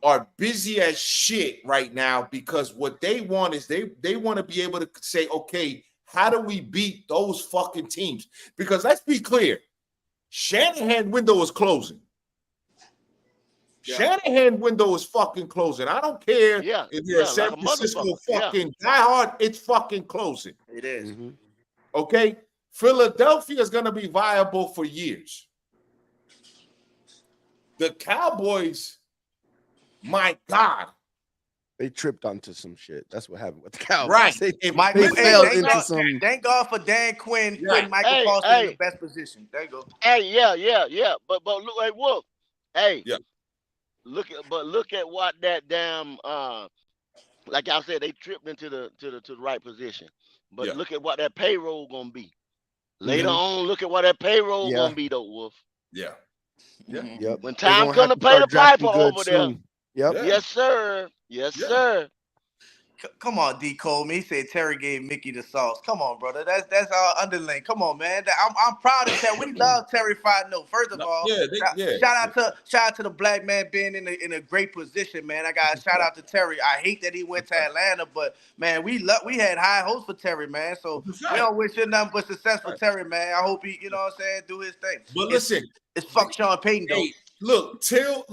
are busy as shit right now because what they want is they want to be able to say, okay, how do we beat those fucking teams? Because let's be clear, Shanahan window is closing. Shanahan window is fucking closing. I don't care if you're a San Francisco fucking diehard, it's fucking closing. It is. Mm-hmm. Okay? Philadelphia is going to be viable for years. The Cowboys, my God. They tripped onto some shit. That's what happened with the Cowboys. Right. They fell into some. Thank God for Dan Quinn putting Michael Paulson in the best position. There you go. Hey, yeah. But look, hey, Wolf. Hey. Yeah. Look at what that damn like I said, they tripped into the right position. But Yeah. look at what that payroll gonna be. Later on, look at what that payroll gonna be, though, Wolf. Yeah. Yep. When They're time gonna come have to to pay the start drafting piper good over there. soon. Yep. Yeah. Yes, sir. Yes, Yeah. sir. Come on, D. Cole. He said Terry gave Mickey the sauce. Come on, brother. That's our underling. Come on, man. I'm proud of Terry. We love Terry 5-0. First of all, shout out to the black man being in a great position, man. I got to shout out to Terry. I hate that he went to Atlanta, but man, we had high hopes for Terry, man. So we don't wish you nothing but success for Terry, man. I hope he, you know what I'm saying, do his thing. But listen, it's fuck Sean Payton though. Hey, Till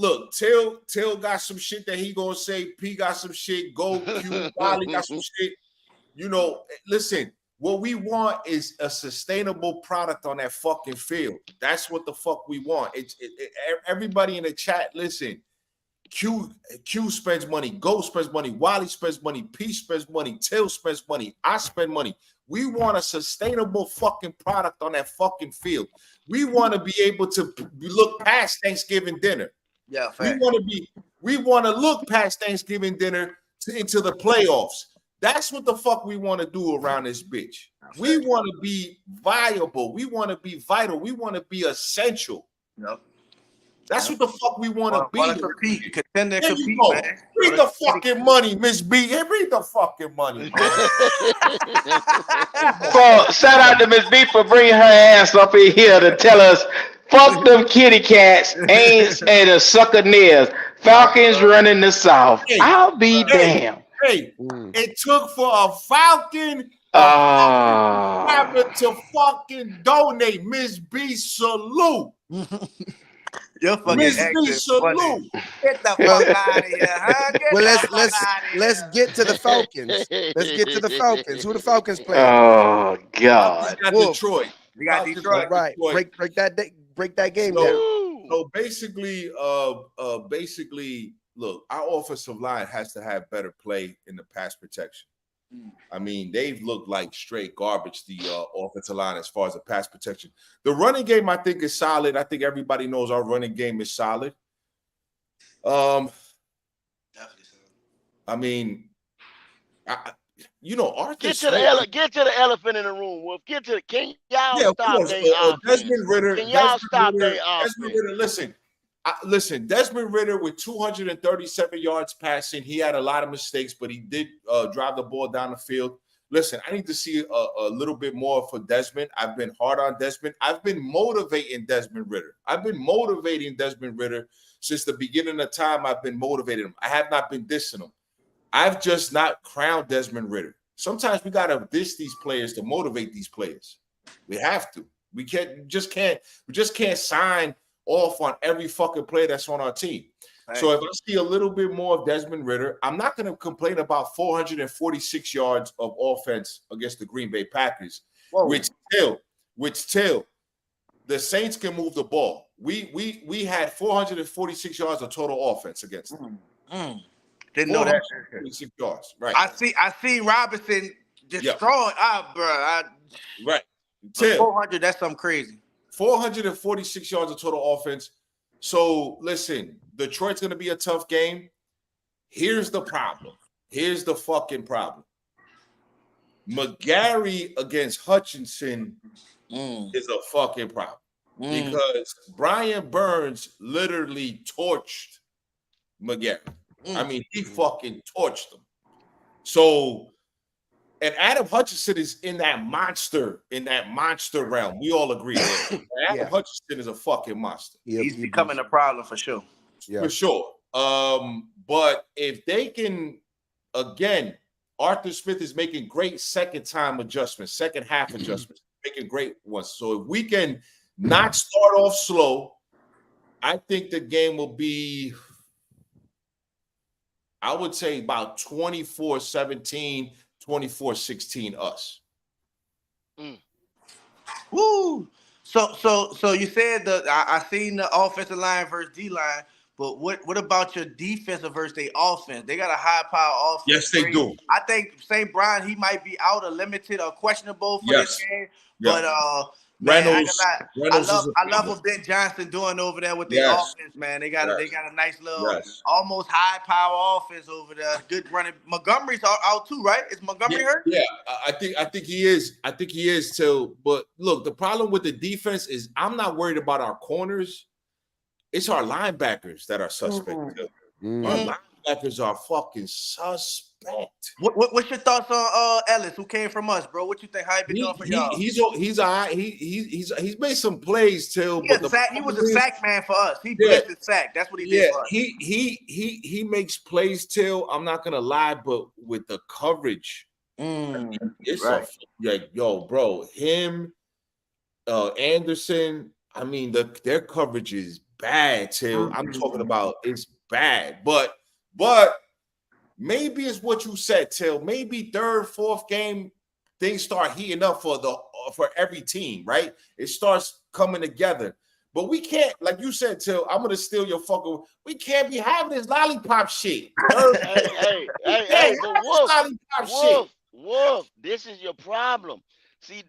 got some shit that he gonna say. P got some shit. Go Q Wally got some shit. You know, listen. What we want is a sustainable product on that fucking field. That's what the fuck we want. Everybody in the chat, listen. Q spends money. Go spends money. Wally spends money. P spends money. Till spends money. I spend money. We want a sustainable fucking product on that fucking field. We want to be able to look past Thanksgiving dinner. Yeah, we want to look past Thanksgiving dinner into the playoffs. That's what the fuck we want to do around this bitch. We want to be viable. We want to be vital. We want to be essential. Yep. That's what the fuck we want to be. Contender, compete, man. Read the fucking money, Miss B. Read the fucking money. So shout out to Miss B for bringing her ass up in here to tell us, fuck them kitty cats, ain't and the sucker nears. Falcons running the South. I'll be damned. Hey, it took for a Falcon to fucking donate. Miss B, salute. You're fucking Miss B, salute. Get the fuck out of here, huh? Let's get to the Falcons. Let's get to the Falcons. Who the Falcons playing? Oh God. We got Detroit. We got Detroit. Right. Break that game down. So basically, look, our offensive line has to have better play in the pass protection. I mean, they've looked like straight garbage, the offensive line, as far as the pass protection. The running game, I think, is solid. I think everybody knows our running game is solid. Definitely I mean, Arthur get Smith, to the elephant in the room, Wolf. Can y'all stop Desmond Ritter. Can y'all stop their Desmond Ritter, listen, Desmond Ritter with 237 yards passing. He had a lot of mistakes, but he did drive the ball down the field. Listen, I need to see a little bit more for Desmond. I've been hard on Desmond. I've been motivating Desmond Ritter. Since the beginning of time. I've been motivating him. I have not been dissing him. I've just not crowned Desmond Ritter. Sometimes we got to diss these players to motivate these players. We have to. We just can't sign off on every fucking player that's on our team. Right. So if I see a little bit more of Desmond Ritter, I'm not going to complain about 446 yards of offense against the Green Bay Packers, which still the Saints can move the ball. We had 446 yards of total offense against them. Didn't know that. 446 yards, right? I see Robinson destroyed. Right. 400. That's something crazy. 446 yards of total offense. So listen, Detroit's going to be a tough game. Here's the problem. Here's the fucking problem. McGarry against Hutchinson is a fucking problem because Brian Burns literally torched McGarry. I mean, he fucking torched him. So, and Adam Hutchinson is in that monster realm. We all agree there. Adam Hutchinson is a fucking monster. He's becoming a problem for sure. For sure. But if they can, again, Arthur Smith is making great second half adjustments, making great ones. So if we can not start off slow, I think the game will be, I would say about 24-17, 24-16 us. Woo! So you said I seen the offensive line versus D line, but what about your defensive versus their offense? They got a high power offense. Yes, they do. I think St. Brian, he might be out or limited or questionable for this game. Yeah. But Man, Reynolds is I love what Ben Johnson doing over there with their offense, man. They got a nice little almost high power offense over there. Good running. Montgomery's out too, right? Is Montgomery hurt? Yeah, I think he is. I think he is too. But look, the problem with the defense is I'm not worried about our corners. It's our linebackers that are suspect too. Our linebackers are fucking suspect. What's your thoughts on Ellis, who came from us, bro? What you think? How he been doing for y'all? He's all right. He's made some plays too. He was a sack man for us. He blitzed the sack. That's what he did for us. He makes plays too. I'm not gonna lie, but with the coverage, it's yo, bro. Him, Anderson. I mean, their coverage is bad too. I'm talking about it's bad, but maybe it's what you said, Till. Maybe third, fourth game, things start heating up for every team, right? It starts coming together. But we can't, like you said, Till, I'm gonna steal your fucking. We can't be having this lollipop shit. Hey, Wolf, this is your problem. See,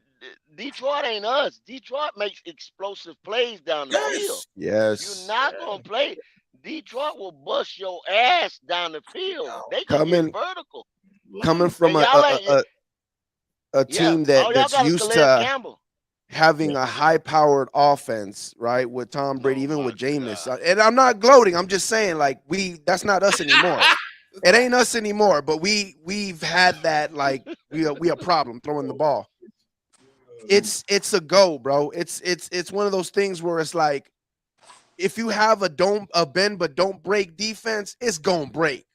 Detroit ain't us. Detroit makes explosive plays down the field. Yes. You're not gonna play. Detroit will bust your ass down the field. They coming vertical. Coming from a team that's used to having a high-powered offense, right? With Tom Brady, even with Jameis. And I'm not gloating. I'm just saying, like, that's not us anymore. It ain't us anymore. But we've had that, like, we a problem throwing the ball. It's a go, bro. It's one of those things where it's like, if you have a bend but don't break defense, it's gonna break.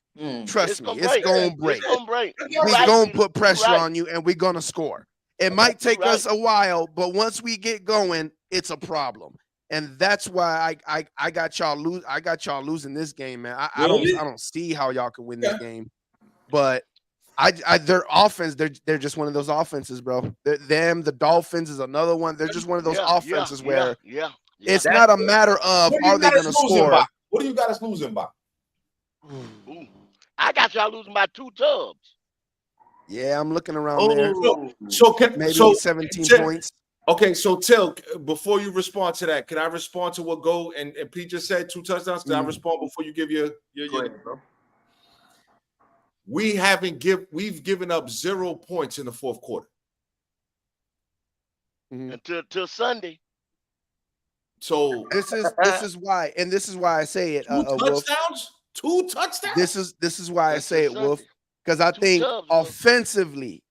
Trust me, it's gonna break. We're gonna put pressure on you, and we're gonna score. It might take us a while, but once we get going, it's a problem. And that's why I got y'all losing this game, man. I don't see how y'all can win this game. But their offense, they're just one of those offenses, bro. The Dolphins is another one. They're just one of those offenses where it's not a matter of are they going to score. What do you got us losing by? I got y'all losing by 2 tubs. Yeah, I'm looking around there. Maybe 17 points. Okay, so Till, before you respond to that, can I respond to what Go and Pete just said? 2 touchdowns. Can I respond before you give your bro? We've given up 0 points in the fourth quarter. Until Sunday. So this is why I say it. 2 touchdowns. 2 touchdowns. This is why I say it, Wolf, because I think offensively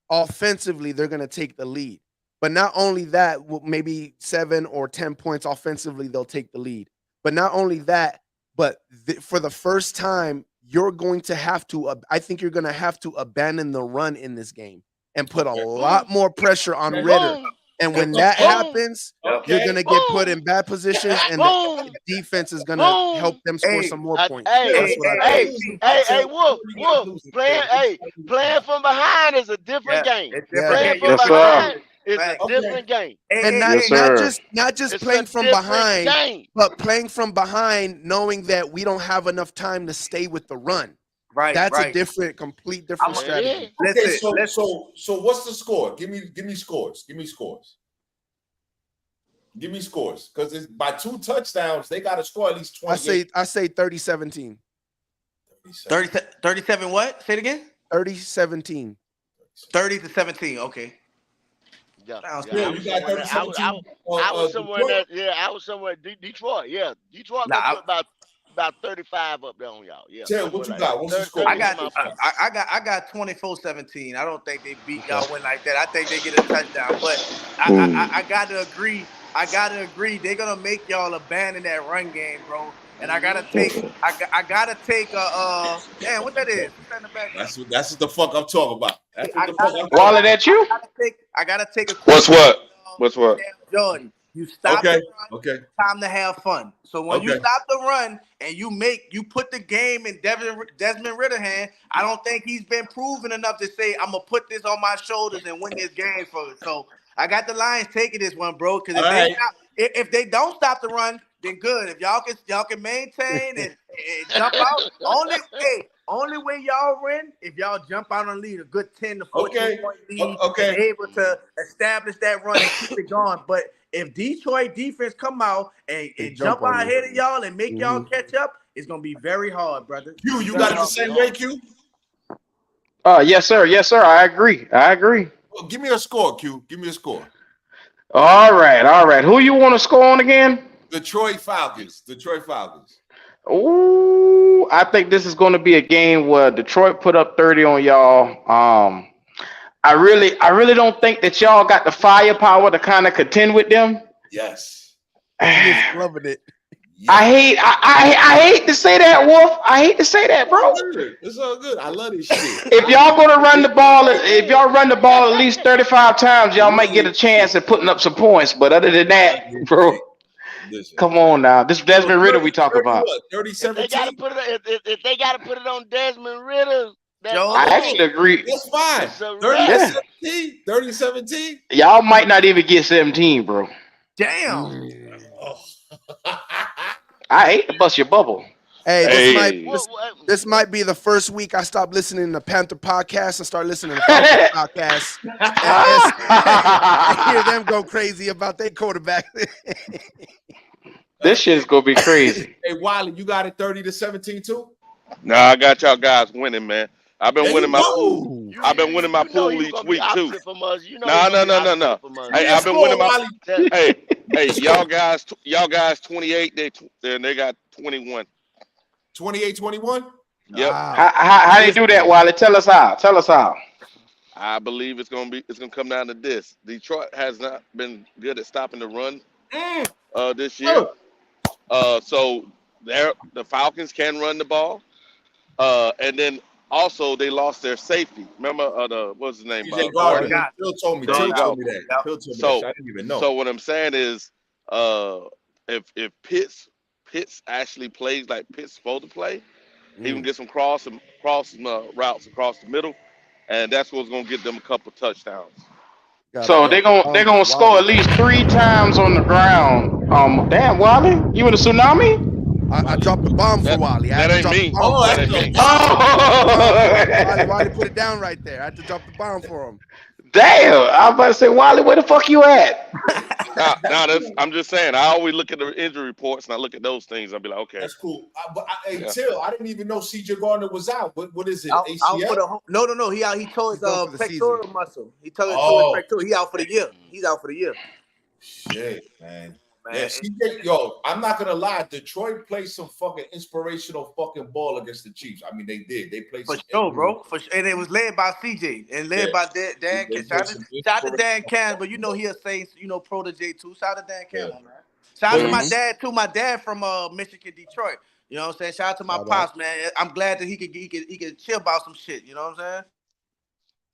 they're gonna take the lead. But not only that, maybe 7 or 10 points offensively they'll take the lead. But not only that, but for the first time you're going to have to. I think you're gonna have to abandon the run in this game and put a lot more pressure on Ritter. And when that happens, you're going to get put in bad positions, and the defense is going to help them score some more points. Hey, Wolf, playing from behind is a different game. Playing from behind is a different game. And not just playing from behind, but playing from behind knowing that we don't have enough time to stay with the run. Right, that's a complete different strategy. Okay, so what's the score? Give me scores. Give me scores. Because it's by 2 touchdowns, they got to score at least 20. I say 30-17. 37 what? Say it again. 30-17. 30-17. Okay. I was somewhere Detroit. Yeah, Detroit put about 35 up there on y'all. Yeah. Tell what you got. What's the score? I got 24-17. I don't think they beat y'all win like that. I think they get a touchdown. But I gotta agree. They're gonna make y'all abandon that run game, bro. And I gotta take damn, what that is? What's that in the back? That's what the fuck I'm talking about. That's what the fuck I'm Wallet at you? I gotta take a What's what? Jordan. You stop the run, okay. Time to have fun. So when you stop the run and you put the game in Desmond Ritter's hand, I don't think he's been proven enough to say, I'm going to put this on my shoulders and win this game for it. So I got the Lions taking this one, bro, because if they don't stop the run, then good. If y'all can maintain and jump out, only way y'all win if y'all jump out and lead a good 10 to 14 point lead and able to establish that run and keep it going. But if Detroit defense come out and jump out ahead of y'all and make y'all catch up, it's gonna be very hard, brother. You got it the same way, Q? Yes, sir. Yes, sir. I agree. Well, give me a score, Q. Give me a score. All right. Who you want to score on again? Detroit Falcons. Ooh, I think this is going to be a game where Detroit put up 30 on y'all. I really don't think that y'all got the firepower to kind of contend with them. Yes. Loving it. Yes. I hate to say that, Wolf. I hate to say that, bro. It's all good. I love this shit. If y'all gonna run the ball, if y'all run the ball at least 35 times, y'all might get a chance at putting up some points. But other than that, bro, come on now. This Desmond Ritter we talk about. 30-17. If they gotta put it on Desmond Ritter, I actually agree. That's fine. 30-17. Y'all might not even get 17, bro. Damn. I hate to bust your bubble. Hey, this might be the first week I stop listening to Panther podcast and start listening to Falcon podcast. I hear them go crazy about their quarterback. This shit's gonna be crazy. Hey, Wiley, you got it 30-17 too? Nah, I got y'all guys winning, man. I've been winning my pool. I've been winning my pool each week too. No. Hey, I've been winning my. Hey, y'all guys 28. They got 21. 28-21. Yep. How they do that, Wiley? Tell us how. I believe it's gonna come down to this. Detroit has not been good at stopping the run this year. So the Falcons can run the ball. And then also they lost their safety. Remember what's his name? Phil told me that. Phil told me that. I didn't even know. So what I'm saying is, if Pitts actually plays like Pitts supposed to play, he can get some cross routes across the middle, and that's what's gonna get them a couple touchdowns. So they're gonna score at least 3 times on the ground. Damn, Wally, you in a tsunami? I dropped the bomb for Wally. That ain't me. That ain't me. Wally put it down right there. I had to drop the bomb for him. Damn, I was about to say, Wally, where the fuck you at? I'm just saying. I always look at the injury reports and I look at those things. I'll be like, okay, that's cool. Till I didn't even know CJ Gardner was out. What is it? ACL? No. He out. He tore his pectoral muscle. He tore his pectoral. He out for the year. He's out for the year. Shit, man. Yeah, CJ, I'm not gonna lie. Detroit played some fucking inspirational fucking ball against the Chiefs. I mean, they did. They played for sure, bro. And it was led by CJ and led by Dan. Shout out to Dan Campbell, but he a Saints, protege too. Shout out to Dan Campbell, man. Shout out to my dad too. My dad from Michigan, Detroit. You know what I'm saying? Shout out to my pops, man. I'm glad that he could chill about some shit. You know what I'm saying?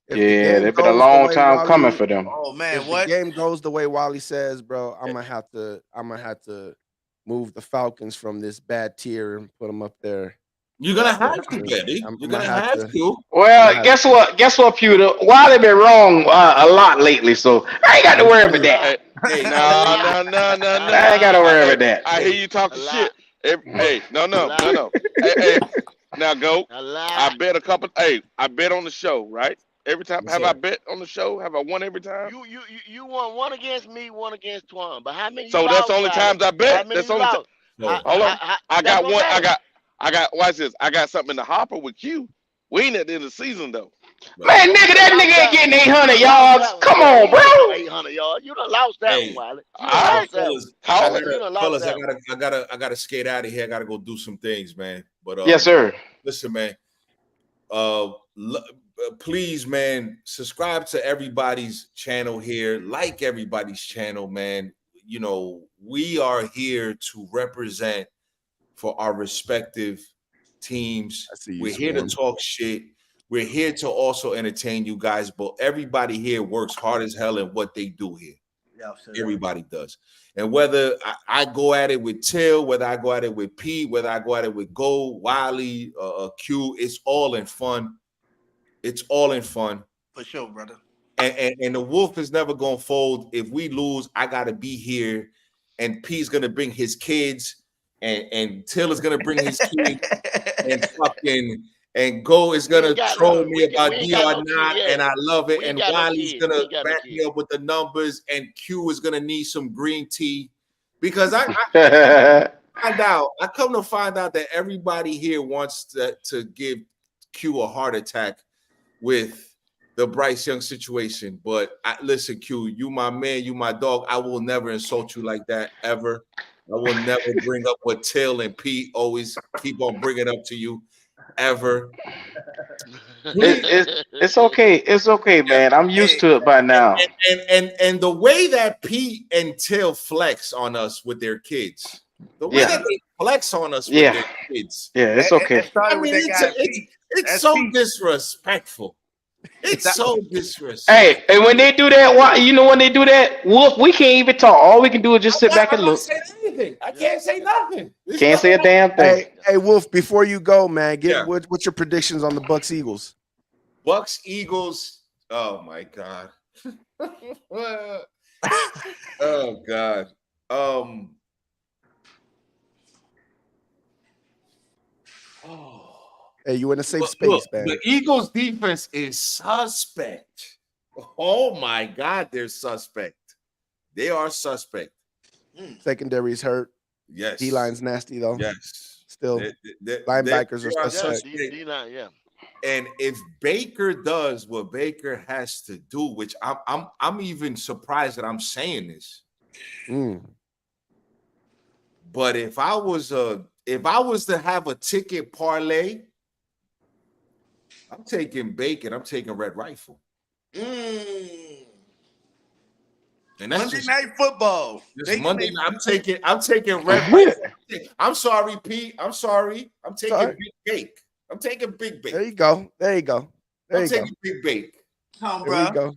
They've been a long time coming for them. Oh man, if the game goes the way Wally says, bro, I'm gonna have to move the Falcons from this bad tier and put them up there. You're gonna have to, Betty. You're gonna have to. Well, guess what, Pewter? Wally been wrong a lot lately, so I ain't got to worry about that. No. I ain't got to worry about that. I hear you talking shit. Hey, no. Hey, now go. I bet I bet on the show, right? Every time, have I bet on the show? Have I won every time? You won one against me, one against Twan. But how many? So that's the only times I bet. That's only. Hold on. I got one. I got. Watch this. I got something in the hopper with Q. We ain't at the end of the season though. Man, nigga, that nigga ain't getting 800 yards. Come on, bro. 800 yards. You done lost that one, Wiley. Fellas, I gotta skate out of here. I gotta go do some things, man. But yes, sir. Listen, man. Please, man, subscribe to everybody's channel here. Like everybody's channel, man. We are here to represent for our respective teams. We're here to talk shit. We're here to also entertain you guys, but everybody here works hard as hell in what they do here. Yeah, everybody does. And whether I go at it with Till, whether I go at it with Pete, whether I go at it with Gold, Wiley, Q, it's all in fun. It's all in fun. For sure, brother. And the wolf is never gonna fold. If we lose, I gotta be here. And P's gonna bring his kids, and Till is gonna bring his kids, and And Go is gonna troll me about we ain't D got or no not, kid, yeah. and I love it. We ain't And got no Wiley's kid. We gonna ain't got no back me kid. up with the numbers, and Q is gonna need some green tea because I come to find out that everybody here wants to give Q a heart attack with the Bryce Young situation. But listen, Q, you my man, you my dog. I will never insult you like that ever. I will never bring up what Till and Pete always keep on bringing up to you ever. It's okay. It's okay, man. I'm used to it by now. And the way that Pete and Till flex on us with their kids, the way that they flex on us with their kids. Yeah, it's okay. started with that guy, It's so disrespectful. It's so disrespectful. Hey, and when they do that, when they do that, Wolf, we can't even talk. All we can do is just sit back and look. I can't say nothing. Can't say a damn thing. Hey, Wolf, before you go, man, what's your predictions on the Bucks Eagles? Bucks Eagles. Oh my God. Oh God. Hey, you in a safe space, man. The Eagles defense is suspect. Oh my God, they're suspect. They are suspect. Secondary's hurt. Yes. D-line's nasty though. Yes. Still, linebackers are suspect. D-line, yeah. And if Baker does what Baker has to do, which I'm even surprised that I'm saying this. But if I was to have a ticket parlay, I'm taking Bacon. I'm taking Red Rifle. And that's Monday Night Football. Monday night. I'm taking Red Rifle. I'm sorry, Pete. I'm sorry. I'm taking Big Bake. I'm taking Big Bake. There you go. I'm taking Big Bake. There you go.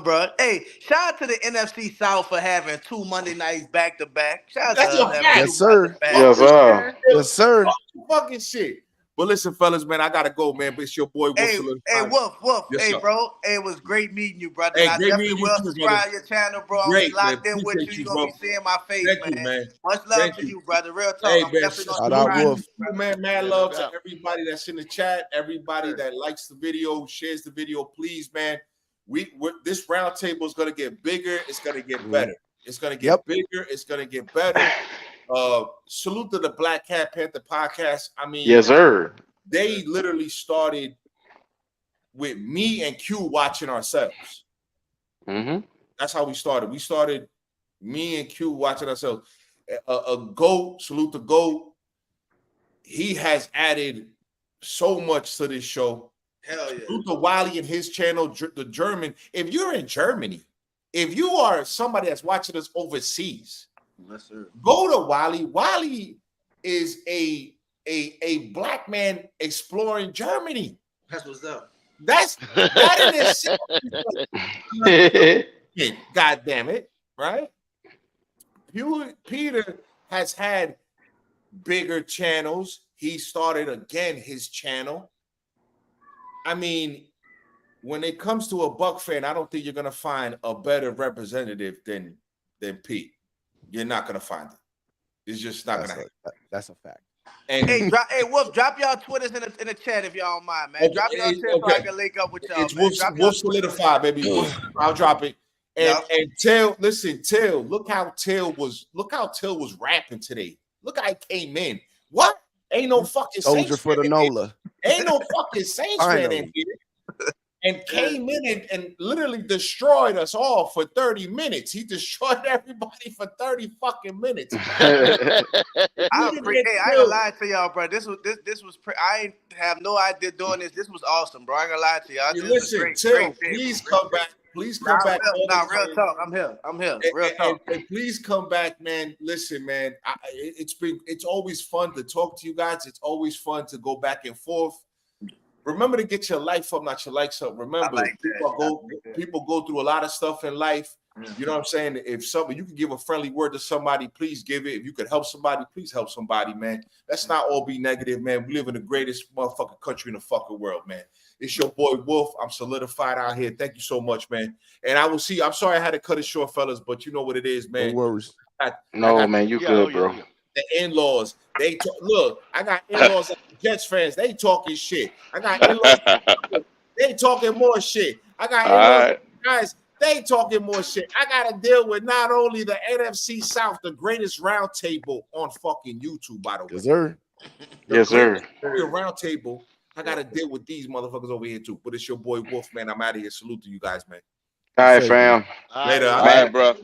Bro. Hey, shout out to the NFC South for having 2 Monday nights back to back. Shout out to them. Yes, sir. Yes, sir. Yes, sir. Fucking shit. But listen, fellas, man, I gotta go, man. But it's your boy Wolf. Hey, Wolf. Yes, Hey, sir. bro. Hey, it was great meeting you, brother. Hey, I great definitely meeting you will too, subscribe brother. to your channel, bro. Great, I'm locked man. in with you. Appreciate You're you, gonna be bro. seeing my face, Thank you, man. Much love Thank to you. you, brother. Real talk. Hey, I'm man, definitely gonna shout out, subscribe. Wolf. Man, mad love to everybody that's in the chat, everybody that likes the video, shares the video. Please, man, this round table is gonna get bigger. It's gonna get better. It's gonna get bigger. It's gonna get better. Salute to the Black Cat Panther podcast. I mean, yes, sir. They literally started with me and Q watching ourselves. That's how we started. We started me and Q watching ourselves. A GOAT, salute to GOAT. He has added so much to this show. Hell yeah. Salute to Wiley and his channel, the German. If you're in Germany, if you are somebody that's watching us overseas, yes, sir. Go to Wiley. Wiley is a black man exploring Germany. That's what's up. That in itself. God damn it, right? Peter has had bigger channels. He started again his channel. I mean, when it comes to a Buck fan, I don't think you're gonna find a better representative than Pete. You're not gonna find it. It's just not gonna happen. That's a fact. And hey, Wolf, drop y'all Twitters in the chat if y'all don't mind, man. Drop y'all Twitter so I can link up with y'all. It's Wolf Solidify, baby. I'll drop it. And Till, look how Till was rapping today. Look how he came in. What? Ain't no fucking soldier for the NOLA. Ain't no fucking Saints fan in here. And came in and literally destroyed us all for 30 minutes. He destroyed everybody for 30 fucking minutes. I ain't gonna lie to y'all, bro. This was I ain't have no idea doing this. This was awesome, bro. I ain't gonna lie to y'all. Listen, Till, please come back. Please come back. Nah, real talk. I'm here. Real talk. And please come back, man. Listen, man. It's always fun to talk to you guys. It's always fun to go back and forth. Remember to get your life up, not your likes up. Remember, people go through a lot of stuff in life. You know what I'm saying? If you can give a friendly word to somebody, please give it. If you could help somebody, please help somebody, man. Let's not all be negative, man. We live in the greatest motherfucking country in the fucking world, man. It's your boy Wolf. I'm solidified out here. Thank you so much, man. And I will see. I'm sorry I had to cut it short, fellas, but you know what it is, man. No worries. Man, you good, bro. The in-laws, they talk. Look, I got in-laws like Jets fans. They talking shit. I got in-laws. They talking more shit. I got All in-laws right. guys. They talking more shit. I got to deal with not only the NFC South, the greatest roundtable on fucking YouTube, by the way. Yes, sir. The Yes, sir. greatest fucking roundtable. I got to deal with these motherfuckers over here too. But it's your boy Wolf, man. I'm out of here. Salute to you guys, man. All right, fam. Later. All right, bro.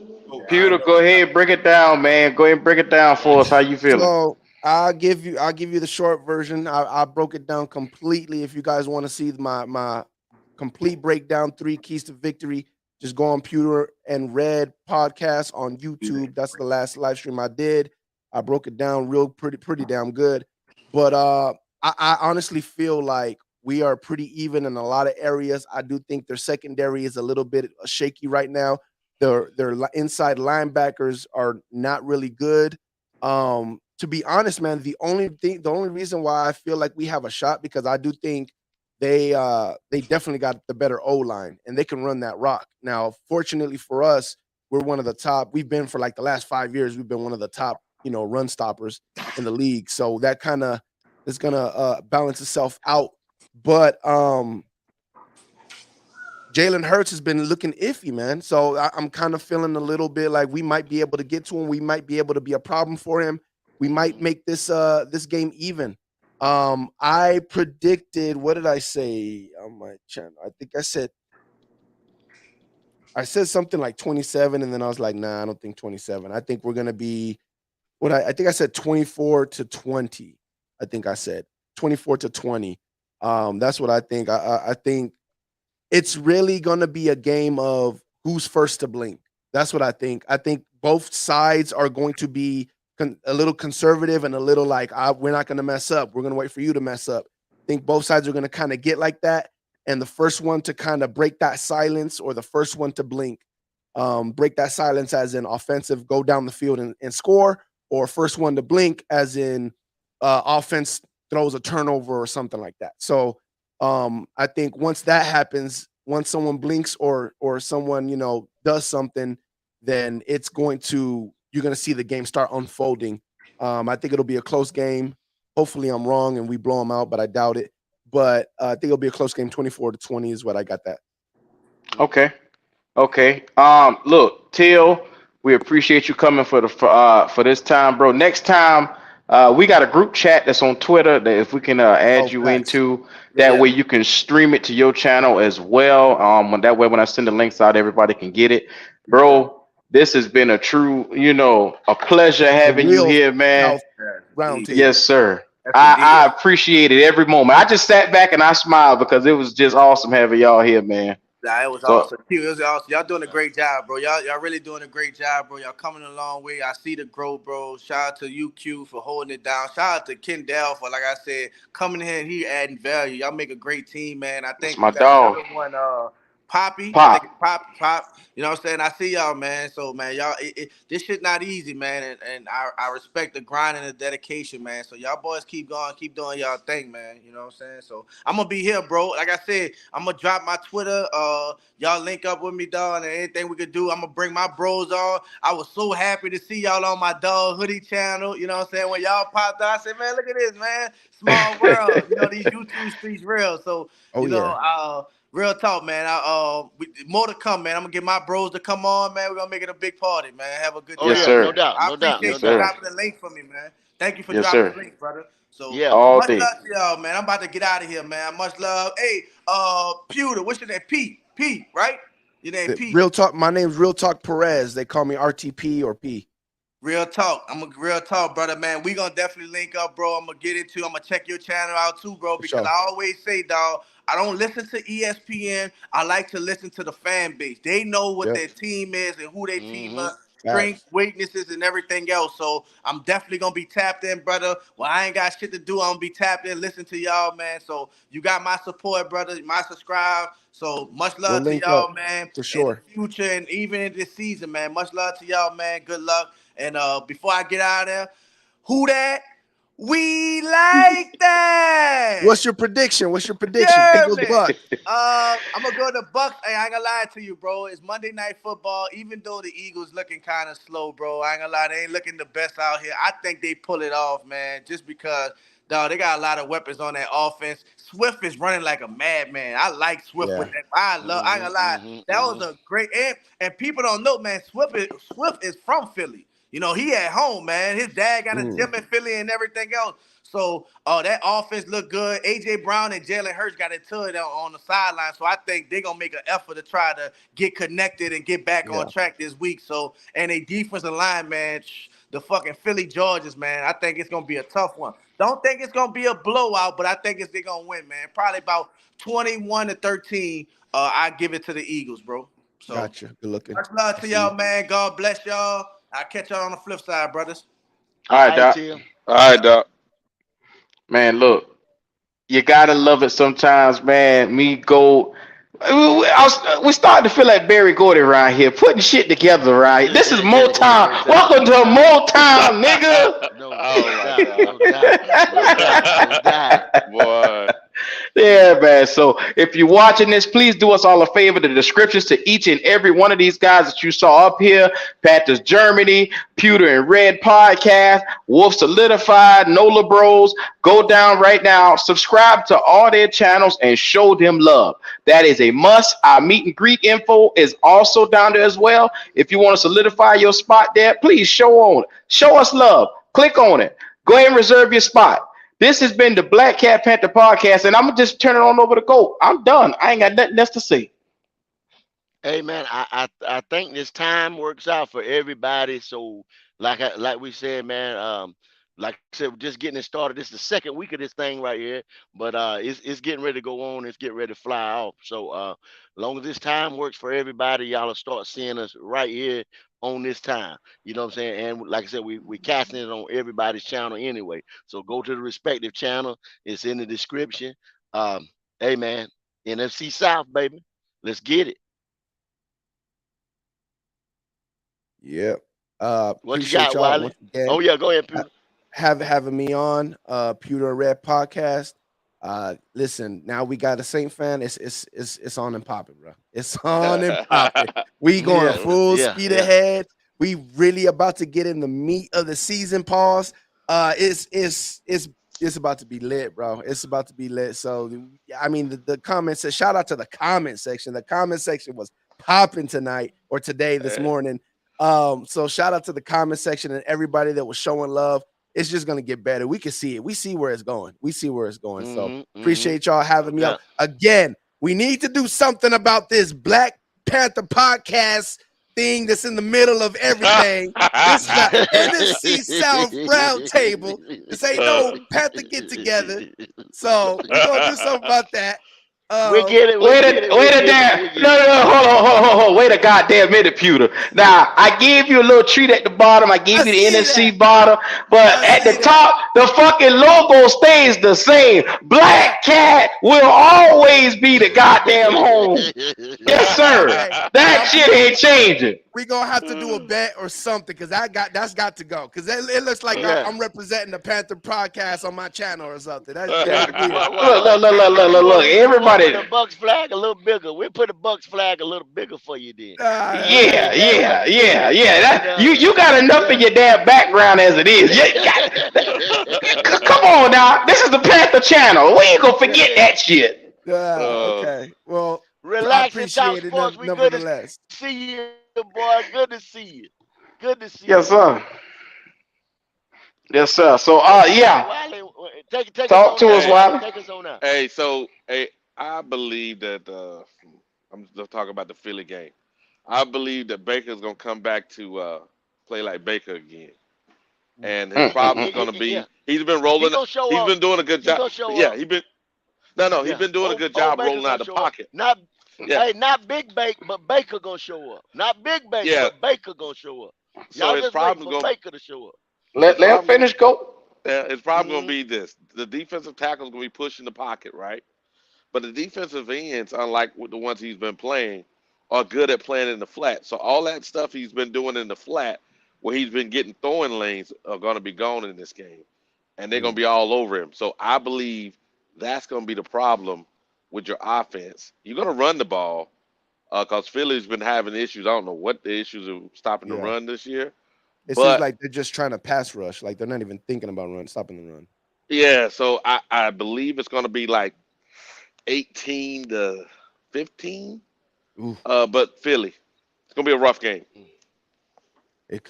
Pewter, go ahead, break it down, man. Go ahead and break it down for us. How you feeling? So I'll give you the short version. I broke it down completely. If you guys want to see my complete breakdown, 3 keys to victory, just go on Pewter and Red podcast on YouTube. That's the last live stream I did. I broke it down real pretty damn good. But I honestly feel like we are pretty even in a lot of areas. I do think their secondary is a little bit shaky right now. Their inside linebackers are not really good. To be honest, man, the only reason why I feel like we have a shot, because I do think they definitely got the better O-line and they can run that rock. Now, fortunately for us, we're one of the top. We've been for like the last 5 years, we've been one of the top, run stoppers in the league. So that kind of is gonna balance itself out. But Jalen Hurts has been looking iffy, man. So I'm kind of feeling a little bit like we might be able to get to him. We might be able to be a problem for him. We might make this game even. I predicted, what did I say on my channel? I think I said something like 27, and then I was like, nah, I don't think 27. I think we're gonna be I think I said 24-20. I think I said 24-20. That's what I think. I think it's really gonna be a game of who's first to blink. That's what I think. I think both sides are going to be a little conservative and a little like, we're not going to mess up. We're going to wait for you to mess up. I think both sides are going to kind of get like that. And the first one to kind of break that silence, or the first one to blink, break that silence as in offensive, go down the field and score, or first one to blink as in offense throws a turnover or something like that. So I think once that happens, once someone blinks or someone, does something, then you're going to see the game start unfolding. I think it'll be a close game. Hopefully I'm wrong and we blow them out, but I doubt it. But I think it'll be a close game. 24-20 is what I got that. Okay. Look, Till, we appreciate you coming for this time, bro. Next time, we got a group chat that's on Twitter that if we can add you into, that way you can stream it to your channel as well. When I send the links out, everybody can get it, bro. This has been a true, a pleasure having you here, man. Yes, sir. I appreciate it every moment. I just sat back and I smiled because it was just awesome having y'all here, man. Nah, it was awesome. It was awesome. Y'all doing a great job, bro. Y'all really doing a great job, bro. Y'all coming a long way. I see the growth, bro. Shout out to UQ for holding it down. Shout out to Kendall for, like I said, coming in here adding value. Y'all make a great team, man. I think my dog. One, Poppy. I think Pop. You know what I'm saying? I see y'all, man. So, man, y'all, this shit not easy, man. And I respect the grind and the dedication, man. So, y'all boys keep going, keep doing y'all thing, man. You know what I'm saying? So, I'm going to be here, bro. Like I said, I'm going to drop my Twitter. Y'all link up with me, dog, and anything we could do. I'm going to bring my bros on. I was so happy to see y'all on my dog hoodie channel. You know what I'm saying? When y'all popped out, I said, man, look at this, man. Small world. These YouTube streets real. So, real talk, man. More to come, man. I'm gonna get my bros to come on, man. We're gonna make it a big party, man. Have a good time. Yes, sir. No doubt. I appreciate you dropping the link for me, man. Thank you for Yes, dropping sir. the link, brother. So all much day. love to y'all, man. I'm about to get out of here, man. Much love. Hey, Pewter, what's your name? Pete, right? Your name Pete. Real talk. My name's Real Talk Perez. They call me RTP or P. Real talk. I'm a real talk, brother, man. We gonna definitely link up, bro. I'm gonna check your channel out too, bro, because I always say, dog, I don't listen to ESPN. I like to listen to the fan base. They know what their team is and who their team is, strengths, weaknesses, and everything else. So I'm definitely gonna be tapped in, brother. When I ain't got shit to do, I'm gonna be tapped in, listen to y'all, man. So you got my support, brother, my subscribe. So much love to y'all, man. For sure. In the future and even in this season, man. Much love to y'all, man. Good luck. And before I get out of there, who that? We like that. What's your prediction? Yeah, Bengals man. Bucks. I'm gonna go to Bucks. Hey, I ain't gonna lie to you, bro. It's Monday Night Football. Even though the Eagles looking kind of slow, bro, I ain't gonna lie. They ain't looking the best out here. I think they pull it off, man. Just because, dog, they got a lot of weapons on that offense. Swift is running like a madman. I like Swift with that. I ain't gonna lie. That was a great and people don't know, man. Swift is from Philly. You know, he at home, man. His dad got a gym in Philly and everything else. So that offense looked good. A.J. Brown and Jalen Hurts got it to it on the sideline. So I think they're going to make an effort to try to get connected and get back on track this week. So, and a defensive line, man, the fucking Philly Georges, man, I think it's going to be a tough one. Don't think it's going to be a blowout, but I think they're going to win, man. Probably about 21-13. I give it to the Eagles, bro. So, gotcha. Good looking. Much love to y'all, man. God bless y'all. I'll catch y'all on the flip side, brothers. All right, Doc. All right, Doc. Man, look, you gotta love it sometimes, man. We starting to feel like Barry Gordy around here, putting shit together, right? This is Motown. Welcome to Motown, nigga. No doubt. Boy. Yeah, man. So if you're watching this, please do us all a favor. The descriptions to each and every one of these guys that you saw up here, Panthers Germany, Pewter and Red Podcast, Wolf Solidified, Nola Bros, go down right now, subscribe to all their channels and show them love. That is a must. Our meet and greet info is also down there as well. If you want to solidify your spot there, please show us love. Click on it. Go ahead and reserve your spot. This has been the Black Cat Panther Podcast, and I'm going to just turn it on over to GOAT. I'm done. I ain't got nothing else to say. Hey, man, I think this time works out for everybody. So, like we said, man, like I said, we're just getting it started. This is the second week of this thing right here, but it's getting ready to go on. It's getting ready to fly off. So, as long as this time works for everybody, y'all will start seeing us right here on this time. You know what I'm saying? And like I said, we casting it on everybody's channel anyway. So go to the respective channel. It's in the description. Hey, man, NFC South, baby. Let's get it. Yep. What you got, Wiley? Oh yeah, go ahead, Pewter. Having me on Pewter and Red Podcast. Listen, now we got a Saint fan. It's on and popping, bro. It's on and popping. We going full speed ahead. We really about to get in the meat of the season. Pause. It's about to be lit, bro. It's about to be lit. So I mean, the comments. Shout out to the comment section. The comment section was popping tonight or today, this morning. So shout out to the comment section and everybody that was showing love. It's just gonna get better. We can see it. We see where it's going. So appreciate y'all having me up again. We need to do something about this Black Panther Podcast thing that's in the middle of everything. This is the NFC South RoundTable. This ain't no Panther get together. So we're gonna do something about that. We get it. Wait a damn. No, hold on. Wait a goddamn minute, Pewter. Now, I gave you a little treat at the bottom. I gave you the NFC bottom. But at the top, the fucking logo stays the same. Black Cat will always be the goddamn home. Yes, sir. That shit ain't changing. We're gonna have to do a bet or something because that's got to go. Because it looks like I'm representing the Panther Podcast on my channel or something. Look. Everybody. Put the Bucks flag a little bigger. We'll put the Bucks flag a little bigger for you then. Yeah. That, you got enough in your damn background as it is. Come on now. This is the Panther channel. We ain't gonna forget that shit. Okay. Well, relax I and talk appreciate sports. it. We good to see you, boy. Good to see you. Yes, sir. Yes, sir. So, yeah. Wiley, take Talk to us, Wiley. Take us on out. I believe that I'm just talking about the Philly game. I believe that Baker's gonna come back to play like Baker again, and his problem is gonna be he's been rolling. He's been doing a good job. Yeah, he's been doing a good job rolling out the pocket. Not Big Bake, but Baker gonna show up. Not Big Bake, but Baker gonna show up. So his problem is Baker to show up. Let him finish, go. His problem gonna be this: the defensive tackle's gonna be pushing the pocket, right? But the defensive ends, unlike with the ones he's been playing, are good at playing in the flat. So all that stuff he's been doing in the flat, where he's been getting throwing lanes, are gonna be gone in this game. and they're gonna be all over him. So I believe that's gonna be the problem with your offense. You're gonna run the ball because Philly's been having issues. I don't know what the issues are stopping the run this year. It but seems like they're just trying to pass rush. Like they're not even thinking about stopping the run. yeah, so I believe it's gonna be like 18 to 15. But Philly, it's gonna be a rough game.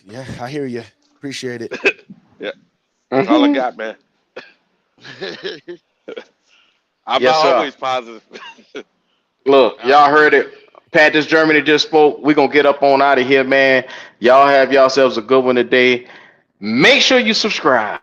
Yeah, I hear you. Appreciate it. Yeah, that's all I got, man. I'm Yes, sir. always positive. Look, y'all heard it. Panthers Germany just spoke. We're gonna get up on out of here, man. Y'all have yourselves a good one today. Make sure you subscribe.